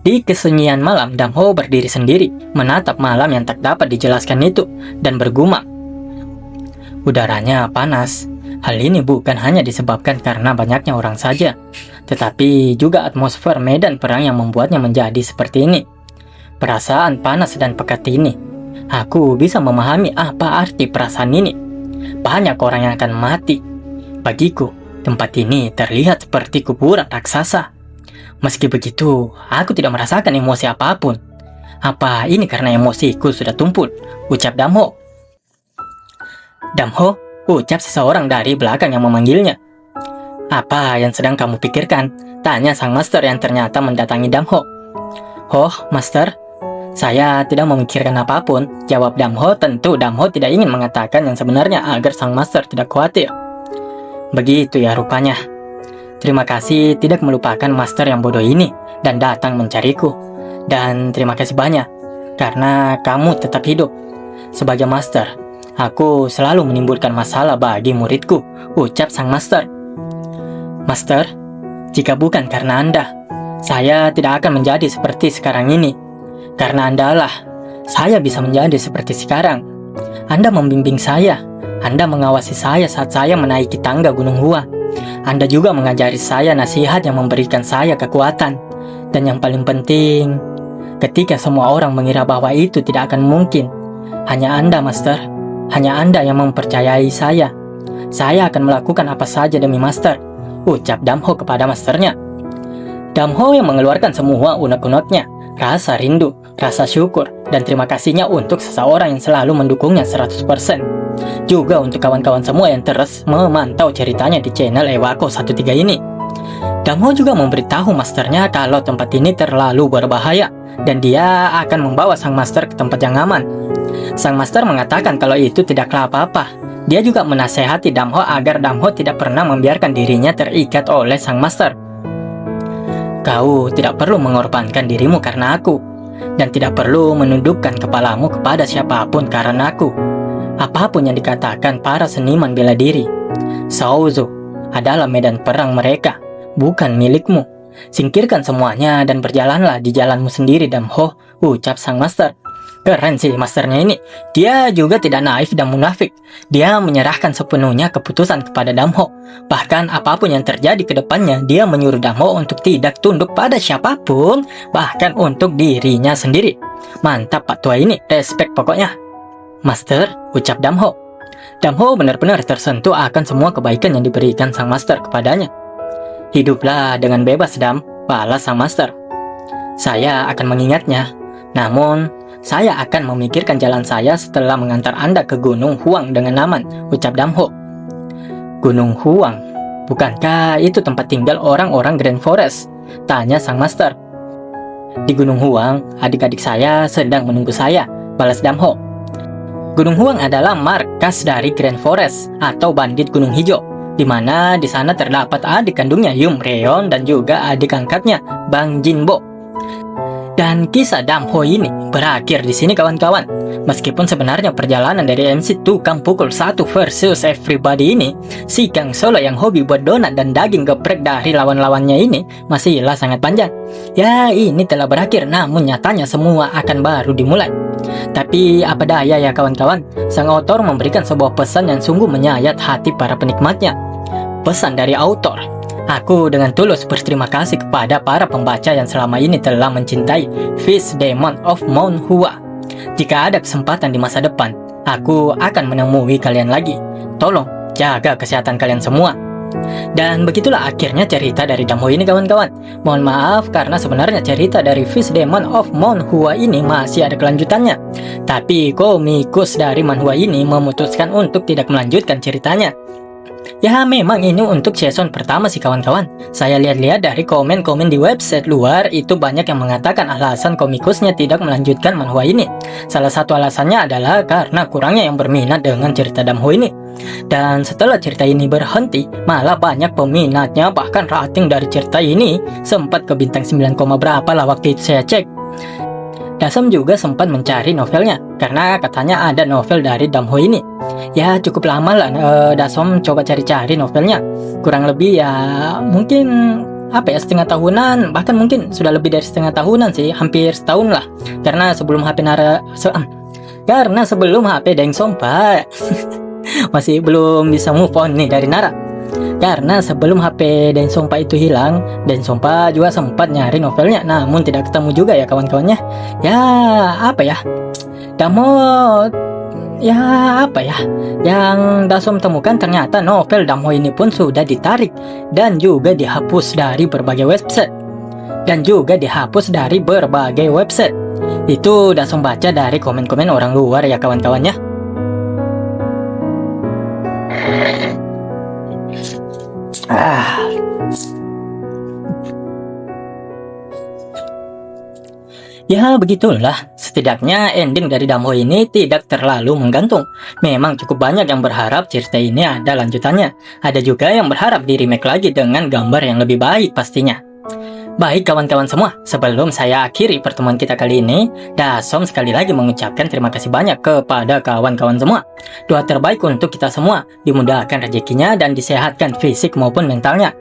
Speaker 1: Di kesunyian malam, Damho berdiri sendiri, menatap malam yang tak dapat dijelaskan itu, dan bergumam. Udaranya panas. Hal ini bukan hanya disebabkan karena banyaknya orang saja, tetapi juga atmosfer medan perang yang membuatnya menjadi seperti ini. Perasaan panas dan pekat ini, aku bisa memahami apa arti perasaan ini. Banyak orang yang akan mati. Bagiku, tempat ini terlihat seperti kuburan raksasa. Meski begitu, aku tidak merasakan emosi apapun. Apa ini karena emosiku sudah tumpul? Ucap Damho. Damho, ucap seseorang dari belakang yang memanggilnya. Apa yang sedang kamu pikirkan? Tanya sang master yang ternyata mendatangi Damho. Oh, master, Saya tidak memikirkan apapun, jawab Damho. Tentu Damho tidak ingin mengatakan yang sebenarnya agar sang master tidak khawatir. Begitu ya rupanya. Terima kasih tidak melupakan master yang bodoh ini dan datang mencariku. Dan terima kasih banyak, karena kamu tetap hidup. Sebagai master, aku selalu menimbulkan masalah bagi muridku, ucap sang master. Master, jika bukan karena Anda, saya tidak akan menjadi seperti sekarang ini. Karena Anda lah, saya bisa menjadi seperti sekarang. Anda membimbing saya, Anda mengawasi saya saat saya menaiki tangga Gunung Hua. Anda juga mengajari saya nasihat yang memberikan saya kekuatan. Dan yang paling penting, ketika semua orang mengira bahwa itu tidak akan mungkin, hanya Anda, Master. Hanya Anda yang mempercayai saya. Saya akan melakukan apa saja demi Master, ucap Damho kepada masternya. Damho yang mengeluarkan semua unek-uneknya, rasa rindu, rasa syukur, dan terima kasihnya untuk seseorang yang selalu mendukungnya 100%. Juga untuk kawan-kawan semua yang terus memantau ceritanya di channel Ewako 13 ini. Damho juga memberitahu masternya kalau tempat ini terlalu berbahaya dan dia akan membawa sang master ke tempat yang aman. Sang master mengatakan kalau itu tidaklah apa-apa. Dia juga menasehati Damho agar Damho tidak pernah membiarkan dirinya terikat oleh sang master. Kau tidak perlu mengorbankan dirimu karena aku, dan tidak perlu menundukkan kepalamu kepada siapapun karena aku. Apapun yang dikatakan para seniman bela diri, Shaozu adalah medan perang mereka, bukan milikmu. Singkirkan semuanya dan berjalanlah di jalanmu sendiri, Damho, ucap sang master. Keren sih masternya ini. Dia juga tidak naif dan munafik. Dia menyerahkan sepenuhnya keputusan kepada Damho. Bahkan apapun yang terjadi ke depannya, dia menyuruh Damho untuk tidak tunduk pada siapapun, bahkan untuk dirinya sendiri. Mantap Pak Tua ini, respect pokoknya. Master, ucap Damho. Damho benar-benar tersentuh akan semua kebaikan yang diberikan sang master kepadanya. Hiduplah dengan bebas, Dam, balas sang master. Saya akan mengingatnya. Namun, saya akan memikirkan jalan saya setelah mengantar Anda ke Gunung Huang dengan aman, ucap Damho. Gunung Huang? Bukankah itu tempat tinggal orang-orang Grand Forest? Tanya sang master. Di Gunung Huang, adik-adik saya sedang menunggu saya, balas Damho. Gunung Huang adalah markas dari Grand Forest atau Bandit Gunung Hijau, di mana di sana terdapat adik kandungnya Yum Reon dan juga adik angkatnya Bang Jinbo. Dan kisah Damho ini berakhir di sini kawan-kawan. Meskipun sebenarnya perjalanan dari MC tukang pukul 1 versus everybody ini, si Kang Solo yang hobi buat donat dan daging geprek dari lawan-lawannya ini masihlah sangat panjang. Ya, ini telah berakhir, namun nyatanya semua akan baru dimulai. Tapi apa daya ya kawan-kawan, sang autor memberikan sebuah pesan yang sungguh menyayat hati para penikmatnya. Pesan dari autor. Aku dengan tulus berterima kasih kepada para pembaca yang selama ini telah mencintai Fish Demon of Mount Hua. Jika ada kesempatan di masa depan, aku akan menemui kalian lagi. Tolong jaga kesehatan kalian semua. Dan begitulah akhirnya cerita dari Damho ini kawan-kawan. Mohon maaf karena sebenarnya cerita dari Fish Demon of Mount Hua ini masih ada kelanjutannya. Tapi komikus dari manhwa ini memutuskan untuk tidak melanjutkan ceritanya. Ya memang ini untuk season pertama sih kawan-kawan. Saya lihat-lihat dari komen-komen di website luar, itu banyak yang mengatakan alasan komikusnya tidak melanjutkan manhwa ini. Salah satu alasannya adalah karena kurangnya yang berminat dengan cerita Damho ini. Dan setelah cerita ini berhenti, malah banyak peminatnya, bahkan rating dari cerita ini sempat ke bintang 9, berapa lah waktu itu saya cek. Dasam juga sempat mencari novelnya, karena katanya ada novel dari Damho ini. Ya cukup lama lah Dasam coba cari-cari novelnya. Kurang lebih ya mungkin setengah tahunan, bahkan mungkin sudah lebih dari setengah tahunan sih, hampir setahun lah. Karena sebelum HP Deng Sompa masih belum bisa move on nih dari Nara. Karena sebelum HP Deng Sompa itu hilang, Deng Sompa juga sempat nyari novelnya, namun tidak ketemu juga ya kawan-kawannya. Yang Dasom temukan ternyata novel Damho ini pun sudah ditarik dan juga dihapus dari berbagai website. Itu Dasom baca dari komen-komen orang luar ya kawan-kawannya. Ya begitulah, setidaknya ending dari Damho ini tidak terlalu menggantung. Memang cukup banyak yang berharap cerita ini ada lanjutannya. Ada juga yang berharap di remake lagi dengan gambar yang lebih baik pastinya. Baik kawan-kawan semua, sebelum saya akhiri pertemuan kita kali ini, Dasom sekali lagi mengucapkan terima kasih banyak kepada kawan-kawan semua. Doa terbaik untuk kita semua, dimudahkan rezekinya dan disehatkan fisik maupun mentalnya.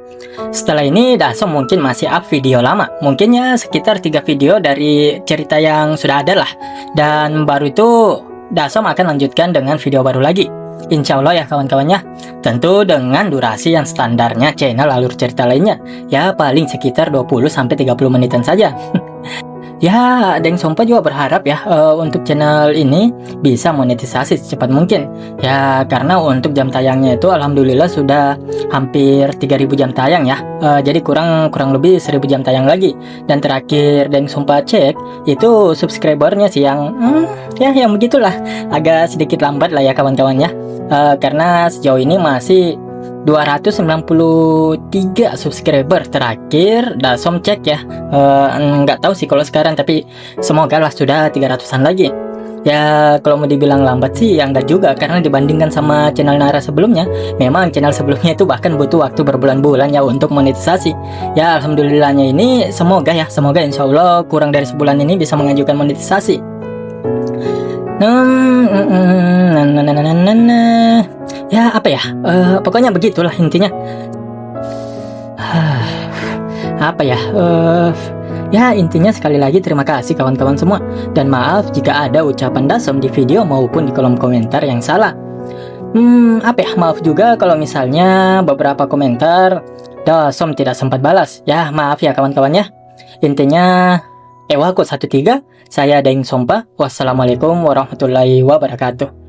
Speaker 1: Setelah ini Dasom mungkin masih up video lama, mungkinnya sekitar 3 video dari cerita yang sudah ada lah. Dan baru itu Dasom akan lanjutkan dengan video baru lagi. Insya Allah ya kawan-kawannya. Tentu dengan durasi yang standarnya channel alur cerita lainnya. Ya paling sekitar 20-30 menitan saja. Ya, Deng Sompa juga berharap ya untuk channel ini bisa monetisasi secepat mungkin. Ya, karena untuk jam tayangnya itu alhamdulillah sudah hampir 3000 jam tayang ya. Jadi kurang lebih 1000 jam tayang lagi. Dan terakhir Deng Sompa cek itu subscribernya sih yang yang begitulah, agak sedikit lambat lah ya kawan-kawannya. Karena sejauh ini masih 293 subscriber terakhir Dasom cek ya. Nggak tahu sih kalau sekarang, tapi semoga lah sudah 300-an lagi. Ya kalau mau dibilang lambat sih ya enggak juga, karena dibandingkan sama channel Nara sebelumnya, memang channel sebelumnya itu bahkan butuh waktu berbulan-bulan ya untuk monetisasi. Ya alhamdulillahnya ini semoga insya Allah kurang dari sebulan ini bisa mengajukan monetisasi. Ya apa ya, pokoknya begitulah intinya. Apa ya, ya intinya sekali lagi terima kasih kawan-kawan semua. Dan maaf jika ada ucapan Dasom di video maupun di kolom komentar yang salah. Apa ya, maaf juga kalau misalnya beberapa komentar Dasom tidak sempat balas. Ya maaf ya kawan-kawannya. Intinya Ewako 13, saya Daeng Sompa. Wassalamualaikum warahmatullahi wabarakatuh.